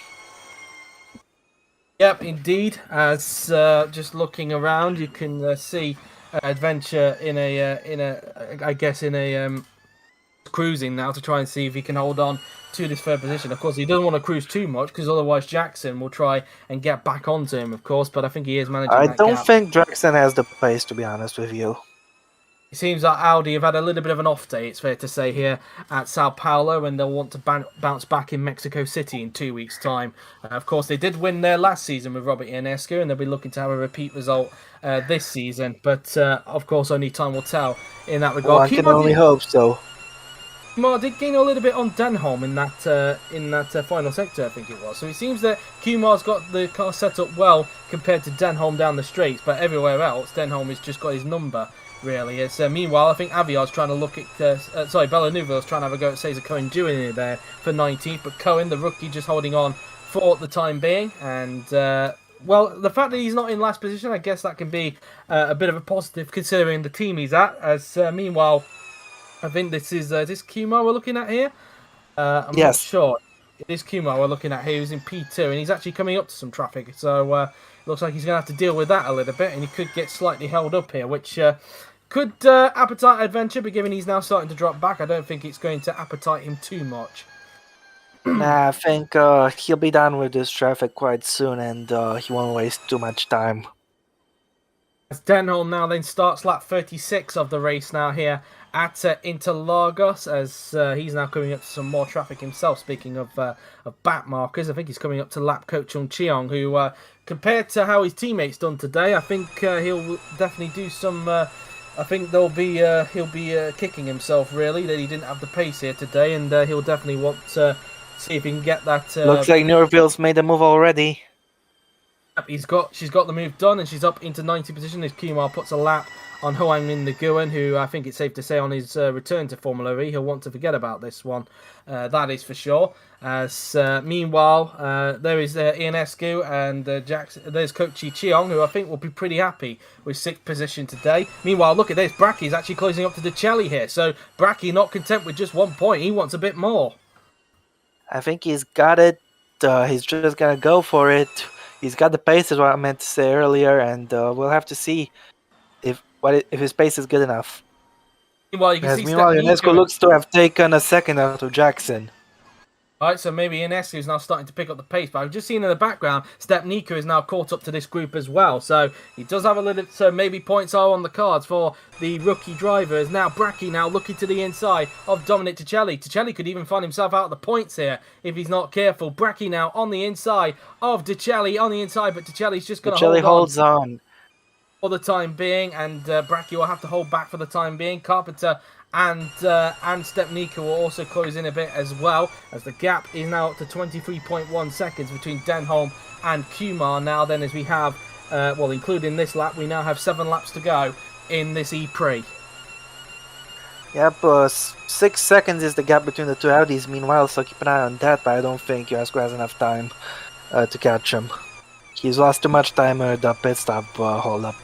Yep, indeed. As just looking around, you can see Adventure in a cruising now to try and see if he can hold on to this third position. Of course, he doesn't want to cruise too much because otherwise Jackson will try and get back onto him, of course. But I think he is managing that gap. I don't think Jackson has the pace, to be honest with you. It seems like Audi have had a little bit of an off day, it's fair to say, here at Sao Paulo, and they'll want to bounce back in Mexico City in 2 weeks' time. Of course, they did win their last season with Robert Ionescu, and they'll be looking to have a repeat result this season. But, of course, only time will tell in that regard. One can only hope so. Kumar did gain a little bit on Denholm in that final sector, I think it was. So it seems that Kumar's got the car set up well compared to Denholm down the straights, but everywhere else, Denholm has just got his number, really. It's, meanwhile, I think Aviar's trying to look at... Bellanuvil's trying to have a go at Cesar Cohen Jr. there for 19th, but Cohen, the rookie, just holding on for the time being. And, well, the fact that he's not in last position, I guess that can be a bit of a positive considering the team he's at. As, meanwhile... I think this is Kumar we're looking at here. I'm not sure. It is Kumar we're looking at here. He's in P2 and he's actually coming up to some traffic. So it looks like he's going to have to deal with that a little bit and he could get slightly held up here, which could appetite adventure, but given he's now starting to drop back, I don't think it's going to appetite him too much. Nah, I think he'll be done with this traffic quite soon and he won't waste too much time. As Denholm now then starts lap 36 of the race now here at Interlagos, as he's now coming up to some more traffic himself. Speaking of back markers, I think he's coming up to lap coach Chung Cheong, who compared to how his teammates done today, I think he'll definitely do some. I think he'll be kicking himself really that he didn't have the pace here today, and he'll definitely want to see if he can get that. Looks like Neurville's made a move already. She's got the move done, and she's up into 90 position as Kumar puts a lap on Hoang Min Nguyen, who I think it's safe to say on his return to Formula E, he'll want to forget about this one. That is for sure. As meanwhile, there is Ionescu and there's Coach Chi Cheong, who I think will be pretty happy with 6th position today. Meanwhile, look at this. Bracchi is actually closing up to Decelli here. So Bracchi not content with just 1 point. He wants a bit more. I think he's got it. He's just going to go for it. He's got the pace, is what I meant to say earlier, and we'll have to see if his pace is good enough. Meanwhile, you can see Ionescu looks to have taken a second out of Jackson. Right, so maybe Ionescu is now starting to pick up the pace, but I've just seen in the background, Stepnica is now caught up to this group as well. So he does have a little, so maybe points are on the cards for the rookie drivers. Now Bracchi now looking to the inside of Dominic Decelli. Decelli could even find himself out of the points here if he's not careful. Bracchi now on the inside of Decelli, on the inside, but Decelli's just going to hold on. Decelli holds on for the time being, and Bracchi will have to hold back for the time being. Carpenter and Stepnica will also close in a bit as well, as the gap is now up to 23.1 seconds between Denholm and Kumar. Now then, as we have, well, including this lap, we now have 7 laps to go in this ePrix. Yep, 6 seconds is the gap between the two Audis meanwhile, so keep an eye on that, but I don't think Ionescu has enough time to catch him. He's lost too much time at the pit stop hold-up.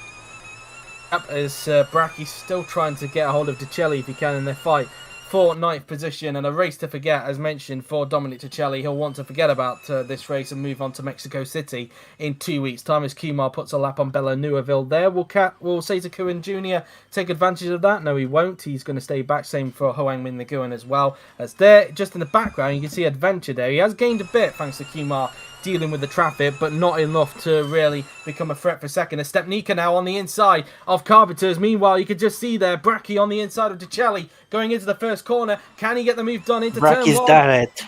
Yep, as Bracchi's still trying to get a hold of Decelli if he can in their fight for 9th position, and a race to forget, as mentioned, for Dominic Decelli. He'll want to forget about this race and move on to Mexico City in 2 weeks' time as Kumar puts a lap on Bellanueville there. Will Cesar Cohen Jr. take advantage of that? No, he won't. He's going to stay back. Same for Hoang Min Nguyen as well. As there, just in the background, you can see Adventure there. He has gained a bit thanks to Kumar dealing with the traffic, but not enough to really become a threat for second. As Stepnica now on the inside of Carpenters. Meanwhile, you can just see there Bracchi on the inside of Decelli going into the first corner. Can he get the move done into turn 1? Bracchi's done it.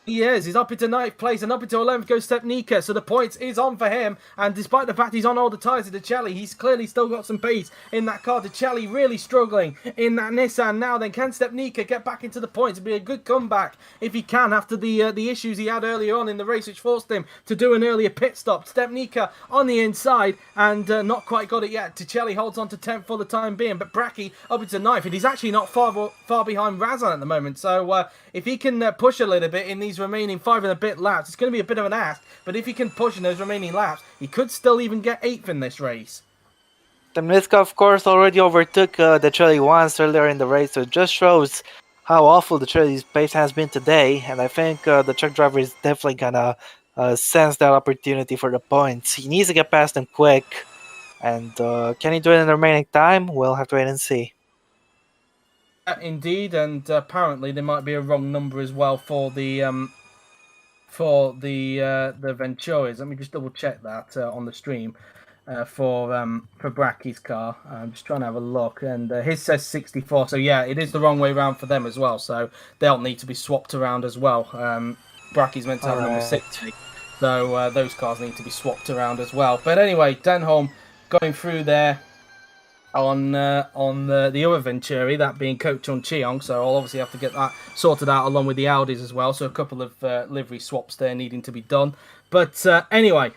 He is. He's up into 9th place, and up into 11th goes Stepnica. So the points is on for him. And despite the fact he's on all the tyres of Decelli, he's clearly still got some pace in that car. Decelli really struggling in that Nissan now. Then can Stepnica get back into the points? It'd be a good comeback if he can after the issues he had earlier on in the race, which forced him to do an earlier pit stop. Stepnica on the inside and not quite got it yet. Decelli holds on to 10th for the time being, but Bracchi up into 9th, and he's actually not far behind Razan at the moment. So if he can push a little bit in these remaining 5 and a bit laps, it's going to be a bit of an ask, but if he can push in those remaining laps, he could still even get 8th in this race. Stepnica, of course, already overtook Decelli once earlier in the race, so it just shows how awful Decelli's pace has been today, and I think the truck driver is definitely gonna sense that opportunity for the points. He needs to get past him quick, and can he do it in the remaining time? We'll have to wait and see. Indeed, and apparently there might be a wrong number as well for the Venturas. Let me just double check that on the stream. for Bracky's car. I'm just trying to have a look, and his says 64. So yeah, it is the wrong way around for them as well. So they'll need to be swapped around as well. Bracky's meant to have number 60, so those cars need to be swapped around as well. But anyway, Denholm going through there on the other Venturi, that being Coach on Cheong. So I'll obviously have to get that sorted out along with the Audis as well. So a couple of livery swaps there needing to be done. But anyway,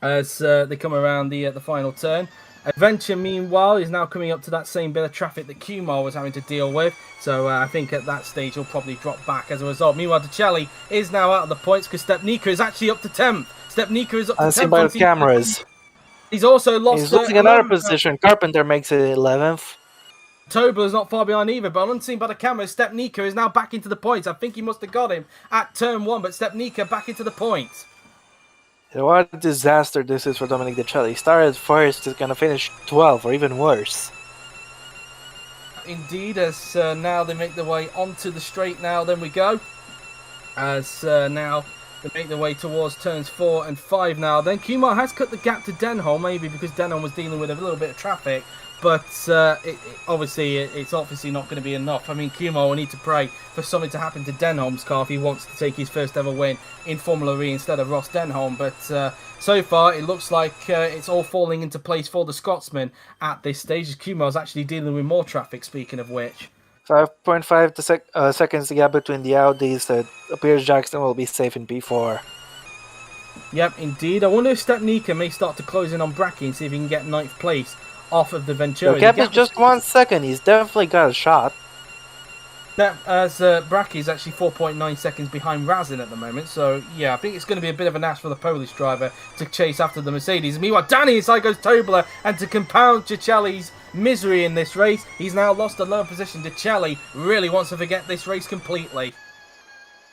as they come around the final turn. Adventure, meanwhile, is now coming up to that same bit of traffic that Kumar was having to deal with. So I think at that stage he'll probably drop back as a result. Meanwhile, Decelli is now out of the points because Stepnica is actually up to 10th. Stepnica is up to 10th. I see by the cameras. He's also lost. He's losing another position. Carpenter makes it 11th. Tobler is not far behind either, but unseen by the camera, Stepnica is now back into the points. I think he must have got him at turn 1, but Stepnica back into the points. What a disaster this is for Dominic Decelli. He started first, is going to finish 12th or even worse. Indeed, as now they make their way onto the straight now, then we go. As now they make their way towards turns 4 and 5 now. Then Kumar has cut the gap to Denholm, maybe because Denholm was dealing with a little bit of traffic. But it's obviously not going to be enough. I mean, Kumar will need to pray for something to happen to Denholm's car if he wants to take his first ever win in Formula E instead of Ross Denholm. But so far, it looks like it's all falling into place for the Scotsman at this stage, as Kumar's actually dealing with more traffic, speaking of which. 5.5 seconds the gap between the Audis. It appears Jackson will be safe in P4. Yep, indeed. I wonder if Stepnica may start to close in on Bracky and see if he can get 9th place off of the Venturi. The gap is just 1 second. He's definitely got a shot. As Bracky's actually 4.9 seconds behind Razin at the moment. So, yeah, I think it's going to be a bit of an ask for the Polish driver to chase after the Mercedes. Meanwhile, Danny inside goes Tobler, and to compound Decelli's misery in this race, he's now lost a low position. Decelli really wants to forget this race completely.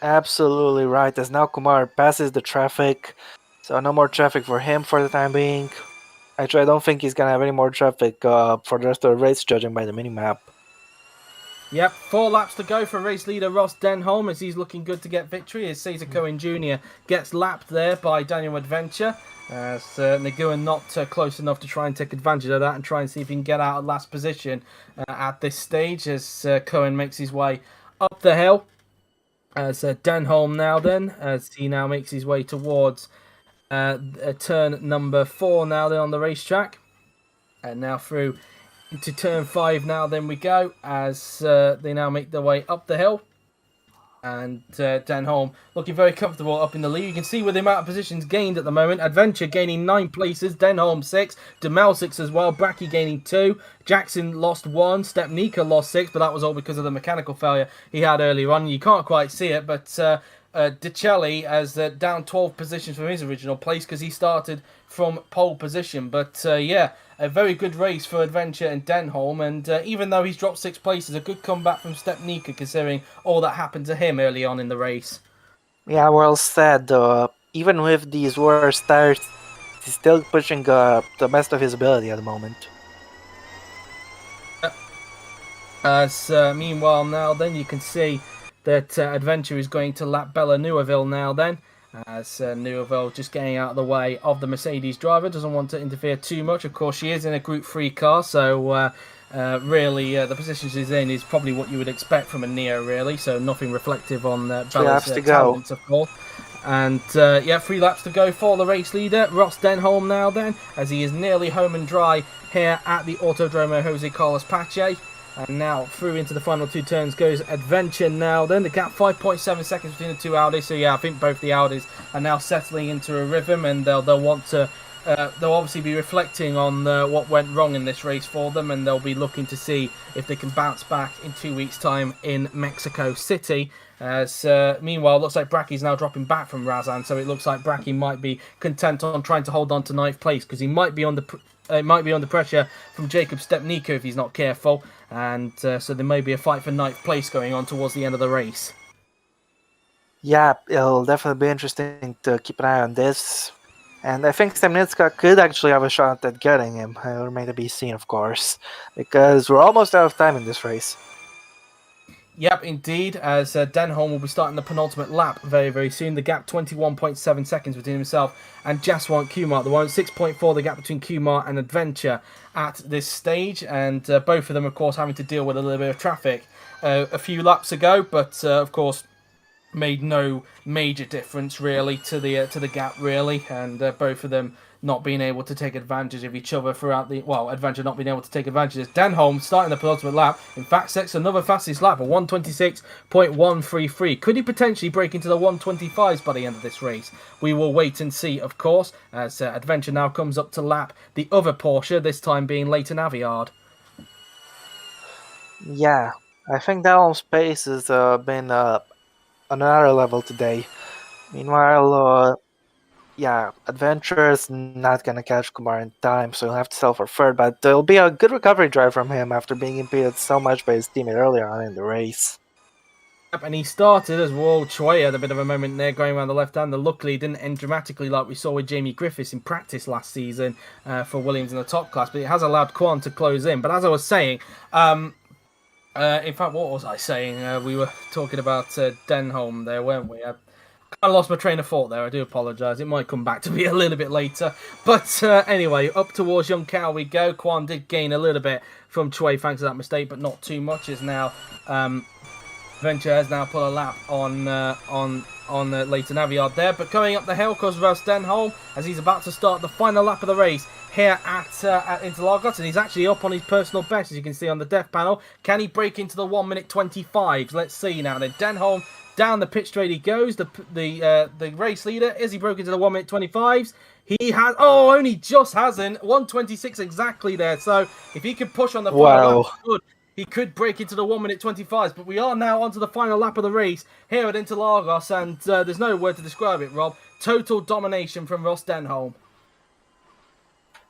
Absolutely right, as now Kumar passes the traffic. So no more traffic for him for the time being. Actually, I don't think he's going to have any more traffic for the rest of the race, judging by the minimap. Yep, 4 laps to go for race leader Ross Denholm as he's looking good to get victory as Cesar Cohen Jr. gets lapped there by Daniel Adventure. As Nguyen not close enough to try and take advantage of that and try and see if he can get out of last position at this stage as Cohen makes his way up the hill. As Denholm now then, as he now makes his way towards turn number 4 now then on the racetrack. And now through into turn 5 now then we go as they now make their way up the hill. And Denholm looking very comfortable up in the lead. You can see with the amount of positions gained at the moment. Adventure gaining 9 places. Denholm 6. Demel 6 as well. Bracky gaining 2. Jackson lost 1. Stepnica lost 6. But that was all because of the mechanical failure he had earlier on. You can't quite see it. But Decelli has down 12 positions from his original place because he started from pole position. But yeah, a very good race for Adventure and Denholm, and even though he's dropped 6 places, a good comeback from Stepnica considering all that happened to him early on in the race. Yeah, well said. Even with these worst starts, he's still pushing the best of his ability at the moment. As meanwhile now then you can see that Adventure is going to lap Bella Neuville now then. As Neuville just getting out of the way of the Mercedes driver, doesn't want to interfere too much. Of course, she is in a Group 3 car, so really the position she's in is probably what you would expect from a Neo, really. So nothing reflective on Bella's talents, of course. And yeah, 3 laps to go for the race leader, Ross Denholm now then, as he is nearly home and dry here at the Autodromo Jose Carlos Pache. And now through into the final 2 turns goes Adventure now. Then the gap 5.7 seconds between the 2 Audis. So yeah, I think both the Audis are now settling into a rhythm, and they'll want to. They'll obviously be reflecting on what went wrong in this race for them, and they'll be looking to see if they can bounce back in 2 weeks' time in Mexico City. As meanwhile, it looks like Bracky's now dropping back from Razan, so it looks like Bracky might be content on trying to hold on to 9th place because he might be under pressure from Jacob Stepnica if he's not careful, and so there may be a fight for 9th place going on towards the end of the race. Yeah, it'll definitely be interesting to keep an eye on this. And I think Stemnitska could actually have a shot at getting him. It remains to be seen, of course, because we're almost out of time in this race. Yep, indeed, as Denholm will be starting the penultimate lap very, very soon. The gap 21.7 seconds between himself and Jaswant Kumar at the moment. 6.4 the gap between Kumar and Adventure at this stage. And both of them, of course, having to deal with a little bit of traffic a few laps ago. But, of course, made no major difference really to the gap really, and both of them not being able to take advantage of each other throughout Adventure not being able to take advantage of Denholm starting the penultimate lap. In fact, sets another fastest lap of 1:26.133. Could he potentially break into the 1:25s by the end of this race? We will wait and see, of course, as Adventure now comes up to lap the other Porsche, this time being Leighton Aviard. Yeah, I think Denholm's pace has been on another level today. Meanwhile, Adventure is not gonna catch Kumar in time, so he'll have to settle for third. But there'll be a good recovery drive from him after being impeded so much by his teammate earlier on in the race. Yep, and he started as well. Choi had a bit of a moment there going around the left-hander. Luckily, it didn't end dramatically like we saw with Jamie Griffiths in practice last season for Williams in the top class, but it has allowed Kwan to close in. But as I was saying, in fact, what was I saying? We were talking about Denholm there, weren't we? I lost my train of thought there. I do apologise. It might come back to me a little bit later. But anyway, up towards Young Cow we go. Kwan did gain a little bit from Choi thanks to that mistake, but not too much. Is now Venture has now put a lap on Leighton Aviard there. But coming up the hill comes Ross Denholm as he's about to start the final lap of the race here at Interlagos, and he's actually up on his personal best, as you can see on the death panel. Can he break into the 1:25s? Let's see now. Then Denholm. Down the pit straight he goes. The race leader, is he broke into the 1:25s? He has. Oh, only just hasn't. 1:26 exactly there. So if he could push on the final lap, he could break into the 1:25s. But we are now onto the final lap of the race here at Interlagos, and there's no word to describe it, Rob. Total domination from Ross Denholm.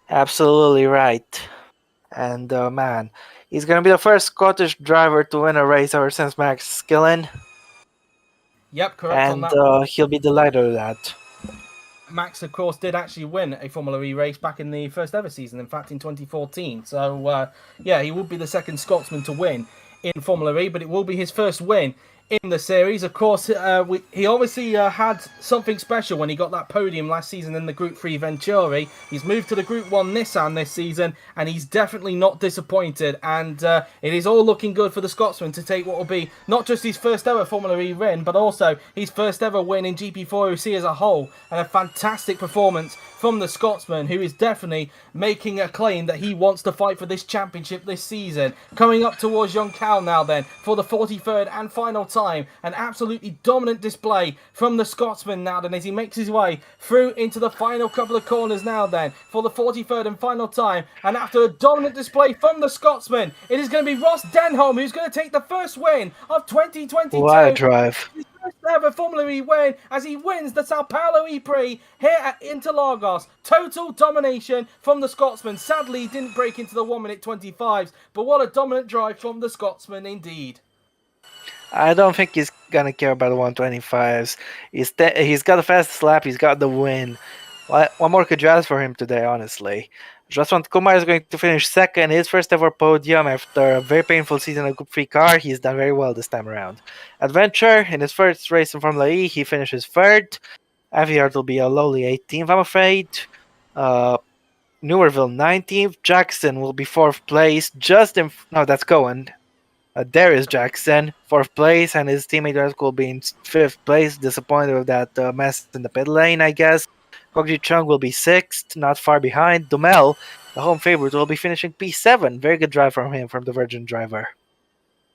Absolutely right. And man, he's gonna be the first Scottish driver to win a race ever since Max Skillen. Yep, correct and, on that. He'll be delighted with that. Max, of course, did actually win a Formula E race back in the first ever season, in fact, in 2014. So, yeah, he would be the second Scotsman to win in Formula E, but it will be his first win in the series. Of course, he obviously had something special when he got that podium last season in the Group 3 Venturi. He's moved to the Group 1 Nissan this season, and he's definitely not disappointed. And it is all looking good for the Scotsman to take what will be not just his first ever Formula E win, but also his first ever win in GP4 OC as a whole. And a fantastic performance from the Scotsman, who is definitely making a claim that he wants to fight for this championship this season. Coming up towards Young Cal now then, for the 43rd and final time. An absolutely dominant display from the Scotsman now then, as he makes his way through into the final couple of corners now then, for the 43rd and final time. And after a dominant display from the Scotsman, it is going to be Ross Denholm who's going to take the first win of 2022. What a drive. Ever Formula E win as he wins the Sao Paulo ePrix here at Interlagos. Total domination from the Scotsman. Sadly, he didn't break into the 1:25s, but what a dominant drive from the Scotsman indeed. I don't think he's gonna care about the 1:25s. He's got the fastest lap. He's got the win. What more could you ask for him today, honestly? Jaswant Kumar is going to finish second, his first ever podium after a very painful season in a Group 3 car. He's done very well this time around. Adventure, in his first race in Formula E, he finishes third. Aviard will be a lowly 18th, I'm afraid. Newerville 19th. Jackson will be 4th place. No, that's Cohen. There is Jackson, 4th place, and his teammate Eric will be in 5th place. Disappointed with that mess in the pit lane, I guess. Kogji Chung will be 6th, not far behind. Dumel, the home favorite, will be finishing P7. Very good drive from him, from the Virgin driver.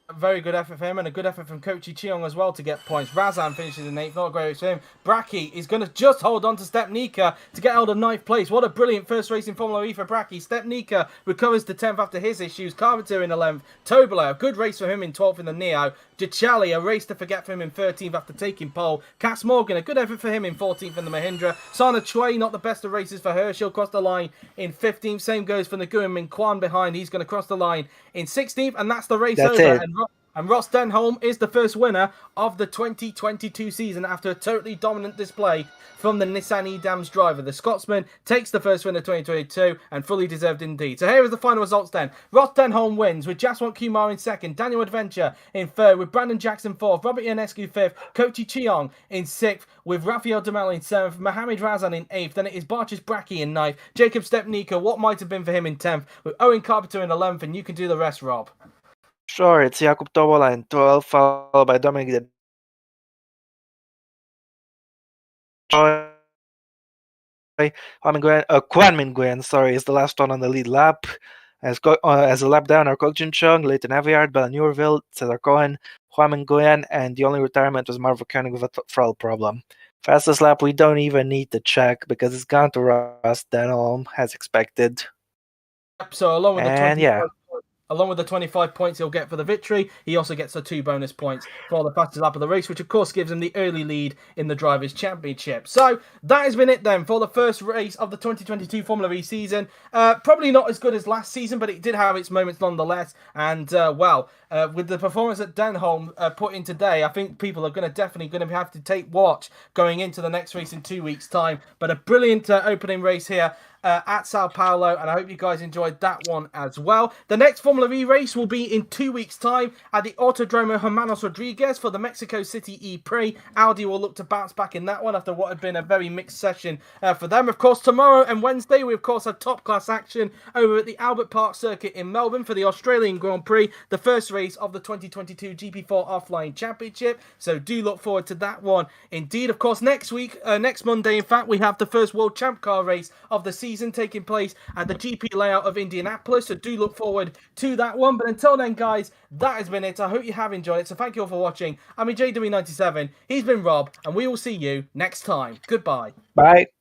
A very good effort for him, and a good effort from Kochi Cheong as well to get points. Razan finishes in 8th, not a great race for him. Brachy is going to just hold on to Stepnika to get out of 9th place. What a brilliant first race in Formula E for Brachy. Stepnika recovers to 10th after his issues. Carpenter in 11th. Tobler, a good race for him in 12th in the Neo. Jachali, a race to forget for him in 13th after taking pole. Cass Morgan, a good effort for him in 14th in the Mahindra. Sana Choi, not the best of races for her. She'll cross the line in 15th. Same goes for Nguyen Min Kwan behind. He's going to cross the line in 16th, and that's the race over. And Ross Denholm is the first winner of the 2022 season after a totally dominant display from the Nissan E-Dams driver. The Scotsman takes the first win of 2022 and fully deserved indeed. So here is the final results then. Ross Denholm wins with Jaswant Kumar in second, Daniel Adventure in third, with Brandon Jackson fourth, Robert Ionescu fifth, Kochi Cheong in sixth, with Rafael Demel in seventh, Mohamed Razan in eighth. Then it is Barchis Brackie in ninth, Jacob Stepnica, what might have been for him in 10th, with Owen Carpenter in 11th, and you can do the rest, Rob. Sure, it's Jakub Tobola in 12th, followed by Dominic Kwan Min Nguyen, sorry, is the last one on the lead lap. As a lap down are Kok Jun Chung, Leighton Aviard, Bella Neurville, Cesar Cohen, Juan Min Nguyen, and the only retirement was Marvel Koenig with a throttle problem. Fastest lap we don't even need to check because it's gone to Ross Denholm as expected. So along with the Along with the 25 points he'll get for the victory, he also gets the 2 bonus points for the fastest lap of the race, which of course gives him the early lead in the Drivers' Championship. So that has been it then for the first race of the 2022 Formula E season. Probably not as good as last season, but it did have its moments nonetheless. And with the performance that Denholm put in today, I think people are definitely going to have to take watch going into the next race in 2 weeks' time. But a brilliant opening race here at Sao Paulo, and I hope you guys enjoyed that one as well. The next Formula E race will be in 2 weeks' time at the Autodromo Hermanos Rodriguez for the Mexico City ePrix. Audi will look to bounce back in that one after what had been a very mixed session for them. Of course, tomorrow and Wednesday, we of course have top-class action over at the Albert Park Circuit in Melbourne for the Australian Grand Prix, the first race of the 2022 GP4 Offline Championship. So do look forward to that one. Indeed, of course, next Monday, in fact, we have the first World Champ Car race of the season taking place at the GP layout of Indianapolis, so do look forward to that one. But until then, guys, that has been it. I hope you have enjoyed it, so thank you all for watching. I'm JW97, he's been Rob, and we will see you next time. Goodbye. Bye.